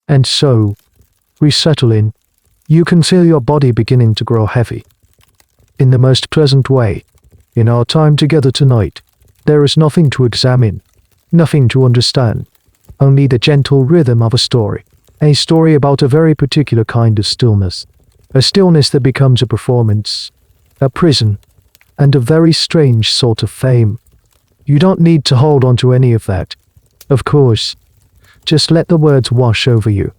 And so, we settle in. You can feel your body beginning to grow heavy. In the most pleasant way. In our time together tonight, there is nothing to examine, nothing to understand, only the gentle rhythm of a story. A story about a very particular kind of stillness. A stillness that becomes a performance, a prison, and a very strange sort of fame. You don't need to hold on to any of that. Of course, just let the words wash over you.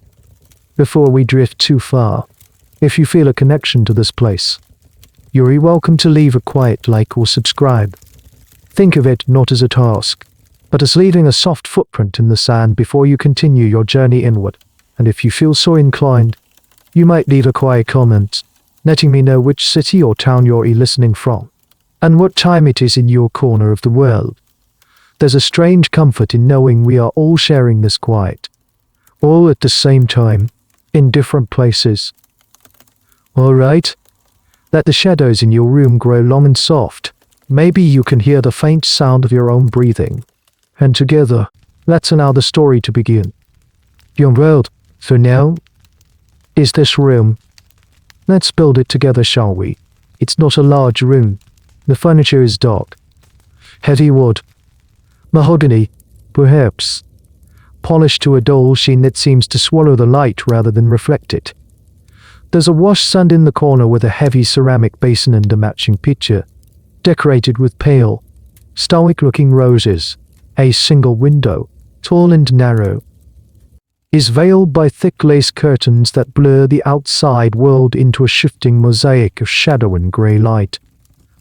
Before we drift too far, if you feel a connection to this place, you're welcome to leave a quiet like or subscribe. Think of it not as a task, but as leaving a soft footprint in the sand before you continue your journey inward. And if you feel so inclined, you might leave a quiet comment, letting me know which city or town you're listening from, and what time it is in your corner of the world. There's a strange comfort in knowing we are all sharing this quiet, all at the same time, in different places. All right? Let the shadows in your room grow long and soft. Maybe you can hear the faint sound of your own breathing. And together, let's allow the story to begin. Your world, for now, is this room. Let's build it together, shall we? It's not a large room. The furniture is dark. Heavy wood. Mahogany, perhaps. Polished to a dull sheen that seems to swallow the light rather than reflect it. There's a washstand in the corner with a heavy ceramic basin and a matching pitcher, decorated with pale, stoic-looking roses. A single window, tall and narrow, is veiled by thick lace curtains that blur the outside world into a shifting mosaic of shadow and grey light.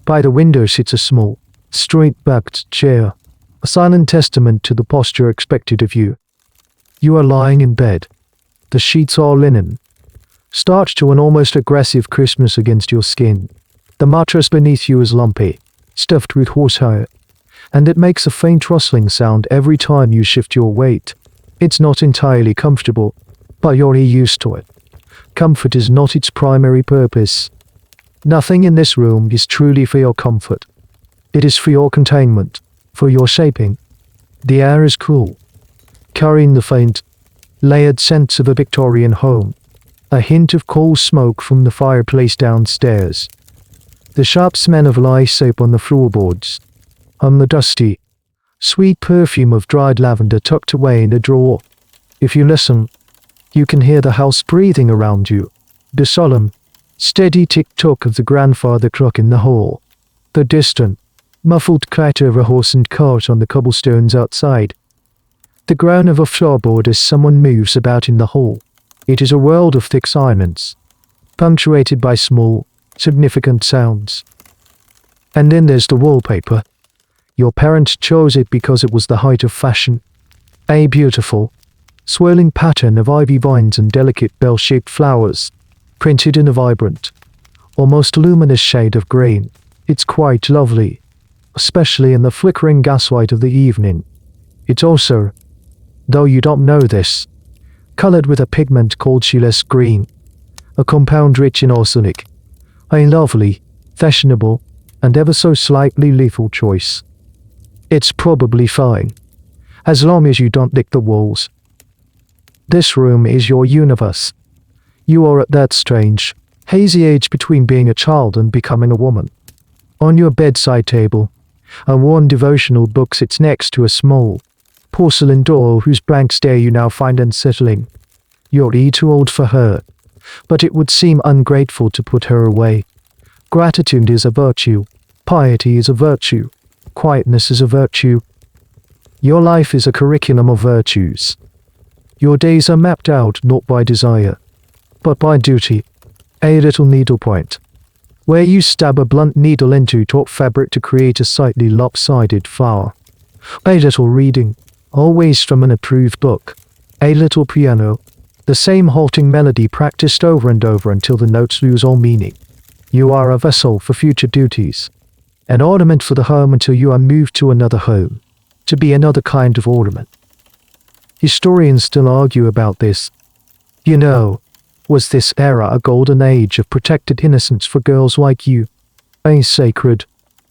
By the window sits a small, straight-backed chair, a silent testament to the posture expected of you. You are lying in bed. The sheets are linen, starched to an almost aggressive crispness against your skin. The mattress beneath you is lumpy, stuffed with horsehair, and it makes a faint rustling sound every time you shift your weight. It's not entirely comfortable, but you're used to it. Comfort is not its primary purpose. Nothing in this room is truly for your comfort. It is for your containment, for your shaping. The air is cool, carrying the faint, layered scents of a Victorian home, a hint of coal smoke from the fireplace downstairs, the sharp smell of lye soap on the floorboards, and the dusty, sweet perfume of dried lavender tucked away in a drawer. If you listen, you can hear the house breathing around you, the solemn, steady tick-tock of the grandfather clock in the hall, the distant, muffled clatter of a horse and cart on the cobblestones outside, the groan of a floorboard as someone moves about in the hall. It is a world of thick silence, punctuated by small, significant sounds. And then there's the wallpaper. Your parents chose it because it was the height of fashion. A beautiful, swirling pattern of ivy vines and delicate bell-shaped flowers, printed in a vibrant, almost luminous shade of green. It's quite lovely, especially in the flickering gaslight of the evening. It's also, though you don't know this, colored with a pigment called Chiles green, a compound rich in arsenic. A lovely, fashionable, and ever so slightly lethal choice. It's probably fine, as long as you don't lick the walls. This room is your universe. You are at that strange, hazy age between being a child and becoming a woman. On your bedside table, a worn devotional book sits next to a small, porcelain doll whose blank stare you now find unsettling. You're too old for her, but it would seem ungrateful to put her away. Gratitude is a virtue. Piety is a virtue. Quietness is a virtue. Your life is a curriculum of virtues. Your days are mapped out not by desire, but by duty. A little needlepoint, where you stab a blunt needle into taut fabric to create a slightly lopsided flower. A little reading, always from an approved book. A little piano, the same halting melody practiced over and over until the notes lose all meaning. You are a vessel for future duties, an ornament for the home until you are moved to another home, to be another kind of ornament. Historians still argue about this. You know, was this era a golden age of protected innocence for girls like you? A sacred,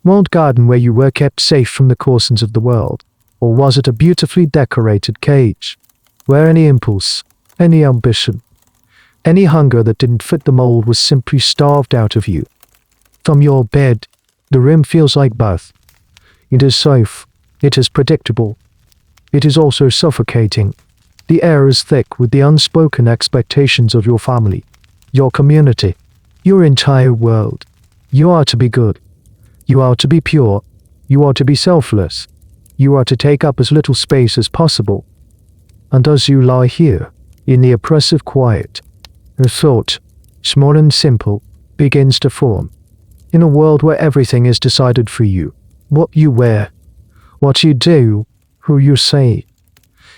walled garden where you were kept safe from the courses of the world? Or was it a beautifully decorated cage, where any impulse, Any ambition, any hunger that didn't fit the mold was simply starved out of you. From your bed, the room feels like both. It is safe, it is predictable, it is also suffocating. The air is thick with the unspoken expectations of your family, your community, your entire world. You are to be good. You are to be pure. You are to be selfless. You are to take up as little space as possible. And as you lie here, in the oppressive quiet, a thought, small and simple, begins to form. In a world where everything is decided for you, what you wear, what you do, who you say,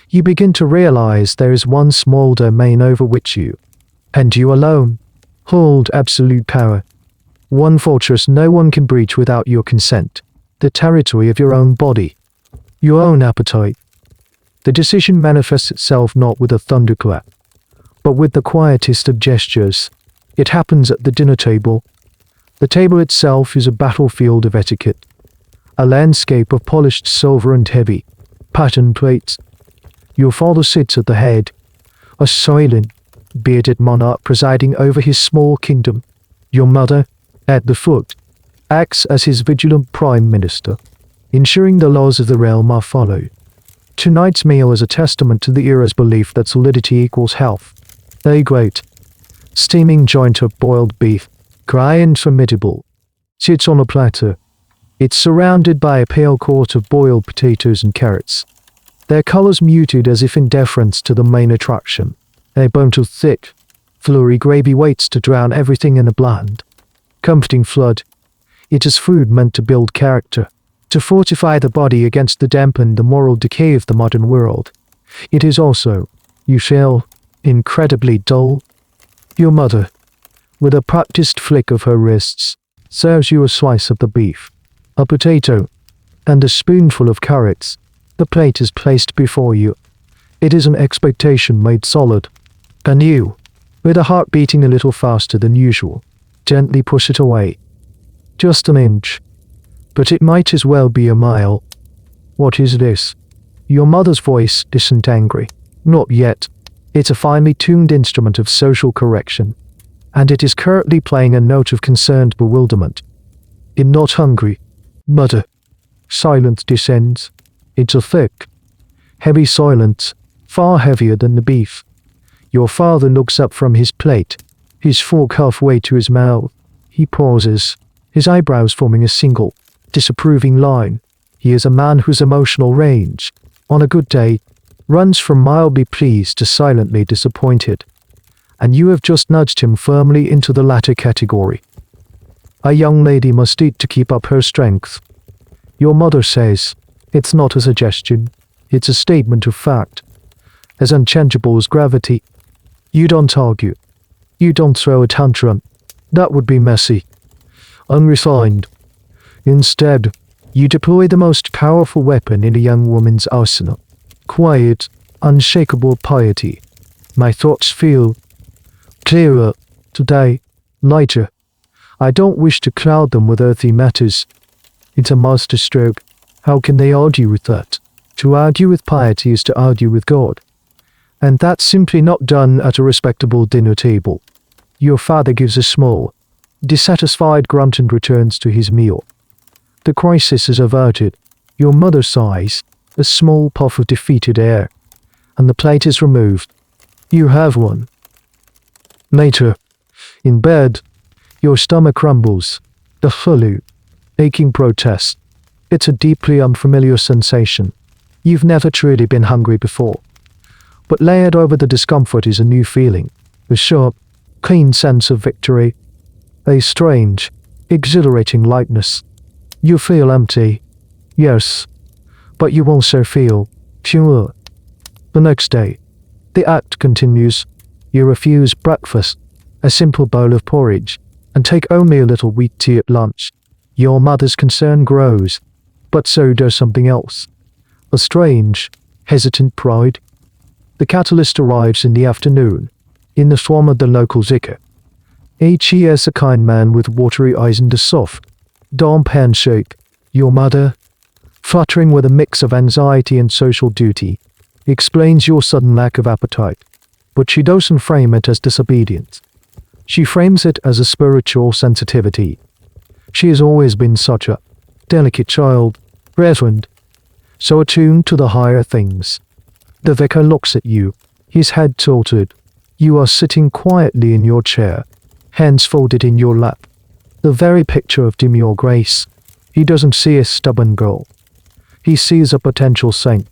you begin to realize there is one small domain over which you, and you alone, hold absolute power. One fortress no one can breach without your consent. The territory of your own body, your own appetite. The decision manifests itself not with a thunderclap, but with the quietest of gestures. It happens at the dinner table. The table itself is a battlefield of etiquette, a landscape of polished silver and heavy, patterned plates. Your father sits at the head, a silent, bearded monarch presiding over his small kingdom. Your mother, at the foot, acts as his vigilant prime minister, ensuring the laws of the realm are followed. Tonight's meal is a testament to the era's belief that solidity equals health. A great, steaming joint of boiled beef, dry and formidable, sits on a platter. It's surrounded by a pale court of boiled potatoes and carrots, their colors muted as if in deference to the main attraction. A bunch of thick, floury gravy waits to drown everything in a bland, comforting flood. It is food meant to build character, to fortify the body against the damp and the moral decay of the modern world. It is also, you shall, incredibly dull. Your mother, with a practiced flick of her wrists, serves you a slice of the beef, a potato, and a spoonful of carrots. The plate is placed before you. It is an expectation made solid, and you, with a heart beating a little faster than usual, gently push it away. Just an inch, but it might as well be a mile. What is this? Your mother's voice isn't angry. Not yet. It's a finely tuned instrument of social correction, and it is currently playing a note of concerned bewilderment. I'm not hungry, mother. Silence descends. It's a thick, heavy silence, far heavier than the beef. Your father looks up from his plate, his fork halfway to his mouth. He pauses, his eyebrows forming a single, disapproving line. He is a man whose emotional range, on a good day, runs from mildly pleased to silently disappointed, and you have just nudged him firmly into the latter category. A young lady must eat to keep up her strength. Your mother says, it's not a suggestion, it's a statement of fact, as unchangeable as gravity. You don't argue. You don't throw a tantrum. That would be messy, unrefined. Instead, you deploy the most powerful weapon in a young woman's arsenal. Quiet, unshakable piety. My thoughts feel clearer today, lighter. I don't wish to cloud them with earthly matters. It's a masterstroke. How can they argue with that? To argue with piety is to argue with God. And that's simply not done at a respectable dinner table. Your father gives a small, dissatisfied grunt and returns to his meal. The crisis is averted. Your mother sighs, a small puff of defeated air, and the plate is removed. You have one. Later, in bed, your stomach rumbles. The flu, aching protest. It's a deeply unfamiliar sensation. You've never truly been hungry before. But layered over the discomfort is a new feeling, a sharp, keen sense of victory, a strange, exhilarating lightness. You feel empty, yes, but you also feel pure. The next day, the act continues. You refuse breakfast, a simple bowl of porridge, and take only a little wheat tea at lunch. Your mother's concern grows, but so does something else. A strange, hesitant pride. The catalyst arrives in the afternoon, in the form of the local vicar. He is a kind man with watery eyes and a soft, damp handshake. Your mother, fluttering with a mix of anxiety and social duty, explains your sudden lack of appetite. But she doesn't frame it as disobedience. She frames it as a spiritual sensitivity. She has always been such a delicate child, reverent, so attuned to the higher things. The vicar looks at you, his head tilted. You are sitting quietly in your chair, hands folded in your lap. The very picture of demure grace. He doesn't see a stubborn girl. He sees a potential saint.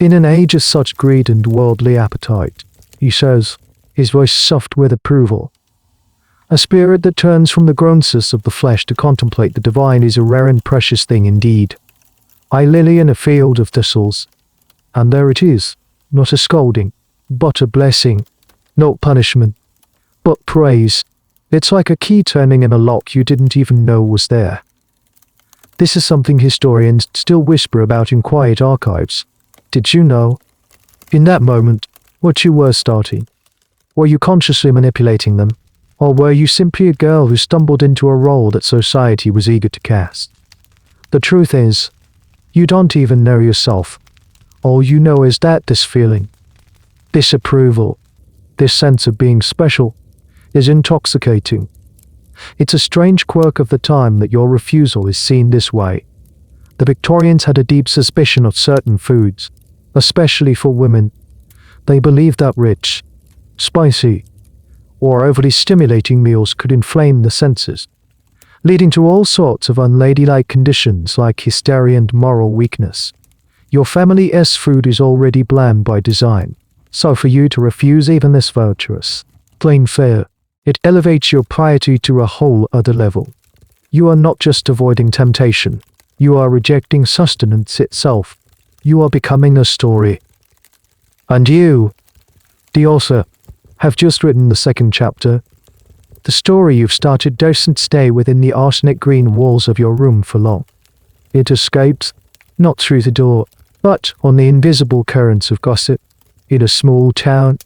In an age of such greed and worldly appetite, he says, his voice soft with approval. A spirit that turns from the grossness of the flesh to contemplate the divine is a rare and precious thing indeed. A lily in a field of thistles. And there it is, not a scolding, but a blessing. Not punishment, but praise. It's like a key turning in a lock you didn't even know was there. This is something historians still whisper about in quiet archives. Did you know? In that moment, what you were starting. Were you consciously manipulating them? Or were you simply a girl who stumbled into a role that society was eager to cast? The truth is, you don't even know yourself. All you know is that this feeling, this approval, this sense of being special, is intoxicating. It's a strange quirk of the time that your refusal is seen this way. The Victorians had a deep suspicion of certain foods, especially for women. They believed that rich, spicy, or overly stimulating meals could inflame the senses, leading to all sorts of unladylike conditions like hysteria and moral weakness. Your family's food is already bland by design, so for you to refuse even this virtuous, plain fare, it elevates your piety to a whole other level. You are not just avoiding temptation, you are rejecting sustenance itself. You are becoming a story. And you, the author, have just written the second chapter. The story you've started doesn't stay within the arsenic green walls of your room for long. It escapes, not through the door, but on the invisible currents of gossip. In a small town,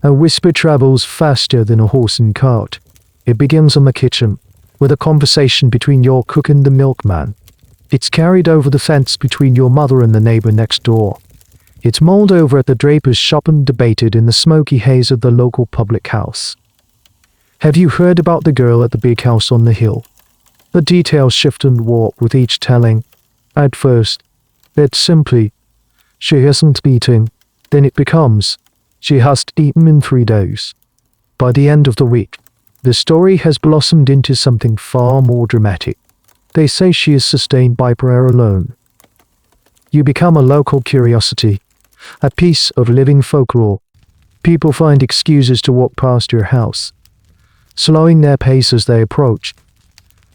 a whisper travels faster than a horse and cart. It begins in the kitchen, with a conversation between your cook and the milkman. It's carried over the fence between your mother and the neighbor next door. It's mulled over at the draper's shop and debated in the smoky haze of the local public house. Have you heard about the girl at the big house on the hill? The details shift and warp with each telling. At first, it's simply, she hasn't eaten. Then it becomes, she hasn't eaten in 3 days. By the end of the week, the story has blossomed into something far more dramatic. They say she is sustained by prayer alone. You become a local curiosity, a piece of living folklore. People find excuses to walk past your house, slowing their pace as they approach,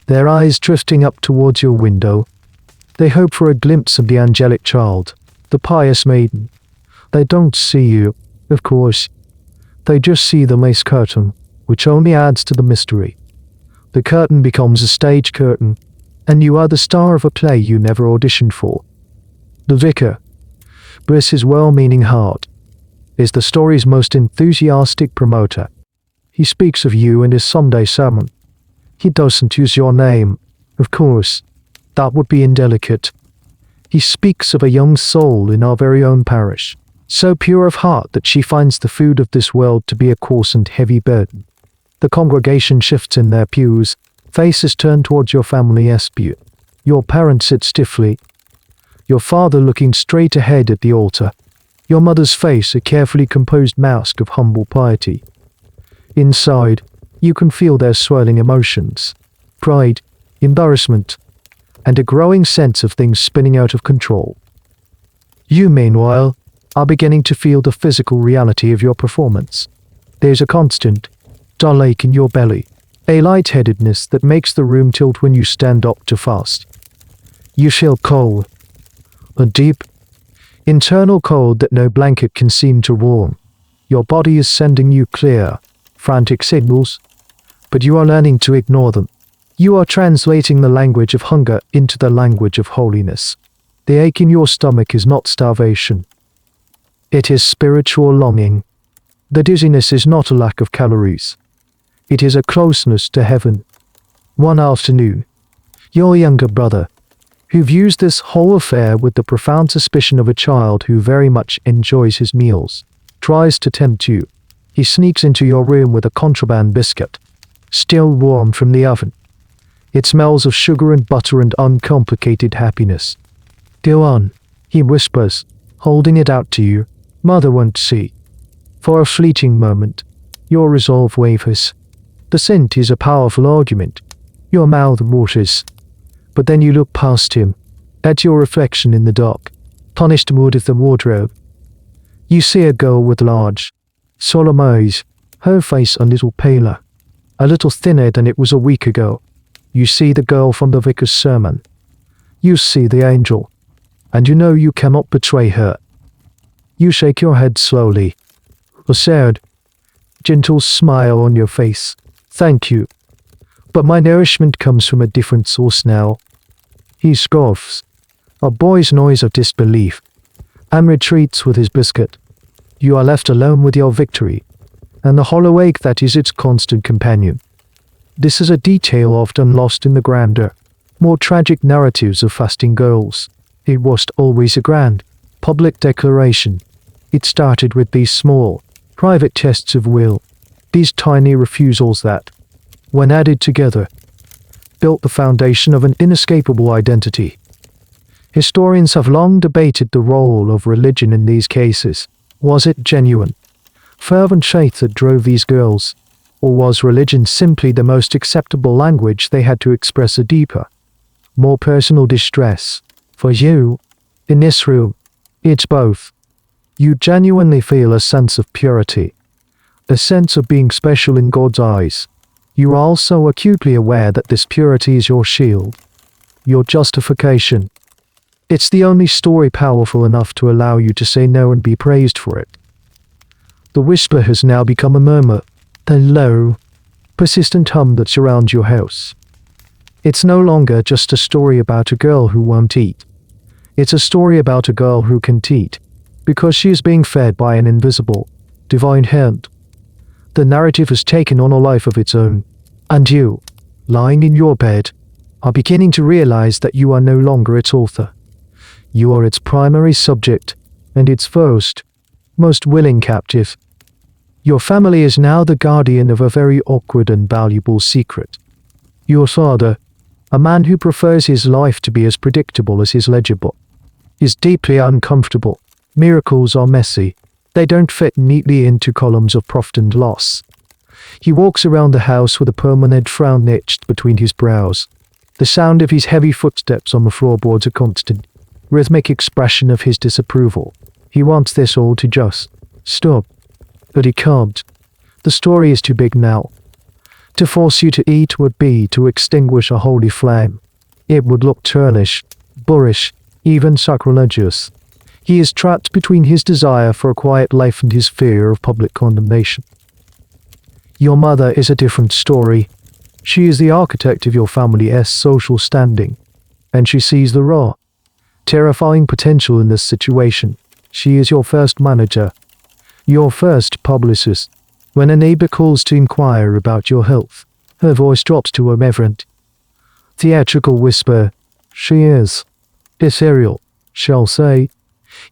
their eyes drifting up towards your window. They hope for a glimpse of the angelic child, the pious maiden. They don't see you, of course. They just see the lace curtain, which only adds to the mystery. The curtain becomes a stage curtain, and you are the star of a play you never auditioned for. The vicar, bless his well-meaning heart, is the story's most enthusiastic promoter. He speaks of you in his Sunday sermon. He doesn't use your name, of course. That would be indelicate. He speaks of a young soul in our very own parish, so pure of heart that she finds the food of this world to be a coarse and heavy burden. The congregation shifts in their pews, faces turned towards your family's pew. Your parents sit stiffly, your father looking straight ahead at the altar, your mother's face a carefully composed mask of humble piety. Inside, you can feel their swirling emotions, pride, embarrassment, and a growing sense of things spinning out of control. You, meanwhile, are beginning to feel the physical reality of your performance. There's a constant, dull ache in your belly, a lightheadedness that makes the room tilt when you stand up to fast. You feel cold, a deep, internal cold that no blanket can seem to warm. Your body is sending you clear, frantic signals, but you are learning to ignore them. You are translating the language of hunger into the language of holiness. The ache in your stomach is not starvation. It is spiritual longing. The dizziness is not a lack of calories. It is a closeness to heaven. One afternoon, your younger brother, who views this whole affair with the profound suspicion of a child who very much enjoys his meals, tries to tempt you. He sneaks into your room with a contraband biscuit, still warm from the oven. It smells of sugar and butter and uncomplicated happiness. "Go on," he whispers, holding it out to you. "Mother won't see." For a fleeting moment, your resolve wavers. The scent is a powerful argument. Your mouth waters. But then you look past him, at your reflection in the dark, polished wood of the wardrobe. You see a girl with large, solemn eyes, her face a little paler, a little thinner than it was a week ago. You see the girl from the vicar's sermon. You see the angel, and you know you cannot betray her. You shake your head slowly, a sad, gentle smile on your face. "Thank you, but my nourishment comes from a different source now." He scoffs, a boy's noise of disbelief, and retreats with his biscuit. You are left alone with your victory, and the hollow ache that is its constant companion. This is a detail often lost in the grander, more tragic narratives of fasting girls. It wasn't always a grand, public declaration. It started with these small, private tests of will, these tiny refusals that, when added together, built the foundation of an inescapable identity. Historians have long debated the role of religion in these cases. Was it genuine, fervent faith that drove these girls, or was religion simply the most acceptable language they had to express a deeper, more personal distress? For you, in this room, it's both. You genuinely feel a sense of purity, a sense of being special in God's eyes. You are also acutely aware that this purity is your shield, your justification. It's the only story powerful enough to allow you to say no and be praised for it. The whisper has now become a murmur, the low, persistent hum that surrounds your house. It's no longer just a story about a girl who won't eat. It's a story about a girl who can eat, because she is being fed by an invisible, divine hand. The narrative has taken on a life of its own, and you, lying in your bed, are beginning to realize that you are no longer its author. You are its primary subject, and its first, most willing captive. Your family is now the guardian of a very awkward and valuable secret. Your father, a man who prefers his life to be as predictable as his ledger book, is deeply uncomfortable. Miracles are messy. They don't fit neatly into columns of profit and loss. He walks around the house with a permanent frown etched between his brows. The sound of his heavy footsteps on the floorboards a constant, rhythmic expression of his disapproval. He wants this all to just stop, but he can't. The story is too big now. To force you to eat would be to extinguish a holy flame. It would look churlish, boorish, even sacrilegious. He is trapped between his desire for a quiet life and his fear of public condemnation. Your mother is a different story. She is the architect of your family's social standing, and she sees the raw, terrifying potential in this situation. She is your first manager, your first publicist. When a neighbor calls to inquire about your health, her voice drops to a reverent, theatrical whisper. She is ethereal, shall say.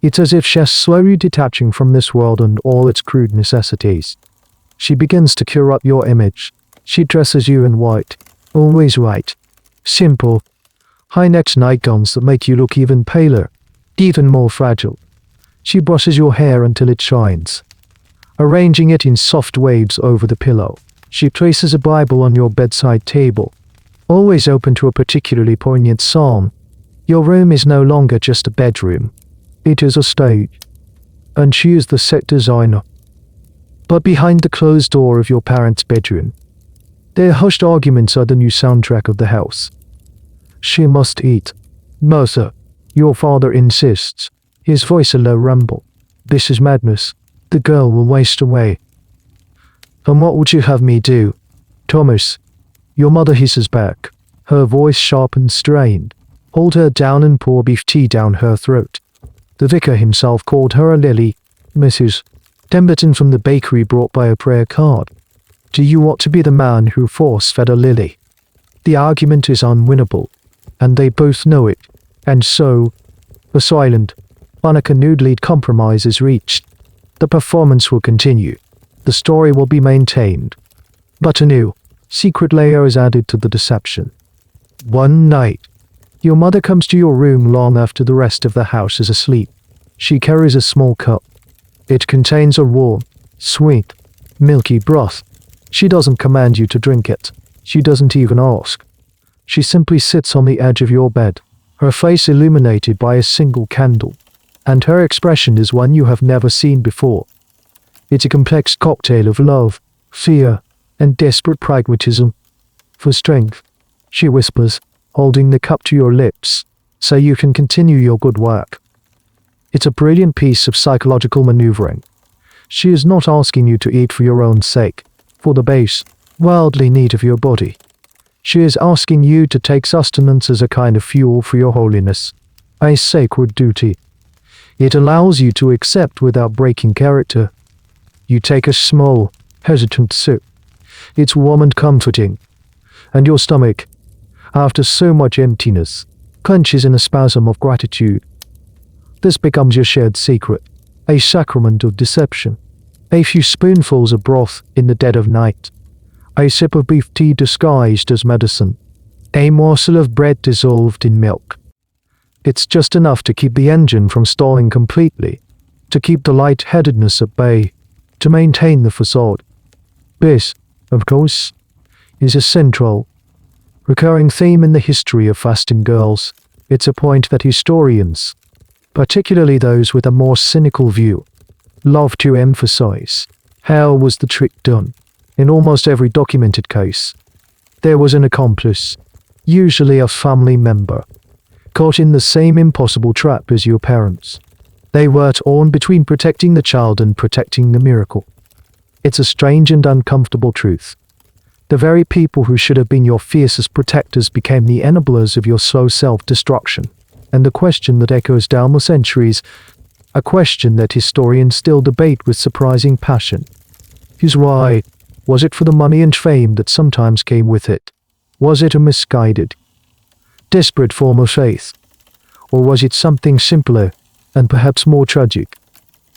It's as if she's slowly detaching from this world and all its crude necessities. She begins to cure up your image. She dresses you in white, always white, simple, high-necked nightgowns that make you look even paler, even more fragile. She brushes your hair until it shines, arranging it in soft waves over the pillow. She places a Bible on your bedside table, always open to a particularly poignant psalm. Your room is no longer just a bedroom. It is a stage, and she is the set designer. But behind the closed door of your parents' bedroom, their hushed arguments are the new soundtrack of the house. She must eat. Mother, your father insists, his voice a low rumble. This is madness. The girl will waste away. And what would you have me do? Thomas, your mother hisses back, her voice sharp and strained. Hold her down and pour beef tea down her throat. The vicar himself called her a lily. Mrs. Temberton from the bakery brought by a prayer card. Do you want to be the man who force-fed a lily? The argument is unwinnable, and they both know it, and so, a silent, uncanoodled compromise is reached. The performance will continue. the story will be maintained. But a new, secret layer is added to the deception. One night, your mother comes to your room long after the rest of the house is asleep. She carries a small cup. It contains a warm, sweet, milky broth. She doesn't command you to drink it. She doesn't even ask. She simply sits on the edge of your bed, her face illuminated by a single candle, and her expression is one you have never seen before. It's a complex cocktail of love, fear, and desperate pragmatism. For strength, she whispers, holding the cup to your lips, so you can continue your good work. It's a brilliant piece of psychological maneuvering. She is not asking you to eat for your own sake, for the base, worldly need of your body. She is asking you to take sustenance as a kind of fuel for your holiness, a sacred duty. It allows you to accept without breaking character. You take a small, hesitant sip. It's warm and comforting, and your stomach, after so much emptiness, clenches in a spasm of gratitude. This becomes your shared secret, a sacrament of deception. A few spoonfuls of broth in the dead of night. A sip of beef tea disguised as medicine. A morsel of bread dissolved in milk. It's just enough to keep the engine from stalling completely, to keep the light-headedness at bay, to maintain the facade. This, of course, is a central, recurring theme in the history of fasting girls. It's a point that historians, particularly those with a more cynical view, love to emphasize. How was the trick done? In almost every documented case, there was an accomplice, usually a family member, caught in the same impossible trap as your parents. They were torn between protecting the child and protecting the miracle. It's a strange and uncomfortable truth. The very people who should have been your fiercest protectors became the enablers of your slow self-destruction. And the question that echoes down the centuries, a question that historians still debate with surprising passion, is why? Was it for the money and fame that sometimes came with it? Was it a misguided, desperate form of faith? Or was it something simpler and perhaps more tragic?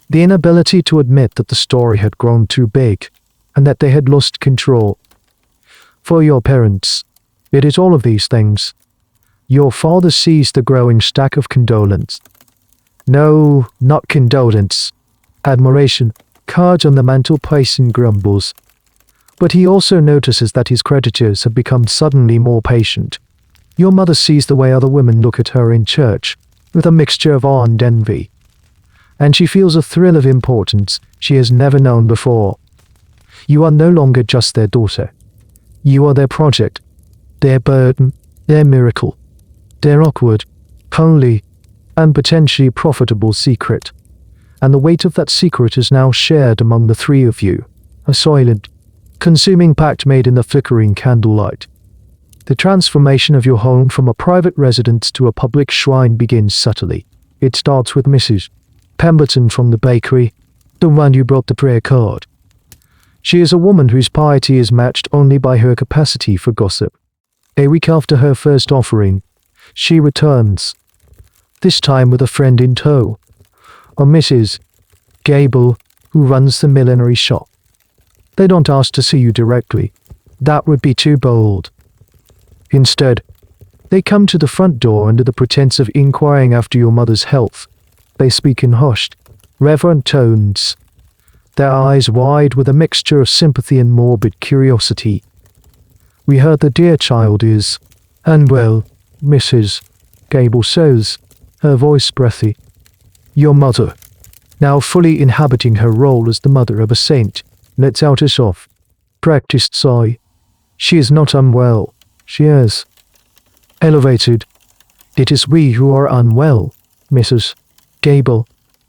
The inability to admit that the story had grown too big and that they had lost control. For your parents, it is all of these things. Your father sees the growing stack of condolence. No, not condolence. Admiration, cards on the mantelpiece and grumbles. But he also notices that his creditors have become suddenly more patient. Your mother sees the way other women look at her in church, with a mixture of awe and envy. And she feels a thrill of importance she has never known before. You are no longer just their daughter. You are their project, their burden, their miracle, their awkward, holy, and potentially profitable secret. And the weight of that secret is now shared among the three of you, a silent, consuming pact made in the flickering candlelight. The transformation of your home from a private residence to a public shrine begins subtly. It starts with Mrs. Pemberton from the bakery, the one you brought the prayer card. She is a woman whose piety is matched only by her capacity for gossip. A week after her first offering, she returns, this time with a friend in tow, a Mrs. Gable, who runs the millinery shop. They don't ask to see you directly. That would be too bold. Instead, they come to the front door under the pretense of inquiring after your mother's health. They speak in hushed, reverent tones, their eyes wide with a mixture of sympathy and morbid curiosity. We heard the dear child is unwell, Mrs. Gable says, her voice breathy. Your mother, now fully inhabiting her role as the mother of a saint, lets out a soft, practiced sigh. She is not unwell. She is elevated. It is we who are unwell, Mrs. Gable,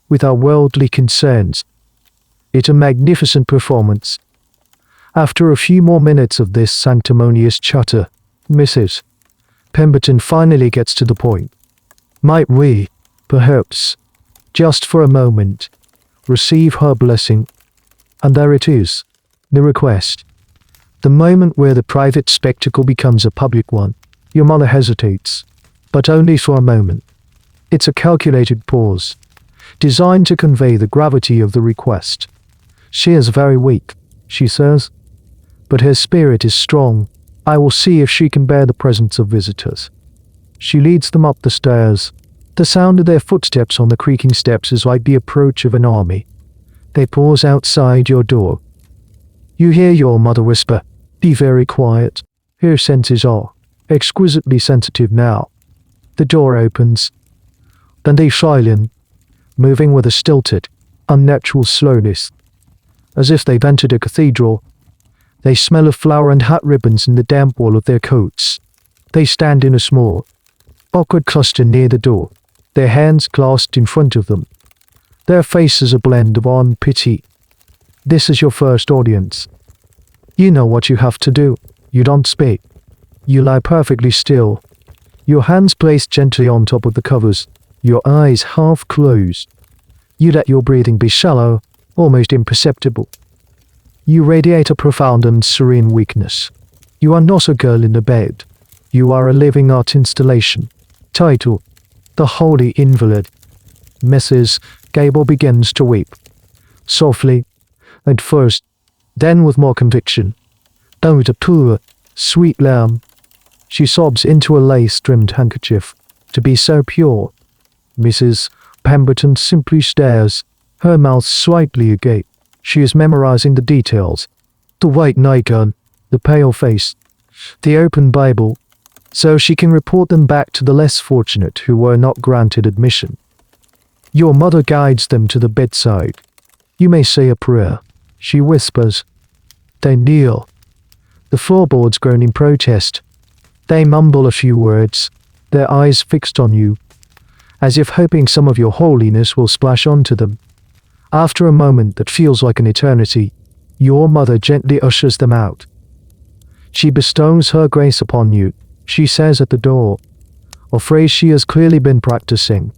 with our worldly concerns. It's a magnificent performance. After a few more minutes of this sanctimonious chatter, Mrs. Pemberton finally gets to the point. Might we, perhaps, just for a moment, receive her blessing? And there it is, the request. The moment where the private spectacle becomes a public one. Your mother hesitates, but only for a moment. It's a calculated pause, designed to convey the gravity of the request. She is very weak, she says, but her spirit is strong. I will see if she can bear the presence of visitors. She leads them up the stairs. The sound of their footsteps on the creaking steps is like the approach of an army. They pause outside your door. You hear your mother whisper, "Be very quiet." Her senses are exquisitely sensitive now. The door opens. Then they file in, moving with a stilted, unnatural slowness, as if they've entered a cathedral. They smell of flower and hat ribbons in the damp wool of their coats. They stand in a small, awkward cluster near the door, their hands clasped in front of them. Their faces a blend of awe and pity. This is your first audience. You know what you have to do. You don't speak. You lie perfectly still, your hands placed gently on top of the covers, your eyes half closed. You let your breathing be shallow, almost imperceptible. You radiate a profound and serene weakness. You are not a girl in a bed. You are a living art installation. Title: The Holy Invalid. Mrs. Gable begins to weep. Softly, at first, then with more conviction. "Oh, the poor, sweet lamb." She sobs into a lace-trimmed handkerchief. To be so pure. Mrs. Pemberton simply stares, her mouth slightly agape. She is memorizing the details. The white nightgown, the pale face, the open Bible, so she can report them back to the less fortunate who were not granted admission. Your mother guides them to the bedside. "You may say a prayer," she whispers. They kneel. The floorboards groan in protest. They mumble a few words, their eyes fixed on you, as if hoping some of your holiness will splash onto them. After a moment that feels like an eternity, your mother gently ushers them out. She bestows her grace upon you, she says at the door, a phrase she has clearly been practicing.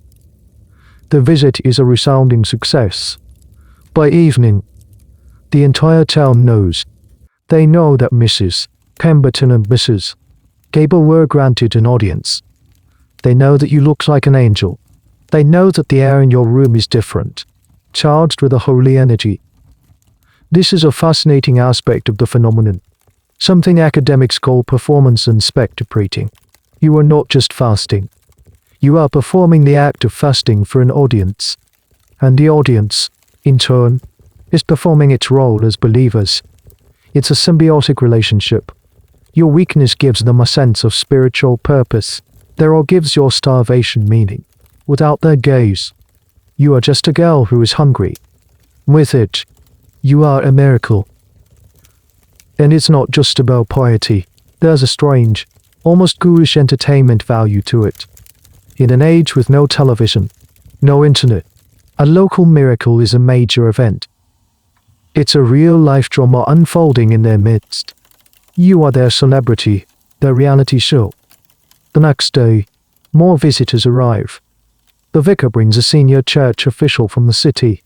The visit is a resounding success. By evening, the entire town knows. They know that Mrs. Pemberton and Mrs. Gable were granted an audience. They know that you look like an angel. They know that the air in your room is different, charged with a holy energy. This is a fascinating aspect of the phenomenon, something academics call performance and spectating. You are not just fasting. You are performing the act of fasting for an audience, and the audience, in turn, is performing its role as believers. It's a symbiotic relationship. Your weakness gives them a sense of spiritual purpose. Their awe gives your starvation meaning. Without their gaze, you are just a girl who is hungry. With it, you are a miracle. And it's not just about piety. There's a strange, almost ghoulish entertainment value to it. In an age with no television, no internet, a local miracle is a major event. It's a real-life drama unfolding in their midst. You are their celebrity, their reality show. The next day, more visitors arrive. The vicar brings a senior church official from the city.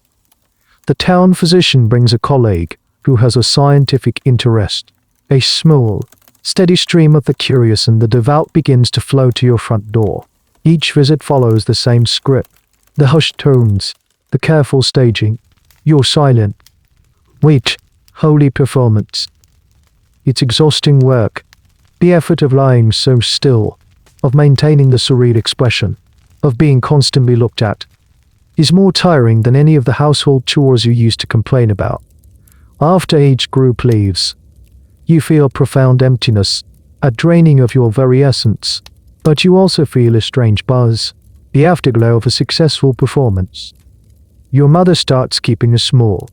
The town physician brings a colleague who has a scientific interest. A small, steady stream of the curious and the devout begins to flow to your front door. Each visit follows the same script. The hushed tones, the careful staging. You're silent. Wait, holy performance. It's exhausting work. The effort of lying so still, of maintaining the serene expression, of being constantly looked at, is more tiring than any of the household chores you used to complain about. After each group leaves, you feel profound emptiness, a draining of your very essence, but you also feel a strange buzz, the afterglow of a successful performance. Your mother starts keeping a small,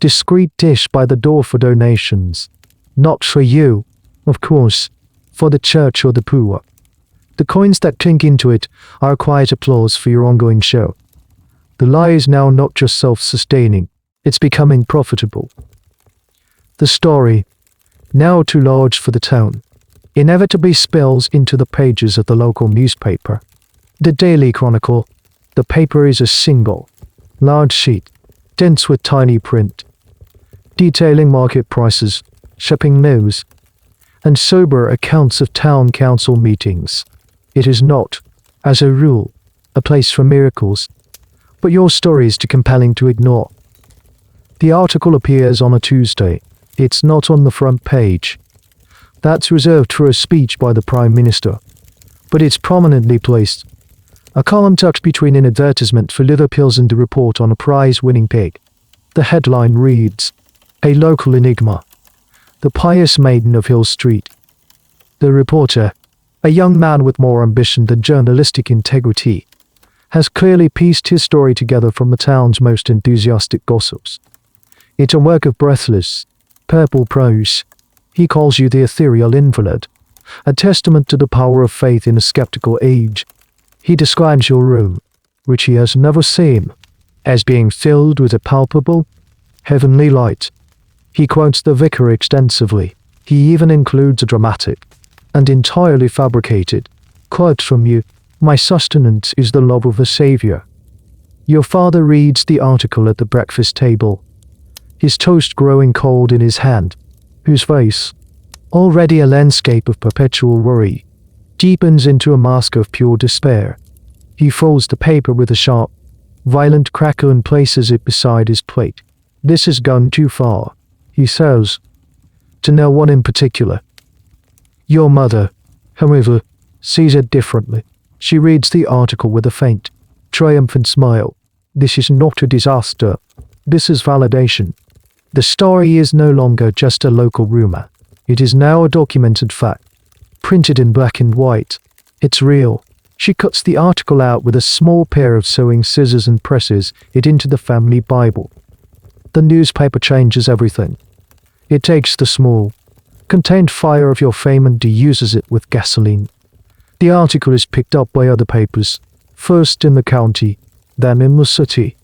discreet dish by the door for donations. Not for you, of course, for the church or the poor. The coins that clink into it are quiet applause for your ongoing show. The lie is now not just self-sustaining, it's becoming profitable. The story, now too large for the town, inevitably spills into the pages of the local newspaper. The Daily Chronicle. The paper is a single, large sheet, dense with tiny print, detailing market prices, shipping news, and sober accounts of town council meetings. It is not, as a rule, a place for miracles, but your story is too compelling to ignore. The article appears on a Tuesday. It's not on the front page. That's reserved for a speech by the Prime Minister. But it's prominently placed. A column tucked between an advertisement for liver pills and a report on a prize-winning pig. The headline reads, "A local enigma. The pious maiden of Hill Street." The reporter, a young man with more ambition than journalistic integrity, has clearly pieced his story together from the town's most enthusiastic gossips. It's a work of breathless, purple prose. He calls you the ethereal invalid, a testament to the power of faith in a skeptical age. He describes your room, which he has never seen, as being filled with a palpable, heavenly light. He quotes the vicar extensively. He even includes a dramatic, and entirely fabricated, quote from you, "My sustenance is the love of the Saviour." Your father reads the article at the breakfast table, his toast growing cold in his hand, whose face, already a landscape of perpetual worry, deepens into a mask of pure despair. He folds the paper with a sharp, violent crackle and places it beside his plate. "This has gone too far," he says. "To no one in particular." Your mother, however, sees it differently. She reads the article with a faint, triumphant smile. This is not a disaster. This is validation. The story is no longer just a local rumor. It is now a documented fact, printed in black and white. It's real. She cuts the article out with a small pair of sewing scissors and presses it into the family Bible. The newspaper changes everything. It takes the small, contained fire of your fame and deuses it with gasoline. The article is picked up by other papers, first in the county, then in the city.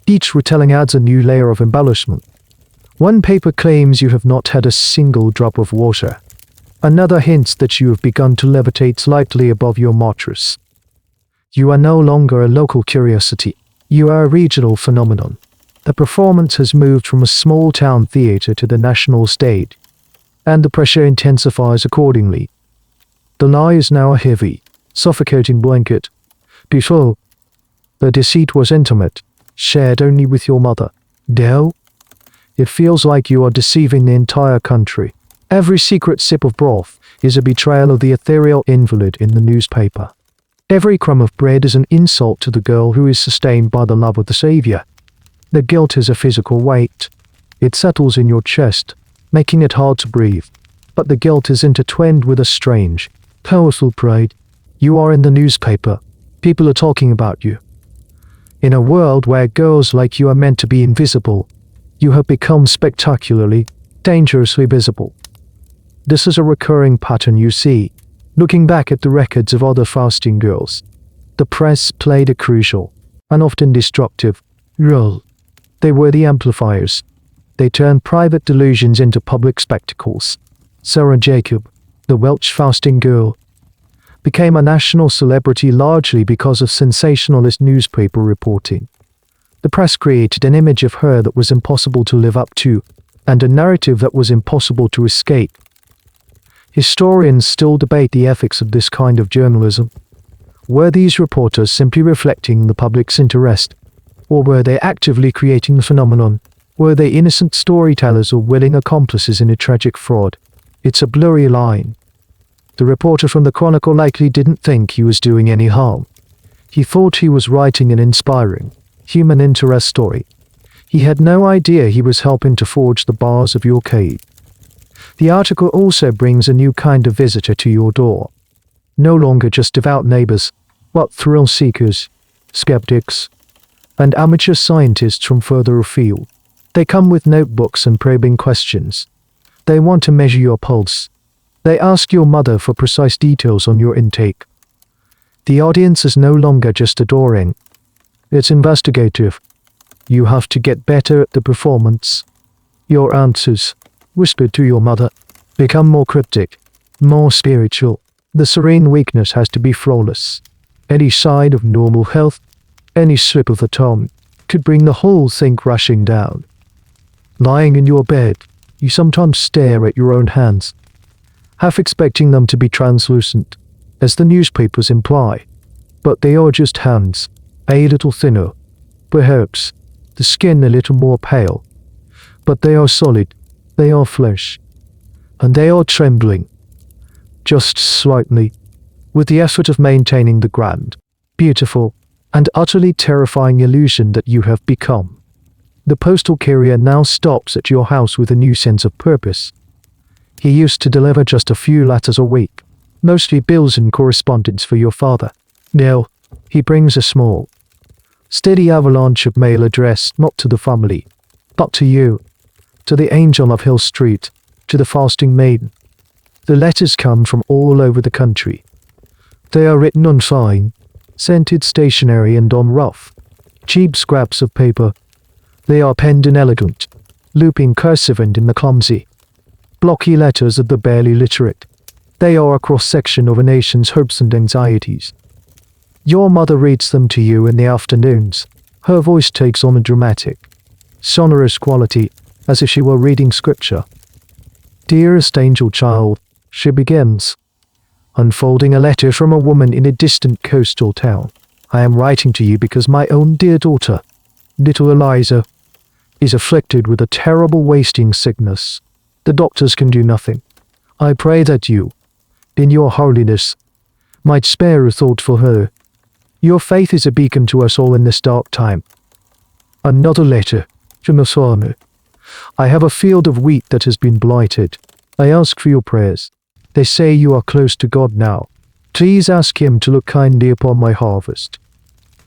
Each retelling adds a new layer of embellishment. One paper claims you have not had a single drop of water. Another hints that you have begun to levitate slightly above your mattress. You are no longer a local curiosity. You are a regional phenomenon. The performance has moved from a small-town theater to the national stage, and the pressure intensifies accordingly. The lie is now a heavy, suffocating blanket. Before, the deceit was intimate, shared only with your mother. Now, it feels like you are deceiving the entire country. Every secret sip of broth is a betrayal of the ethereal invalid in the newspaper. Every crumb of bread is an insult to the girl who is sustained by the love of the Saviour. The guilt has a physical weight. It settles in your chest, making it hard to breathe. But the guilt is intertwined with a strange, powerful pride. You are in the newspaper. People are talking about you. In a world where girls like you are meant to be invisible, you have become spectacularly, dangerously visible. This is a recurring pattern you see, looking back at the records of other fasting girls. The press played a crucial, and often destructive, role. They were the amplifiers. They turned private delusions into public spectacles. Sarah Jacob, the Welsh fasting girl, became a national celebrity largely because of sensationalist newspaper reporting. The press created an image of her that was impossible to live up to, and a narrative that was impossible to escape. Historians still debate the ethics of this kind of journalism. Were these reporters simply reflecting the public's interest, or were they actively creating the phenomenon? Were they innocent storytellers or willing accomplices in a tragic fraud? It's a blurry line. The reporter from the Chronicle likely didn't think he was doing any harm. He thought he was writing an inspiring, human interest story. He had no idea he was helping to forge the bars of your cave. The article also brings a new kind of visitor to your door. No longer just devout neighbors, but thrill seekers, skeptics, and amateur scientists from further afield. They come with notebooks and probing questions. They want to measure your pulse. They ask your mother for precise details on your intake. The audience is no longer just adoring. It's investigative. You have to get better at the performance. Your answers, whispered to your mother, become more cryptic, more spiritual. The serene weakness has to be flawless. Any sign of normal health, any slip of the tongue, could bring the whole thing crashing down. Lying in your bed, you sometimes stare at your own hands, half expecting them to be translucent, as the newspapers imply. But they are just hands, a little thinner, perhaps, the skin a little more pale. But they are solid, they are flesh, and they are trembling, just slightly, with the effort of maintaining the grand, beautiful, and utterly terrifying illusion that you have become. The postal carrier now stops at your house with a new sense of purpose. He used to deliver just a few letters a week, mostly bills and correspondence for your father. Now, he brings a small, steady avalanche of mail addressed not to the family, but to you, to the angel of Hill Street, to the fasting maiden. The letters come from all over the country. They are written on fine, scented stationery and on rough, cheap scraps of paper. They are penned in elegant, looping cursive and in the clumsy, blocky letters of the barely literate. They are a cross-section of a nation's hopes and anxieties. Your mother reads them to you in the afternoons. Her voice takes on a dramatic, sonorous quality, as if she were reading scripture. Dearest angel child, she begins, unfolding a letter from a woman in a distant coastal town. I am writing to you because my own dear daughter, little Eliza, is afflicted with a terrible wasting sickness. The doctors can do nothing. I pray that you, in your holiness, might spare a thought for her. Your faith is a beacon to us all in this dark time. Another letter from a farmer. I have a field of wheat that has been blighted. I ask for your prayers. They say you are close to God now. Please ask him to look kindly upon my harvest.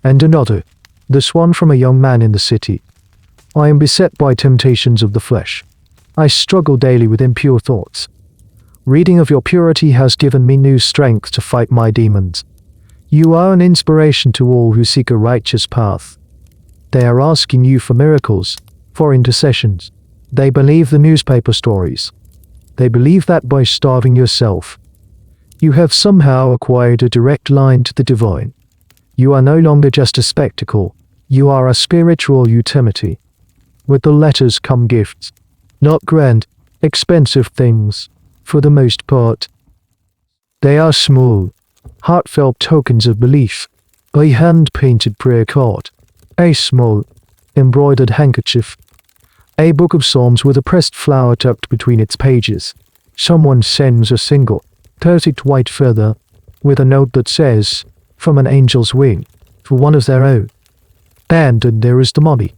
And another, this one from a young man in the city. I am beset by temptations of the flesh. I struggle daily with impure thoughts. Reading of your purity has given me new strength to fight my demons. You are an inspiration to all who seek a righteous path. They are asking you for miracles, for intercessions. They believe the newspaper stories. They believe that by starving yourself, you have somehow acquired a direct line to the divine. You are no longer just a spectacle. You are a spiritual utility. With the letters come gifts. Not grand, expensive things, for the most part. They are small, heartfelt tokens of belief. A hand-painted prayer card. A small, embroidered handkerchief. A book of psalms with a pressed flower tucked between its pages. Someone sends a single, perfect white feather, with a note that says, from an angel's wing, for one of their own. And there is the money.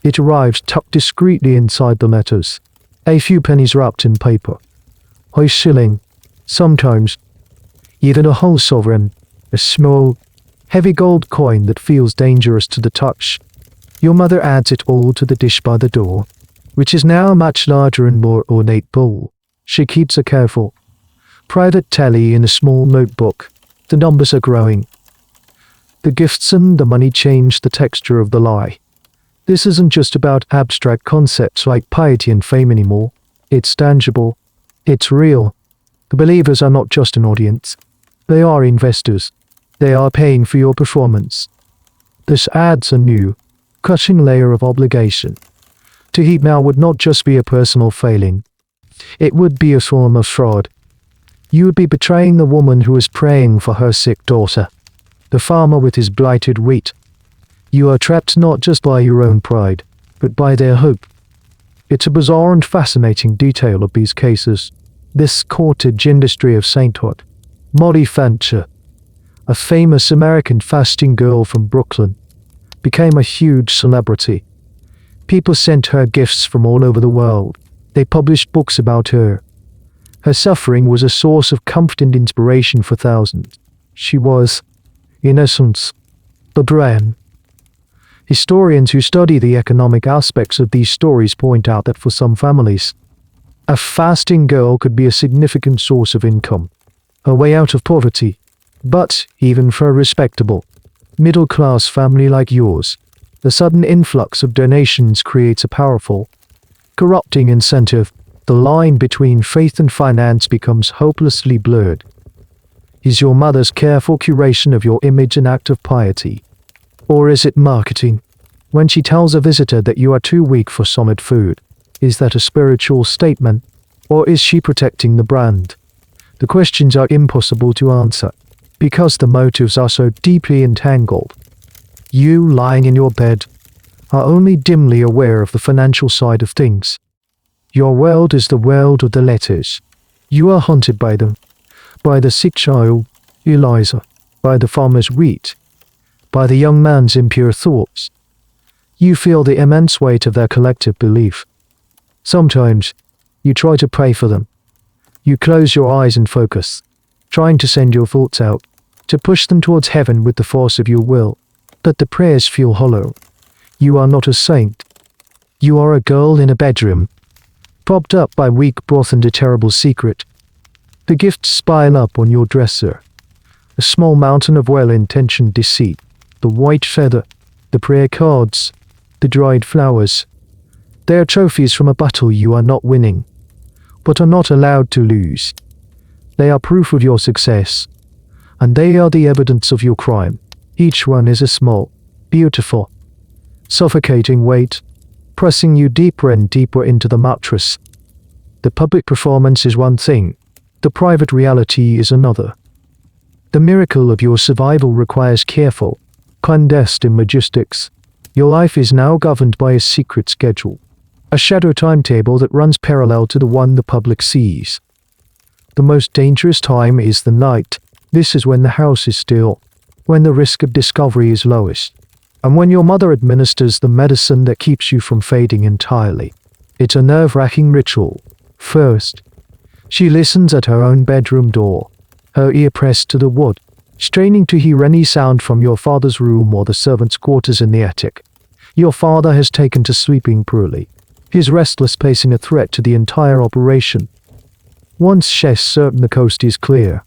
It arrives tucked discreetly inside the letters. A few pennies wrapped in paper. A shilling, sometimes, even a whole sovereign, a small, heavy gold coin that feels dangerous to the touch. Your mother adds it all to the dish by the door, which is now a much larger and more ornate bowl. She keeps a careful, private tally in a small notebook. The numbers are growing. The gifts and the money change the texture of the lie. This isn't just about abstract concepts like piety and fame anymore. It's tangible. It's real. The believers are not just an audience. They are investors. They are paying for your performance. This adds a new, crushing layer of obligation. To heed now would not just be a personal failing. It would be a form of fraud. You would be betraying the woman who is praying for her sick daughter, the farmer with his blighted wheat. You are trapped not just by your own pride, but by their hope. It's a bizarre and fascinating detail of these cases. This cottage industry of sainthood. Molly Fancher, a famous American fasting girl from Brooklyn, became a huge celebrity. People sent her gifts from all over the world. They published books about her. Her suffering was a source of comfort and inspiration for thousands. She was, in essence, the brand. Historians who study the economic aspects of these stories point out that for some families, a fasting girl could be a significant source of income, a way out of poverty. But, even for a respectable, middle-class family like yours, the sudden influx of donations creates a powerful, corrupting incentive. The line between faith and finance becomes hopelessly blurred. Is your mother's careful curation of your image an act of piety? Or is it marketing? When she tells a visitor that you are too weak for solid food, is that a spiritual statement? Or is she protecting the brand? The questions are impossible to answer, because the motives are so deeply entangled. You lying in your bed, are only dimly aware of the financial side of things. Your world is the world of the letters. You are haunted by them, by the sick child, Eliza, by the farmer's wheat, by the young man's impure thoughts. You feel the immense weight of their collective belief. Sometimes, you try to pray for them. You close your eyes and focus, trying to send your thoughts out, to push them towards heaven with the force of your will. But the prayers feel hollow. You are not a saint. You are a girl in a bedroom, propped up by weak broth and a terrible secret. The gifts pile up on your dresser. A small mountain of well-intentioned deceit. The white feather, the prayer cards, the dried flowers. They are trophies from a battle you are not winning, but are not allowed to lose. They are proof of your success, and they are the evidence of your crime. Each one is a small, beautiful, suffocating weight, pressing you deeper and deeper into the mattress. The public performance is one thing, the private reality is another. The miracle of your survival requires careful, clandestine logistics. Your life is now governed by a secret schedule, a shadow timetable that runs parallel to the one the public sees. The most dangerous time is the night. This is when the house is still, when the risk of discovery is lowest, and when your mother administers the medicine that keeps you from fading entirely. It's a nerve-wracking ritual. First, she listens at her own bedroom door, her ear pressed to the wood, straining to hear any sound from your father's room or the servants' quarters in the attic. Your father has taken to sleeping poorly, his restless pacing a threat to the entire operation. Once she's certain the coast is clear,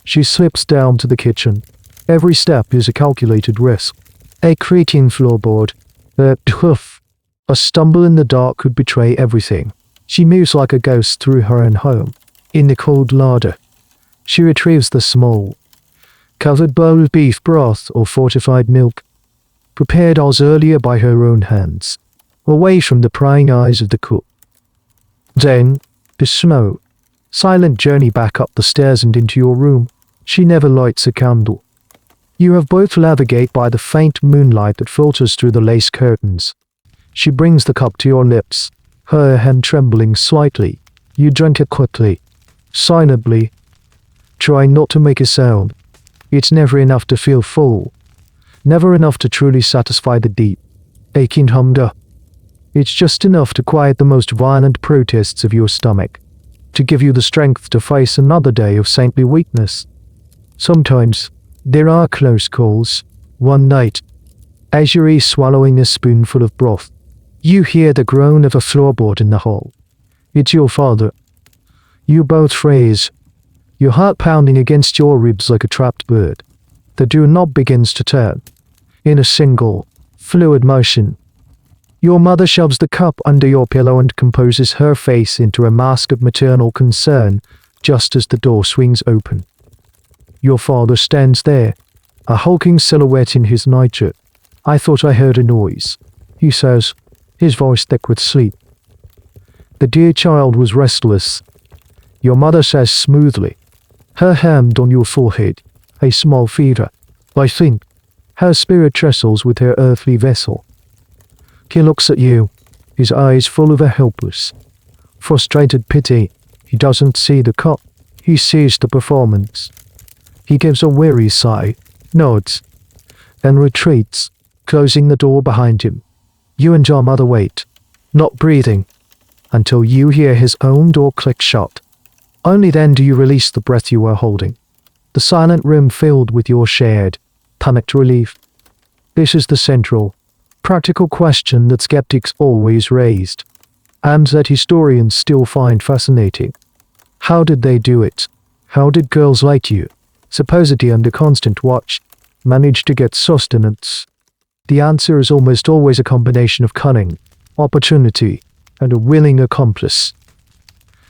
she slips down to the kitchen. Every step is a calculated risk. A creaking floorboard, a stumble in the dark could betray everything. She moves like a ghost through her own home. In the cold larder, she retrieves the small, covered bowl of beef broth or fortified milk, prepared hours earlier by her own hands, away from the prying eyes of the cook. Then, the slow, silent journey back up the stairs and into your room. She never lights a candle. You have both navigate by the faint moonlight that filters through the lace curtains. She brings the cup to your lips, her hand trembling slightly. You drink it quickly, silently, trying not to make a sound. It's never enough to feel full, never enough to truly satisfy the deep, aching hunger. It's just enough to quiet the most violent protests of your stomach, to give you the strength to face another day of saintly weakness. Sometimes, there are close calls. One night, as you're swallowing a spoonful of broth, you hear the groan of a floorboard in the hall. It's your father. You both freeze, your heart pounding against your ribs like a trapped bird. The doorknob begins to turn, in a single, fluid motion. Your mother shoves the cup under your pillow and composes her face into a mask of maternal concern just as the door swings open. Your father stands there, a hulking silhouette in his nightshirt. "I thought I heard a noise," he says, his voice thick with sleep. "The dear child was restless," your mother says smoothly, her hand on your forehead, a small fever. "I think." Her spirit wrestles with her earthly vessel. He looks at you, his eyes full of a helpless, frustrated pity. He doesn't see the cup, he sees the performance. He gives a weary sigh, nods, and retreats, closing the door behind him. You and your mother wait, not breathing, until you hear his own door click shut. Only then do you release the breath you were holding. The silent room filled with your shared, panicked relief. This is the central, practical question that skeptics always raised, and that historians still find fascinating. How did they do it? How did girls like you, supposedly under constant watch, manage to get sustenance? The answer is almost always a combination of cunning, opportunity, and a willing accomplice.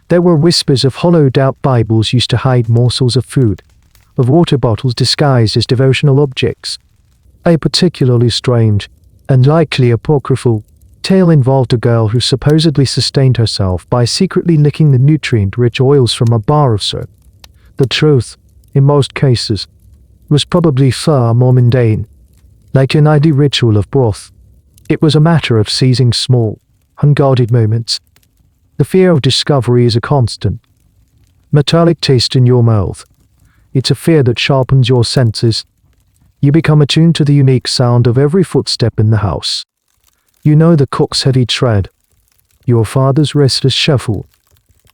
There were whispers of hollowed-out Bibles used to hide morsels of food, of water bottles disguised as devotional objects. A particularly strange, and likely apocryphal, tale involved a girl who supposedly sustained herself by secretly licking the nutrient-rich oils from a bar of soap. The truth, in most cases, was probably far more mundane, like an nightly ritual of broth, It was a matter of seizing small, unguarded moments. The fear of discovery is a constant. Metallic taste in your mouth. It's a fear that sharpens your senses. You become attuned to the unique sound of every footstep in the house. You know the cook's heavy tread, your father's restless shuffle,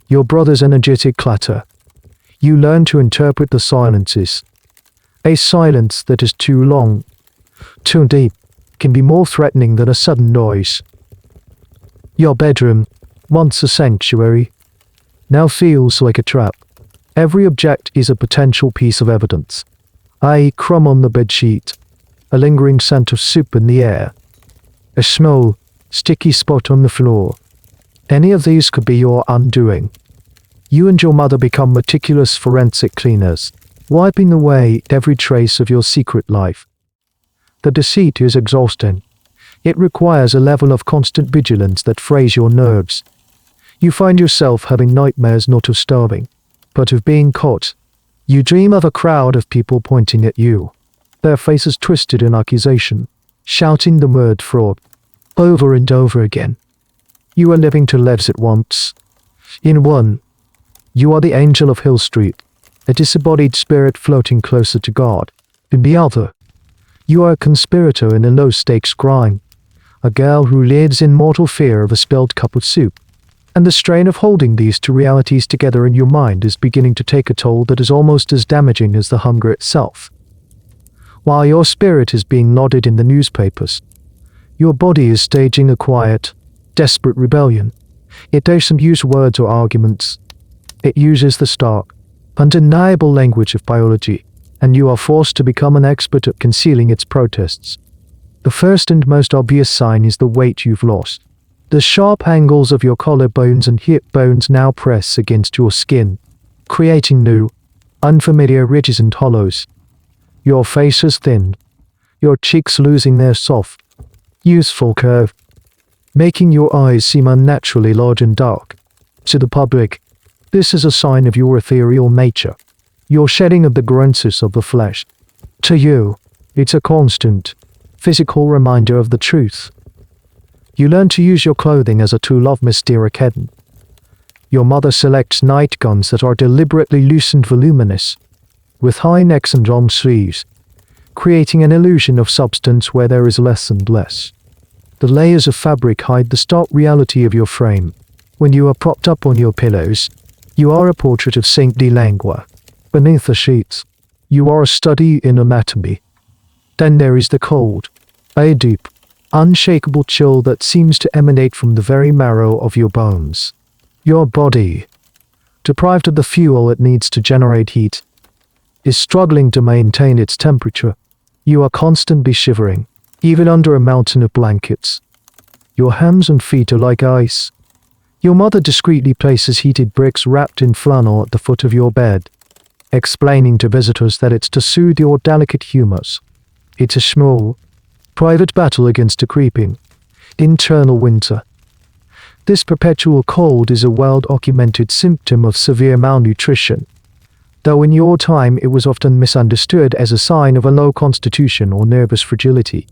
your brother's energetic clatter. You learn to interpret the silences. A silence that is too long, too deep, can be more threatening than a sudden noise. Your bedroom, once a sanctuary, now feels like a trap. Every object is a potential piece of evidence. A crumb on the bedsheet, a lingering scent of soup in the air, a small, sticky spot on the floor. Any of these could be your undoing. You and your mother become meticulous forensic cleaners, wiping away every trace of your secret life. The deceit is exhausting. It requires a level of constant vigilance that frays your nerves. You find yourself having nightmares not of starving, but of being caught. You dream of a crowd of people pointing at you, their faces twisted in accusation, shouting the word fraud over and over again. You are living two lives at once. In one, you are the angel of Hill Street, a disembodied spirit floating closer to God. In the other, you are a conspirator in a low-stakes crime, a girl who lives in mortal fear of a spilled cup of soup. And the strain of holding these two realities together in your mind is beginning to take a toll that is almost as damaging as the hunger itself. While your spirit is being lauded in the newspapers, your body is staging a quiet, desperate rebellion. It doesn't use words or arguments. It uses the stark, undeniable language of biology, and you are forced to become an expert at concealing its protests. The first and most obvious sign is the weight you've lost. The sharp angles of your collarbones and hip bones now press against your skin, creating new, unfamiliar ridges and hollows. Your face has thinned, your cheeks losing their soft, youthful curve, making your eyes seem unnaturally large and dark. To the public, this is a sign of your ethereal nature, your shedding of the grunts of the flesh. To you, it's a constant, physical reminder of the truth. You learn to use your clothing as a tool of Armageddon. Your mother selects nightgowns that are deliberately loose and voluminous, with high necks and long sleeves, creating an illusion of substance where there is less and less. The layers of fabric hide the stark reality of your frame. When you are propped up on your pillows, you are a portrait of Saint de Langua. Beneath the sheets, you are a study in anatomy. Then there is the cold, a deep, unshakable chill that seems to emanate from the very marrow of your bones. Your body, deprived of the fuel it needs to generate heat, is struggling to maintain its temperature. You are constantly shivering, even under a mountain of blankets. Your hands and feet are like ice. Your mother discreetly places heated bricks wrapped in flannel at the foot of your bed, explaining to visitors that it's to soothe your delicate humors. It's a small, private battle against a creeping, internal winter. This perpetual cold is a well-documented symptom of severe malnutrition, though in your time it was often misunderstood as a sign of a low constitution or nervous fragility.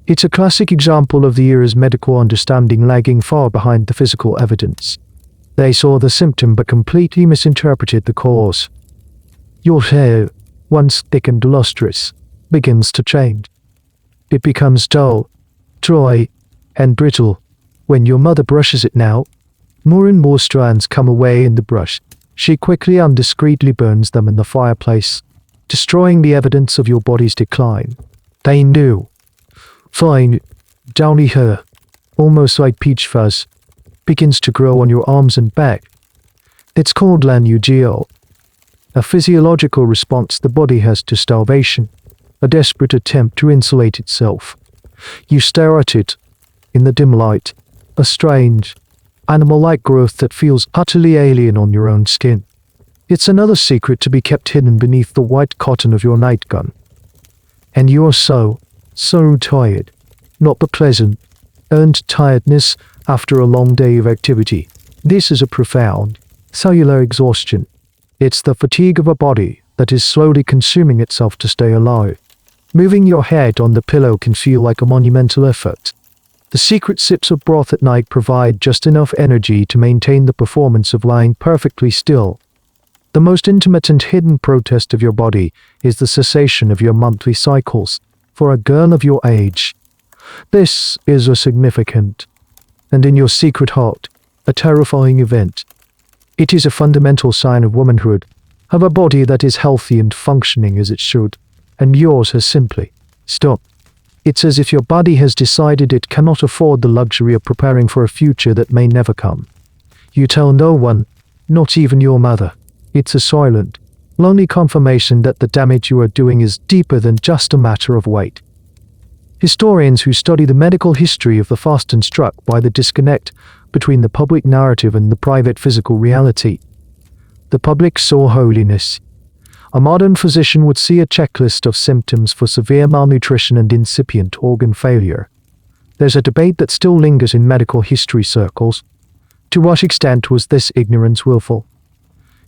It's a classic example of the era's medical understanding lagging far behind the physical evidence. They saw the symptom but completely misinterpreted the cause. Your hair, once thick and lustrous, begins to change. It becomes dull, dry, and brittle. When your mother brushes it now, more and more strands come away in the brush. She quickly and discreetly burns them in the fireplace, destroying the evidence of your body's decline. They knew. Fine, downy hair, almost like peach fuzz, begins to grow on your arms and back. It's called lanugio, a physiological response the body has to starvation, a desperate attempt to insulate itself. You stare at it, in the dim light, a strange, animal-like growth that feels utterly alien on your own skin. It's another secret to be kept hidden beneath the white cotton of your nightgown. And you are so tired. Not the pleasant, earned tiredness after a long day of activity. This is a profound, cellular exhaustion. It's the fatigue of a body that is slowly consuming itself to stay alive. Moving your head on the pillow can feel like a monumental effort. The secret sips of broth at night provide just enough energy to maintain the performance of lying perfectly still. The most intermittent hidden protest of your body is the cessation of your monthly cycles. For a girl of your age, this is a significant, and in your secret heart, a terrifying event. It is a fundamental sign of womanhood, of a body that is healthy and functioning as it should, and yours has simply stopped. It's as if your body has decided it cannot afford the luxury of preparing for a future that may never come. You tell no one, not even your mother. It's a silent, lonely confirmation that the damage you are doing is deeper than just a matter of weight. Historians who study the medical history of the fast are struck by the disconnect between the public narrative and the private physical reality. The public saw holiness. A modern physician would see a checklist of symptoms for severe malnutrition and incipient organ failure. There's a debate that still lingers in medical history circles. To what extent was this ignorance willful?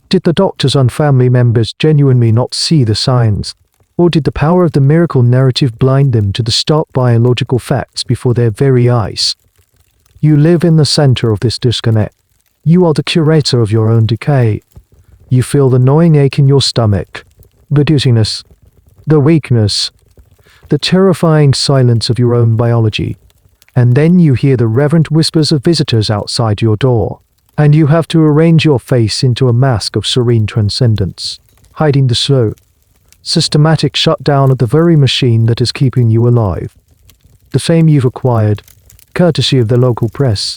Did the doctors and family members genuinely not see the signs? Or did the power of the miracle narrative blind them to the stark biological facts before their very eyes? You live in the center of this disconnect. You are the curator of your own decay. You feel the gnawing ache in your stomach, the dizziness, the weakness, the terrifying silence of your own biology. And then you hear the reverent whispers of visitors outside your door, and you have to arrange your face into a mask of serene transcendence, hiding the slow, systematic shutdown of the very machine that is keeping you alive. The fame you've acquired, courtesy of the local press,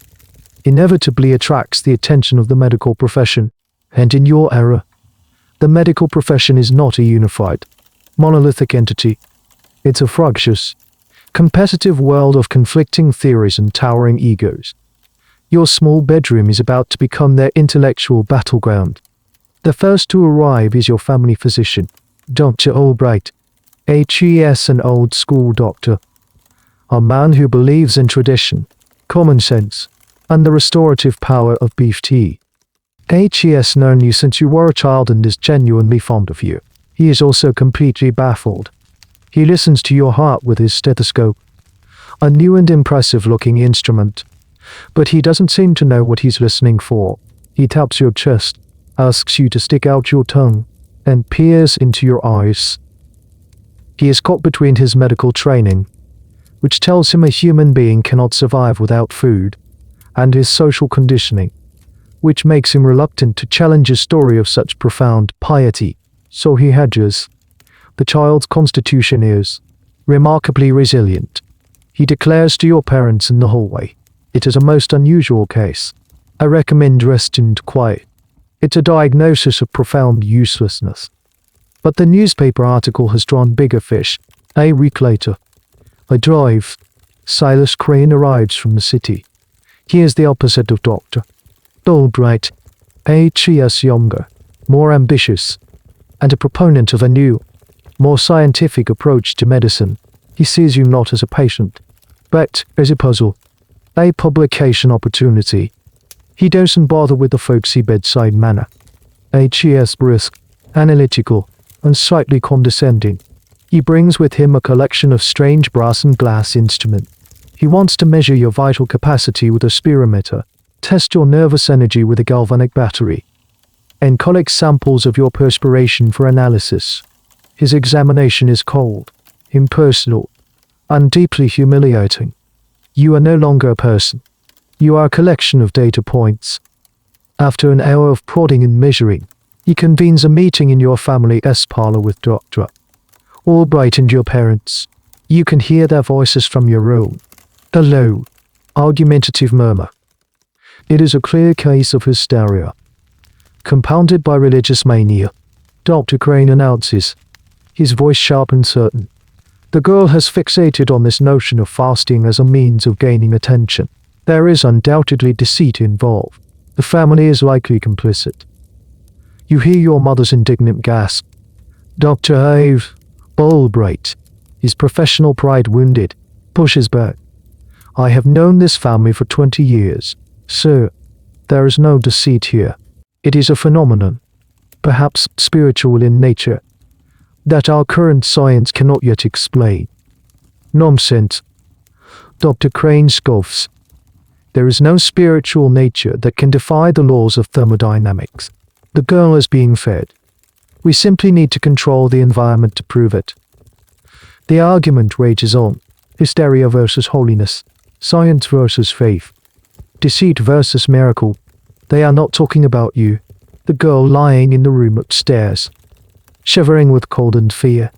inevitably attracts the attention of the medical profession. And in your era, the medical profession is not a unified, monolithic entity. It's a fractious, competitive world of conflicting theories and towering egos. Your small bedroom is about to become their intellectual battleground. The first to arrive is your family physician, Dr. Albright, HES, an old-school doctor. A man who believes in tradition, common sense, and the restorative power of beef tea. HES known you since you were a child and is genuinely fond of you. He is also completely baffled. He listens to your heart with his stethoscope, a new and impressive-looking instrument. But he doesn't seem to know what he's listening for. He taps your chest, asks you to stick out your tongue, and peers into your eyes. He is caught between his medical training, which tells him a human being cannot survive without food, and his social conditioning, which makes him reluctant to challenge a story of such profound piety. So he hedges. The child's constitution is remarkably resilient. He declares to your parents in the hallway, it is a most unusual case. I recommend rest and quiet. It's a diagnosis of profound uselessness. But the newspaper article has drawn bigger fish. A week later, I drive. Silas Crane arrives from the city. He is the opposite of Dr. Albright, HES younger, more ambitious, and a proponent of a new, more scientific approach to medicine. He sees you not as a patient, but as a puzzle, a publication opportunity. He doesn't bother with the folksy bedside manner. HES brisk, analytical, and slightly condescending. He brings with him a collection of strange brass and glass instruments. He wants to measure your vital capacity with a spirometer, test your nervous energy with a galvanic battery, and collect samples of your perspiration for analysis. His examination is cold, impersonal, and deeply humiliating. You are no longer a person. You are a collection of data points. After an hour of prodding and measuring, he convenes a meeting in your family's parlor with Dr. Albright and your parents. You can hear their voices from your room. A low, argumentative murmur. It is a clear case of hysteria, compounded by religious mania. Dr. Crane announces, his voice sharp and certain. The girl has fixated on this notion of fasting as a means of gaining attention. There is undoubtedly deceit involved. The family is likely complicit. You hear your mother's indignant gasp. Dr. Albright, his professional pride wounded, pushes back. I have known this family for 20 years. Sir, there is no deceit here. It is a phenomenon, perhaps spiritual in nature, that our current science cannot yet explain. Nonsense. Dr. Crane scoffs. There is no spiritual nature that can defy the laws of thermodynamics. The girl is being fed. We simply need to control the environment to prove it. The argument rages on. Hysteria versus holiness. Science versus faith. Deceit versus miracle. They are not talking about you, the girl lying in the room upstairs, shivering with cold and fear.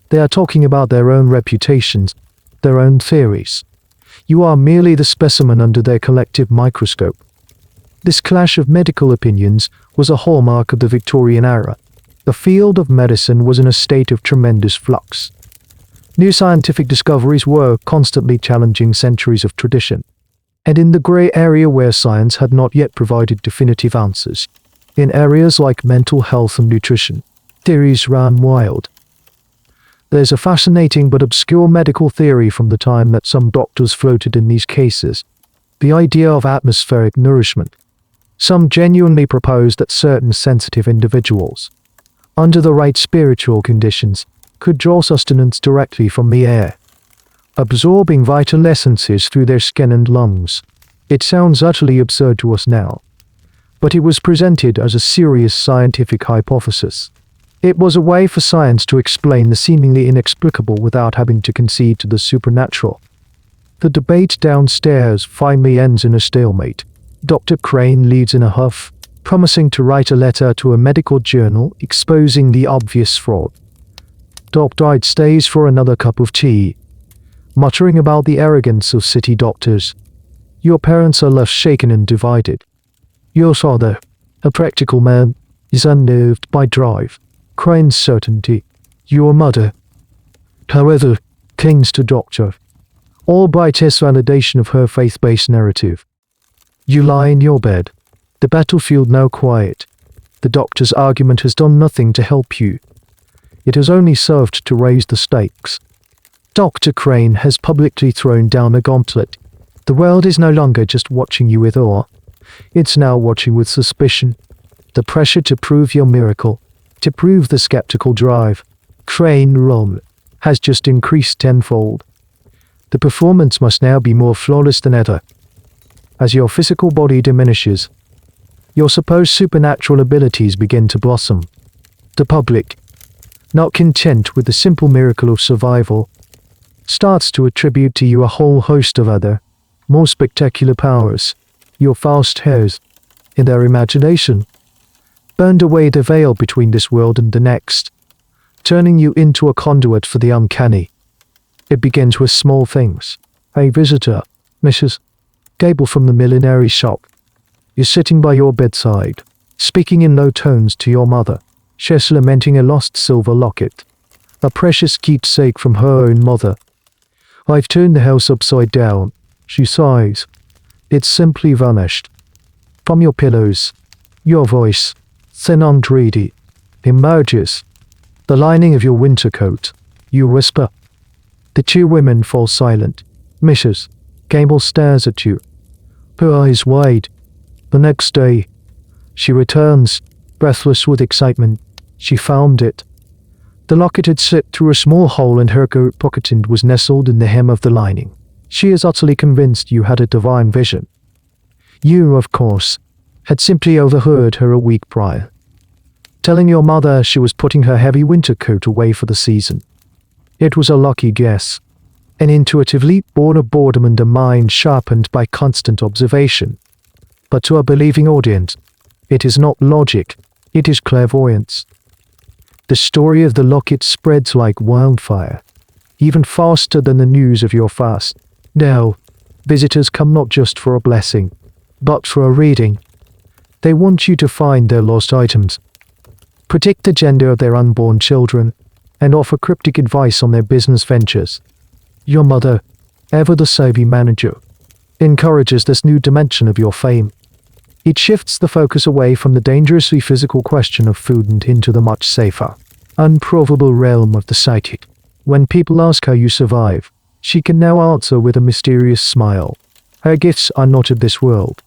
They are talking about their own reputations, their own theories. You are merely the specimen under their collective microscope. This clash of medical opinions was a hallmark of the Victorian-Era. The field of medicine was in a state of tremendous flux. New scientific discoveries were constantly challenging centuries of tradition. And in the grey area where science had not yet provided definitive answers, in areas like mental health and nutrition, theories ran wild. There's a fascinating but obscure medical theory from the time that some doctors floated in these cases, the idea of atmospheric nourishment. Some genuinely proposed that certain sensitive individuals, under the right spiritual conditions, could draw sustenance directly from the air, absorbing vital essences through their skin and lungs. It sounds utterly absurd to us now, but it was presented as a serious scientific hypothesis. It was a way for science to explain the seemingly inexplicable without having to concede to the supernatural. The debate downstairs finally ends in a stalemate. Dr. Crane leaves in a huff, promising to write a letter to a medical journal exposing the obvious fraud. Dr. Hyde stays for another cup of tea, muttering about the arrogance of city doctors. Your parents are left shaken and divided. Your father, a practical man, is unnerved by drive, Crane's certainty. Your mother, however, clings to doctor, all by test validation of her faith-based narrative. You lie in your bed, the battlefield now quiet. The doctor's argument has done nothing to help you. It has only served to raise the stakes. Dr. Crane has publicly thrown down a gauntlet. The world is no longer just watching you with awe. It's now watching with suspicion. The pressure to prove your miracle, to prove the skeptical drive, Crane Rom, has just increased tenfold. The performance must now be more flawless than ever. As your physical body diminishes, your supposed supernatural abilities begin to blossom. The public, not content with the simple miracle of survival, starts to attribute to you a whole host of other, more spectacular powers. Your fast hairs, in their imagination, burned away the veil between this world and the next, turning you into a conduit for the uncanny. It begins with small things. A visitor, Mrs. Gable from the millinery shop, is sitting by your bedside, speaking in low tones to your mother. She's lamenting a lost silver locket, a precious keepsake from her own mother. I've turned the house upside down, she sighs. It's simply vanished. From your pillows, your voice, thin and reedy, emerges. The lining of your winter coat, you whisper. The two women fall silent. Mrs. Gable stares at you, her eyes wide. The next day, she returns, breathless with excitement. She found it. The locket had slipped through a small hole in her coat pocket and was nestled in the hem of the lining. She is utterly convinced you had a divine vision. You, of course, had simply overheard her a week prior, telling your mother she was putting her heavy winter coat away for the season. It was a lucky guess, an intuitive leap born of boredom and a mind sharpened by constant observation. But to a believing audience, it is not logic, it is clairvoyance. The story of the locket spreads like wildfire, even faster than the news of your fast. Now, visitors come not just for a blessing, but for a reading. They want you to find their lost items, predict the gender of their unborn children, and offer cryptic advice on their business ventures. Your mother, ever the savvy manager, encourages this new dimension of your fame. It shifts the focus away from the dangerously physical question of food and into the much safer, unprovable realm of the psychic. When people ask how you survive, she can now answer with a mysterious smile. Her gifts are not of this world.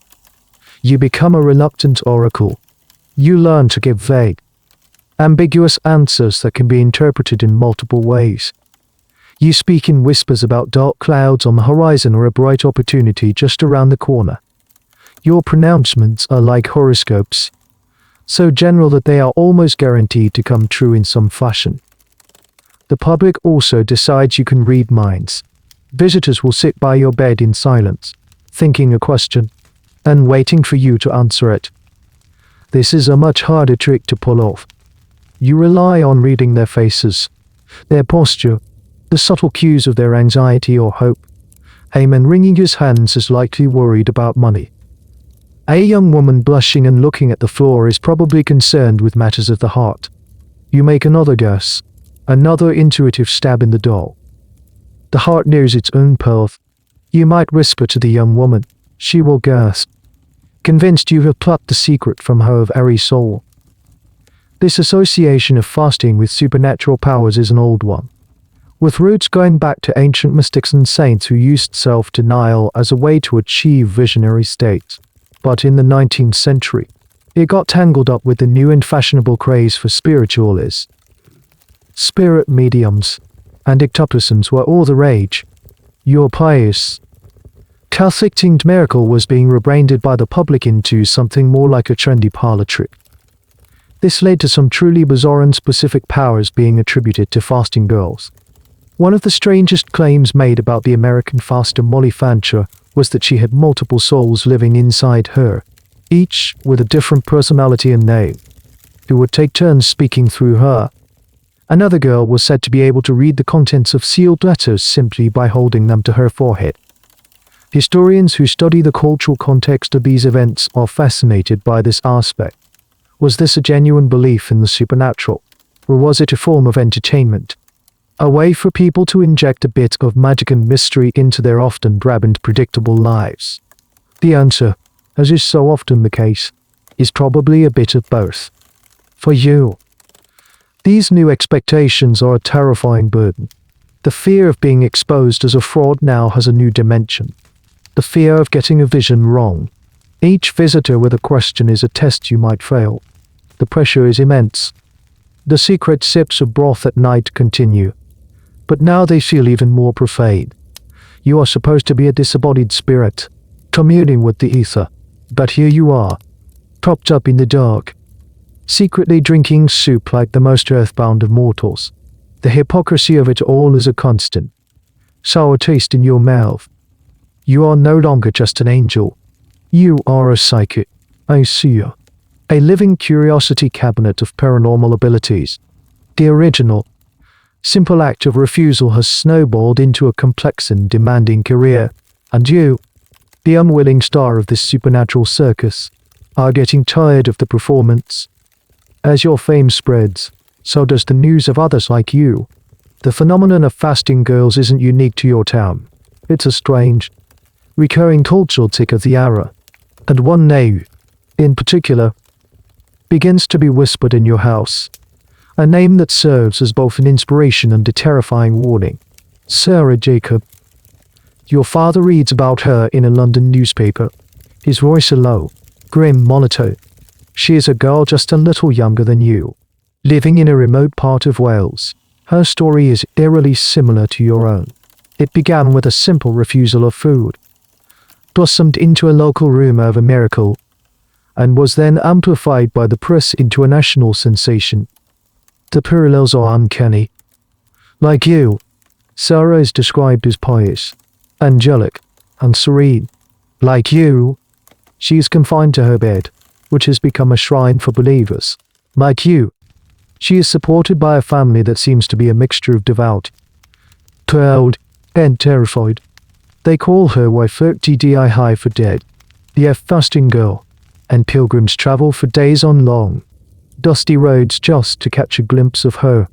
You become a reluctant oracle. You learn to give vague, ambiguous answers that can be interpreted in multiple ways. You speak in whispers about dark clouds on the horizon or a bright opportunity just around the corner. Your pronouncements are like horoscopes, so general that they are almost guaranteed to come true in some fashion. The public also decides you can read minds. Visitors will sit by your bed in silence, thinking a question, and waiting for you to answer it. This is a much harder trick to pull off. You rely on reading their faces, their posture, the subtle cues of their anxiety or hope. A man wringing his hands is likely worried about money. A young woman blushing and looking at the floor is probably concerned with matters of the heart. You make another guess, another intuitive stab in the dark. The heart knows its own path. You might whisper to the young woman. She will gasp, convinced you have plucked the secret from her very soul. This association of fasting with supernatural powers is an old one, with roots going back to ancient mystics and saints who used self-denial as a way to achieve visionary states. But in the 19th century, it got tangled up with the new and fashionable craze for spiritualists. Spirit mediums and ectoplasms were all the rage. Your pious Catholic-themed miracle was being rebranded by the public into something more like a trendy parlor trick. This led to some truly bizarre and specific powers being attributed to fasting girls. One of the strangest claims made about the American faster Molly Fancher was that she had multiple souls living inside her, each with a different personality and name, who would take turns speaking through her. Another girl was said to be able to read the contents of sealed letters simply by holding them to her forehead. Historians who study the cultural context of these events are fascinated by this aspect. Was this a genuine belief in the supernatural, or was it a form of entertainment? A way for people to inject a bit of magic and mystery into their often drab and predictable lives? The answer, as is so often the case, is probably a bit of both. For you, these new expectations are a terrifying burden. The fear of being exposed as a fraud now has a new dimension. The fear of getting a vision wrong. Each visitor with a question is a test you might fail. The pressure is immense. The secret sips of broth at night continue. But now they feel even more profane. You are supposed to be a disembodied spirit, communing with the ether. But here you are, propped up in the dark, secretly drinking soup like the most earthbound of mortals. The hypocrisy of it all is a constant sour taste in your mouth. You are no longer just an angel. You are a psychic, a seer, a living curiosity cabinet of paranormal abilities. The original, simple act of refusal has snowballed into a complex and demanding career, and you, the unwilling star of this supernatural circus, are getting tired of the performance. As your fame spreads, so does the news of others like you. The phenomenon of fasting girls isn't unique to your town. It's a strange, recurring cultural tick of the era, and one name, in particular, begins to be whispered in your house. A name that serves as both an inspiration and a terrifying warning. Sarah Jacob. Your father reads about her in a London newspaper, his voice a low, grim monotone. She is a girl just a little younger than you, living in a remote part of Wales. Her story is eerily similar to your own. It began with a simple refusal of food, blossomed into a local rumor of a miracle, and was then amplified by the press into a national sensation. The parallels are uncanny. Like you, Sarah is described as pious, angelic, and serene. Like you, she is confined to her bed, which has become a shrine for believers. Like you, she is supported by a family that seems to be a mixture of devout, proud, and terrified. They call her Y30 High for dead, the fasting girl, and pilgrims travel for days on long, dusty roads just to catch a glimpse of her.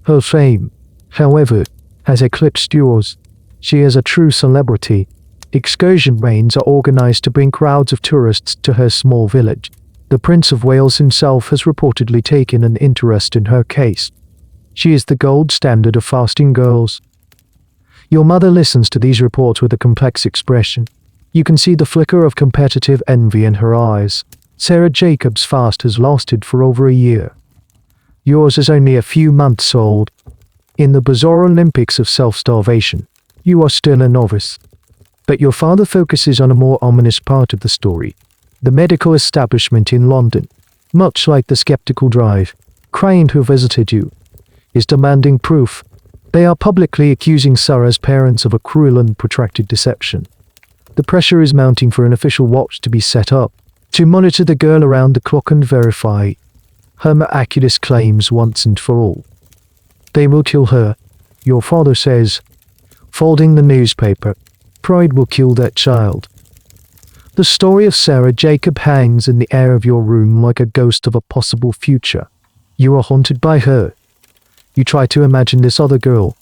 Her fame, however, has eclipsed yours. She is a true celebrity. Excursion trains are organized to bring crowds of tourists to her small village. The Prince of Wales himself has reportedly taken an interest in her case. She is the gold standard of fasting girls. Your mother listens to these reports with a complex expression. You can see the flicker of competitive envy in her eyes. Sarah Jacobs' fast has lasted for over a year. Yours is only a few months old. In the bizarre Olympics of self-starvation, you are still a novice. But your father focuses on a more ominous part of the story. The medical establishment in London, much like the skeptical drive, Crane who visited you, is demanding proof. They are publicly accusing Sarah's parents of a cruel and protracted deception. The pressure is mounting for an official watch to be set up, to monitor the girl around the clock and verify her miraculous claims once and for all. They will kill her, your father says, folding the newspaper. Pride will kill that child. The story of Sarah Jacob hangs in the air of your room like a ghost of a possible future. You are haunted by her. You try to imagine this other girl,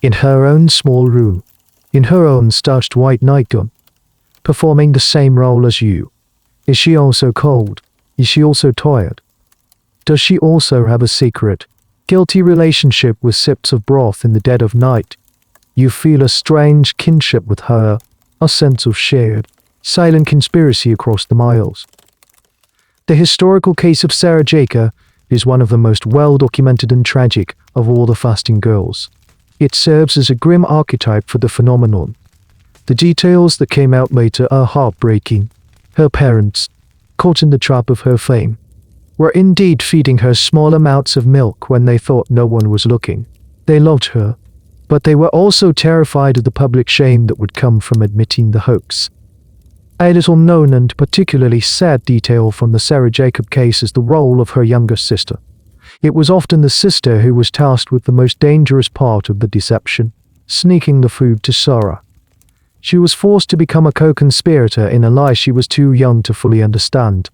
in her own small room, in her own starched white nightgown, performing the same role as you. Is she also cold? Is she also tired? Does she also have a secret, guilty relationship with sips of broth in the dead of night? You feel a strange kinship with her, a sense of shared, silent conspiracy across the miles. The historical case of Sarah Jacob is one of the most well-documented and tragic of all the fasting girls. It serves as a grim archetype for the phenomenon. The details that came out later are heartbreaking. Her parents, caught in the trap of her fame, were indeed feeding her small amounts of milk when they thought no one was looking. They loved her, but they were also terrified of the public shame that would come from admitting the hoax. A little-known and particularly sad detail from the Sarah Jacob case is the role of her younger sister. It was often the sister who was tasked with the most dangerous part of the deception, sneaking the food to Sarah. She was forced to become a co-conspirator in a lie she was too young to fully understand,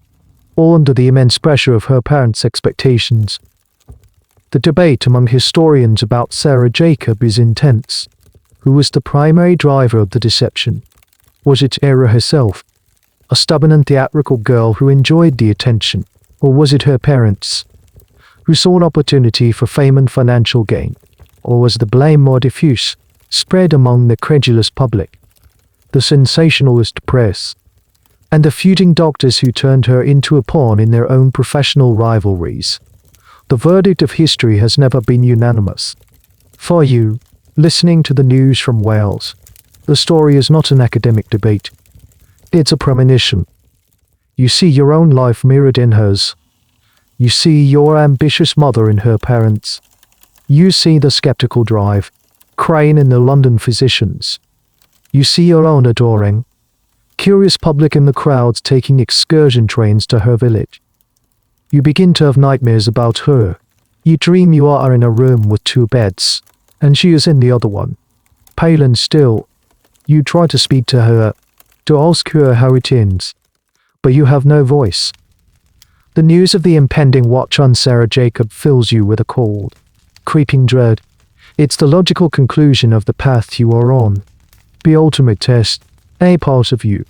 all under the immense pressure of her parents' expectations. The debate among historians about Sarah Jacob is intense. Who was the primary driver of the deception? Was it Era herself, a stubborn and theatrical girl who enjoyed the attention, or was it her parents, who saw an opportunity for fame and financial gain? Or was the blame more diffuse, spread among the credulous public, the sensationalist press, and the feuding doctors who turned her into a pawn in their own professional rivalries? The verdict of history has never been unanimous. For you, listening to the news from Wales, the story is not an academic debate. It's a premonition. You see your own life mirrored in hers. You see your ambitious mother in her parents. You see the skeptical drive, Crane in the London physicians. You see your own adoring, curious public in the crowds taking excursion trains to her village. You begin to have nightmares about her. You dream you are in a room with two beds, and she is in the other one. Pale and still, you try to speak to her, to ask her how it ends, but you have no voice. The news of the impending watch on Sarah Jacob fills you with a cold, creeping dread. It's the logical conclusion of the path you are on. The ultimate test, a part of you,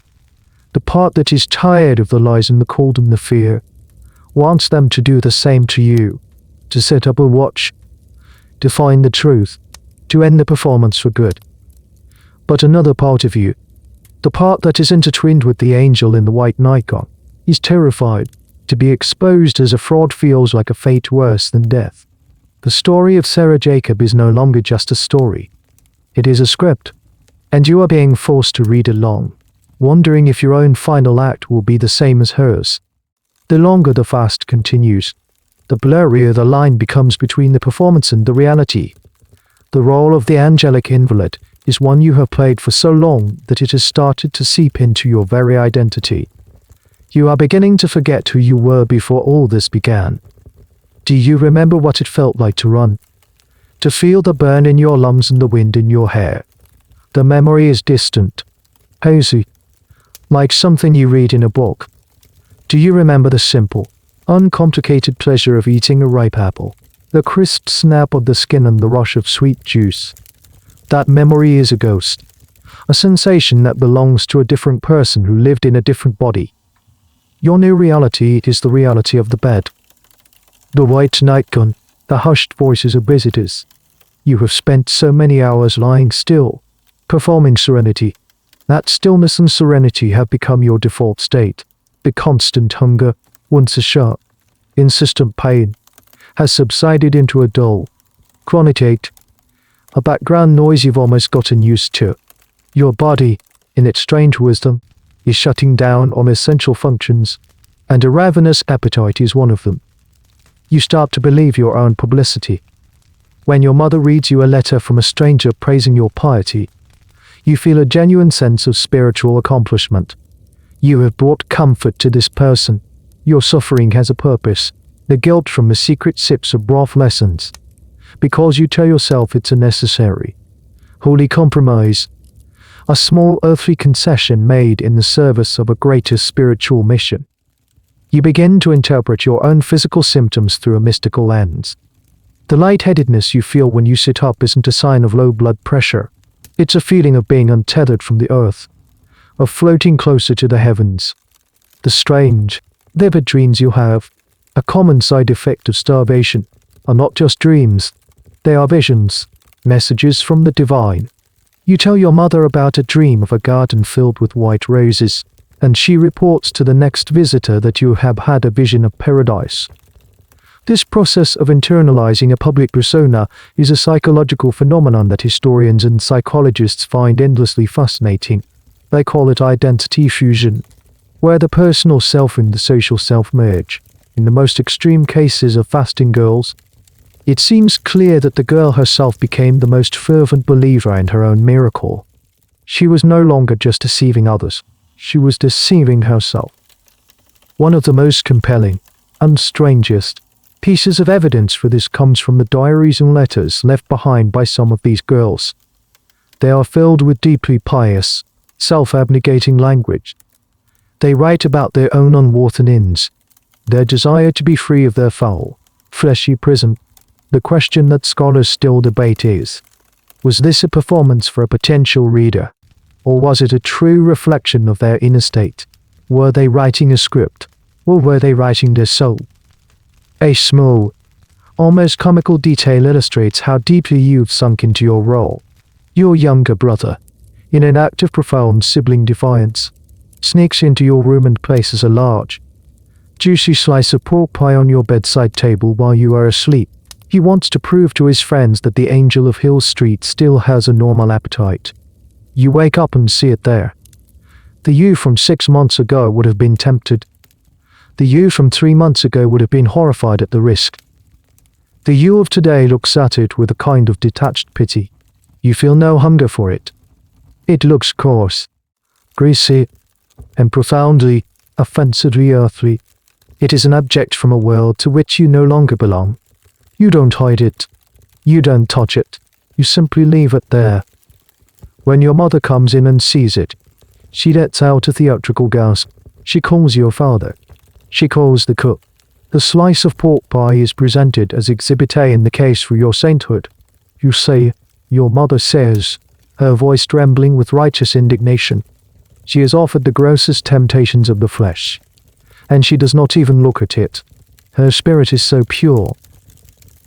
the part that is tired of the lies and the cold and the fear, wants them to do the same to you, to set up a watch, to find the truth, to end the performance for good. But another part of you, the part that is intertwined with the angel in the white nightgown, is terrified. To be exposed as a fraud feels like a fate worse than death. The story of Sarah Jacob is no longer just a story. It is a script, and you are being forced to read along, wondering if your own final act will be the same as hers. The longer the fast continues, the blurrier the line becomes between the performance and the reality. The role of the angelic invalid is one you have played for so long that it has started to seep into your very identity. You are beginning to forget who you were before all this began. Do you remember what it felt like to run? To feel the burn in your lungs and the wind in your hair? The memory is distant, hazy, like something you read in a book. Do you remember the simple, uncomplicated pleasure of eating a ripe apple, the crisp snap of the skin and the rush of sweet juice? That memory is a ghost, a sensation that belongs to a different person who lived in a different body. Your new reality is the reality of the bed. The white nightgown, the hushed voices of visitors. You have spent so many hours lying still, performing serenity. That stillness and serenity have become your default state. The constant hunger, once a sharp, insistent pain, has subsided into a dull, chronic ache, a background noise you've almost gotten used to. Your body, in its strange wisdom, is shutting down on essential functions, and a ravenous appetite is one of them. You start to believe your own publicity. When your mother reads you a letter from a stranger praising your piety, you feel a genuine sense of spiritual accomplishment. You have brought comfort to this person. Your suffering has a purpose. The guilt from the secret sips of broth lessens, because you tell yourself it's a necessary, holy compromise, a small earthly concession made in the service of a greater spiritual mission. You begin to interpret your own physical symptoms through a mystical lens. The lightheadedness you feel when you sit up isn't a sign of low blood pressure. It's a feeling of being untethered from the earth, of floating closer to the heavens. The strange, vivid dreams you have, a common side effect of starvation, are not just dreams. They are visions, messages from the divine. You tell your mother about a dream of a garden filled with white roses, and she reports to the next visitor that you have had a vision of paradise. This process of internalizing a public persona is a psychological phenomenon that historians and psychologists find endlessly fascinating. They call it identity fusion, where the personal self and the social self merge. In the most extreme cases of fasting girls, it seems clear that the girl herself became the most fervent believer in her own miracle. She was no longer just deceiving others, she was deceiving herself. One of the most compelling and strangest pieces of evidence for this comes from the diaries and letters left behind by some of these girls. They are filled with deeply pious, self-abnegating language. They write about their own unworth and ins, their desire to be free of their foul, fleshy prison. The question that scholars still debate is, was this a performance for a potential reader, or was it a true reflection of their inner state? Were they writing a script, or were they writing their soul? A small, almost comical detail illustrates how deeply you've sunk into your role. Your younger brother, in an act of profound sibling defiance, sneaks into your room and places a large, juicy slice of pork pie on your bedside table while you are asleep. He wants to prove to his friends that the angel of Hill Street still has a normal appetite. You wake up and see it there. The you from 6 months ago would have been tempted. The you from 3 months ago would have been horrified at the risk. The you of today looks at it with a kind of detached pity. You feel no hunger for it. It looks coarse, greasy, and profoundly, offensively earthly. It is an object from a world to which you no longer belong. You don't hide it. You don't touch it. You simply leave it there. When your mother comes in and sees it, she lets out a theatrical gasp. She calls your father. She calls the cook. The slice of pork pie is presented as Exhibit A in the case for your sainthood. You say, your mother says, her voice trembling with righteous indignation. She is offered the grossest temptations of the flesh, and she does not even look at it. Her spirit is so pure.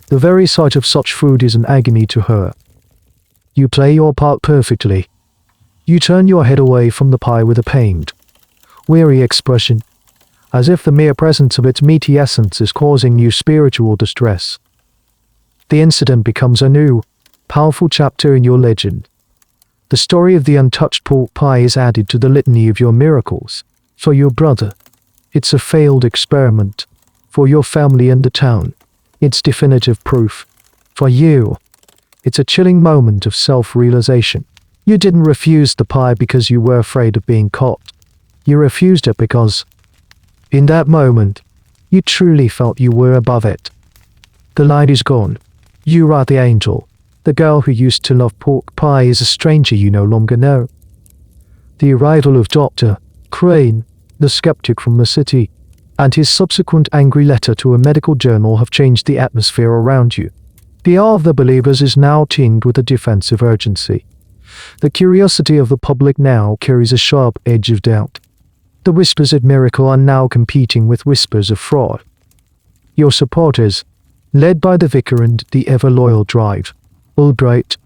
The very sight of such food is an agony to her. You play your part perfectly. You turn your head away from the pie with a pained, weary expression, as if the mere presence of its meaty essence is causing you spiritual distress. The incident becomes a new, powerful chapter in your legend. The story of the untouched pork pie is added to the litany of your miracles. For your brother, it's a failed experiment. For your family and the town, it's definitive proof. For you, it's a chilling moment of self-realization. You didn't refuse the pie because you were afraid of being caught. You refused it because, in that moment, you truly felt you were above it. The light is gone. You are the angel. The girl who used to love pork pie is a stranger you no longer know. The arrival of Dr. Crane, the skeptic from the city, and his subsequent angry letter to a medical journal have changed the atmosphere around you. The awe of the believers is now tinged with a defensive urgency. The curiosity of the public now carries a sharp edge of doubt. The whispers of miracle are now competing with whispers of fraud. Your supporters, led by the vicar and the ever-loyal Drive, Albright,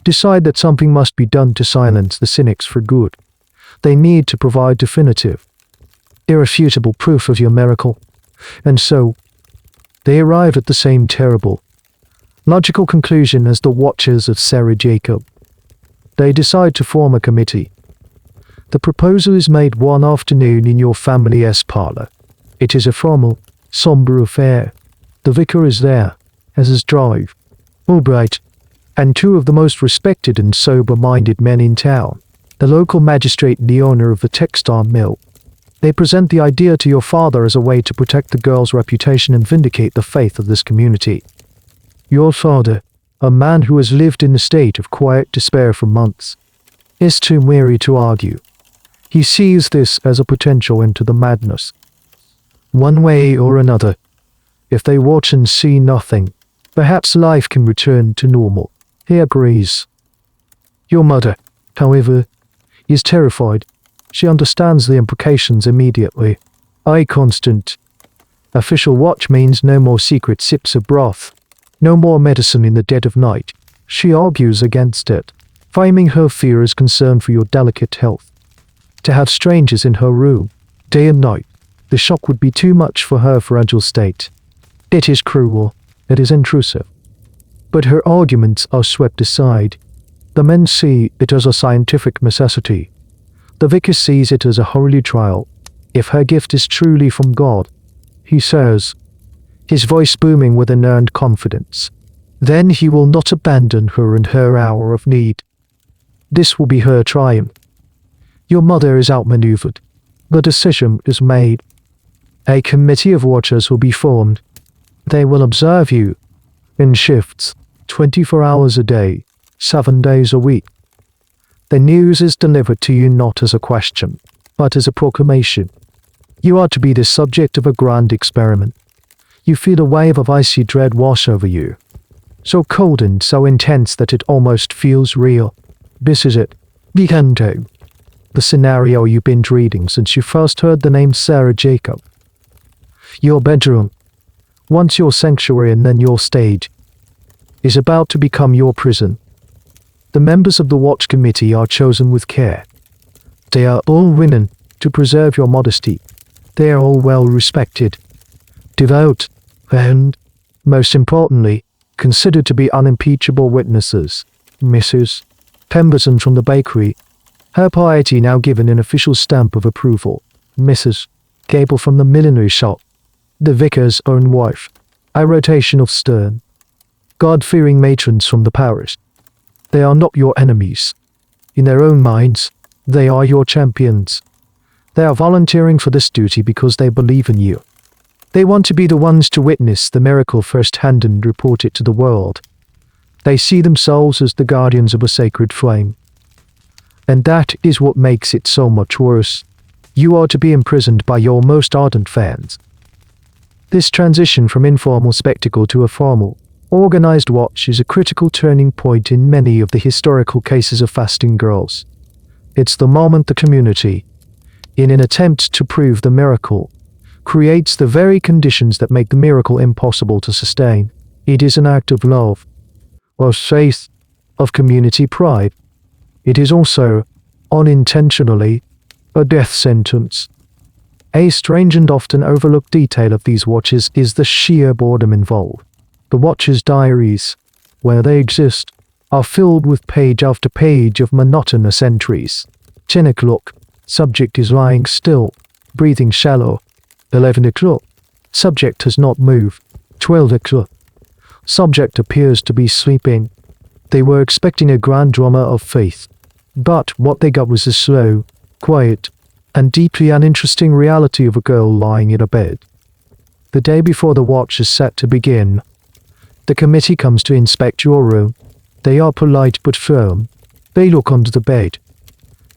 decide that something must be done to silence the cynics for good. They need to provide definitive, irrefutable proof of your miracle, and so they arrive at the same terrible, Logical conclusion as the watchers of Sarah Jacob. They decide to form a committee. The proposal is made one afternoon in your family's parlor. It is a formal, somber affair. The vicar is there, as his drive, Albright, and two of the most respected and sober-minded men in town, the local magistrate and the owner of the textile mill. They present the idea to your father as a way to protect the girl's reputation and vindicate the faith of this community. Your father, a man who has lived in a state of quiet despair for months, is too weary to argue. He sees this as a potential into the madness. One way or another, if they watch and see nothing, perhaps life can return to normal. He agrees. Your mother, however, is terrified. She understands the implications immediately. Eye constant. Official watch means no more secret sips of broth. No more medicine in the dead of night. She argues against it, framing her fear as concern for your delicate health. To have strangers in her room, day and night, the shock would be too much for her fragile state. It is cruel, it is intrusive. But her arguments are swept aside. The men see it as a scientific necessity. The vicar sees it as a holy trial. If her gift is truly from God, he says, his voice booming with an earned confidence, then he will not abandon her in her hour of need. This will be her triumph. Your mother is outmaneuvered. The decision is made. A committee of watchers will be formed. They will observe you in shifts, 24 hours a day, 7 days a week. The news is delivered to you not as a question, but as a proclamation. You are to be the subject of a grand experiment. You feel a wave of icy dread wash over you, so cold and so intense that it almost feels real. This is it. Vicente. The scenario you've been reading since you first heard the name Sarah Jacob. Your bedroom, once your sanctuary and then your stage, is about to become your prison. The members of the watch committee are chosen with care. They are all women to preserve your modesty. They are all well respected, devout, and, most importantly, considered to be unimpeachable witnesses. Mrs. Pemberton from the bakery, her piety now given an official stamp of approval. Mrs. Gable from the millinery shop, the vicar's own wife, a rotation of stern, God-fearing matrons from the parish. They are not your enemies. In their own minds, they are your champions. They are volunteering for this duty because they believe in you. They want to be the ones to witness the miracle firsthand and report it to the world. They see themselves as the guardians of a sacred flame. And that is what makes it so much worse. You are to be imprisoned by your most ardent fans. This transition from informal spectacle to a formal, organized watch is a critical turning point in many of the historical cases of fasting girls. It's the moment the community, in an attempt to prove the miracle, creates the very conditions that make the miracle impossible to sustain. It is an act of love, of faith, of community pride. It is also, unintentionally, a death sentence. A strange and often overlooked detail of these watches is the sheer boredom involved. The watchers' diaries, where they exist, are filled with page after page of monotonous entries. 10 o'clock, subject is lying still, breathing shallow. 11 o'clock, subject has not moved. 12 o'clock, subject appears to be sleeping. They were expecting a grand drama of faith, but what they got was a slow, quiet, and deeply uninteresting reality of a girl lying in a bed. The day before the watch is set to begin, the committee comes to inspect your room. They are polite but firm. They look under the bed.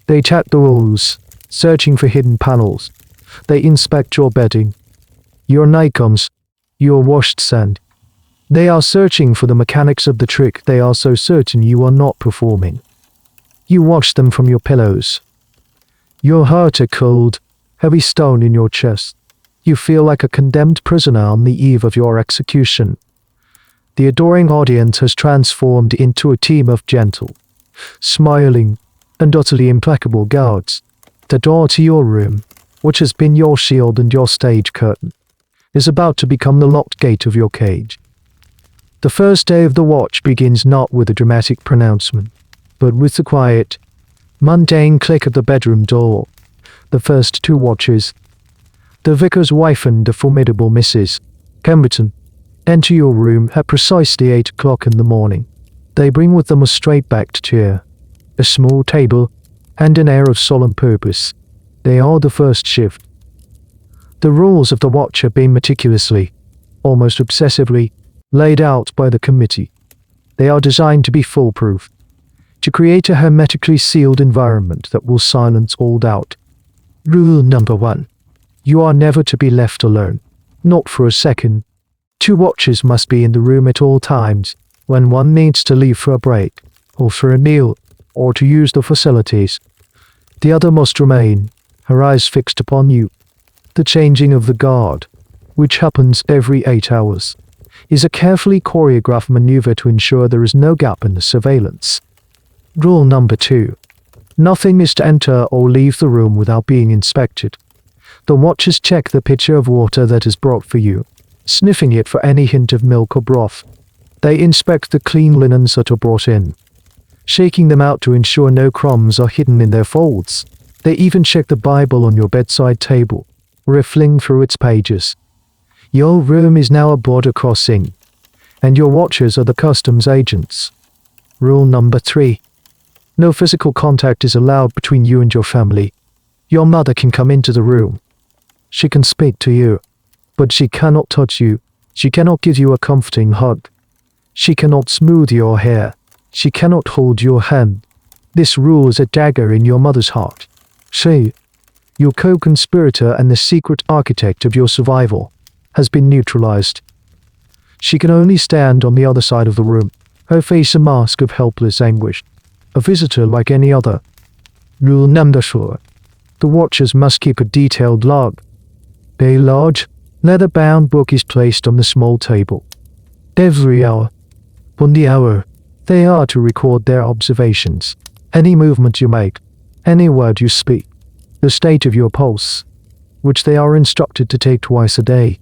They tap the walls, searching for hidden panels. They inspect your bedding, your nightgowns, your washed sand. They are searching for the mechanics of the trick they are so certain you are not performing. You watch them from your pillows. Your heart a cold, heavy stone in your chest. You feel like a condemned prisoner on the eve of your execution. The adoring audience has transformed into a team of gentle, smiling, and utterly implacable guards. The door to your room, which has been your shield and your stage curtain, is about to become the locked gate of your cage. The first day of the watch begins not with a dramatic pronouncement, but with the quiet, mundane click of the bedroom door. The first two watches, the vicar's wife and the formidable Mrs. Pemberton, enter your room at precisely 8 o'clock in the morning. They bring with them a straight-backed chair, a small table, and an air of solemn purpose. They are the first shift. The rules of the watch have been meticulously, almost obsessively, laid out by the committee. They are designed to be foolproof, to create a hermetically sealed environment that will silence all doubt. Rule number 1. You are never to be left alone. Not for a second. 2 watches must be in the room at all times, when one needs to leave for a break, or for a meal, or to use the facilities. The other must remain, her eyes fixed upon you. The changing of the guard, which happens every 8 hours, is a carefully choreographed maneuver to ensure there is no gap in the surveillance. Rule number 2. Nothing is to enter or leave the room without being inspected. The watchers check the pitcher of water that is brought for you, sniffing it for any hint of milk or broth. They inspect the clean linens that are brought in, shaking them out to ensure no crumbs are hidden in their folds. They even check the Bible on your bedside table, riffling through its pages. Your room is now a border crossing, and your watchers are the customs agents. Rule number 3. No physical contact is allowed between you and your family. Your mother can come into the room. She can speak to you, but she cannot touch you. She cannot give you a comforting hug. She cannot smooth your hair. She cannot hold your hand. This rule is a dagger in your mother's heart. She, your co-conspirator and the secret architect of your survival, has been neutralized. She can only stand on the other side of the room, her face a mask of helpless anguish, a visitor like any other. Rule number 4. The watchers must keep a detailed log. A large, leather-bound book is placed on the small table. Every hour, on the hour, they are to record their observations, any movement you make, any word you speak, the state of your pulse, which they are instructed to take twice a day.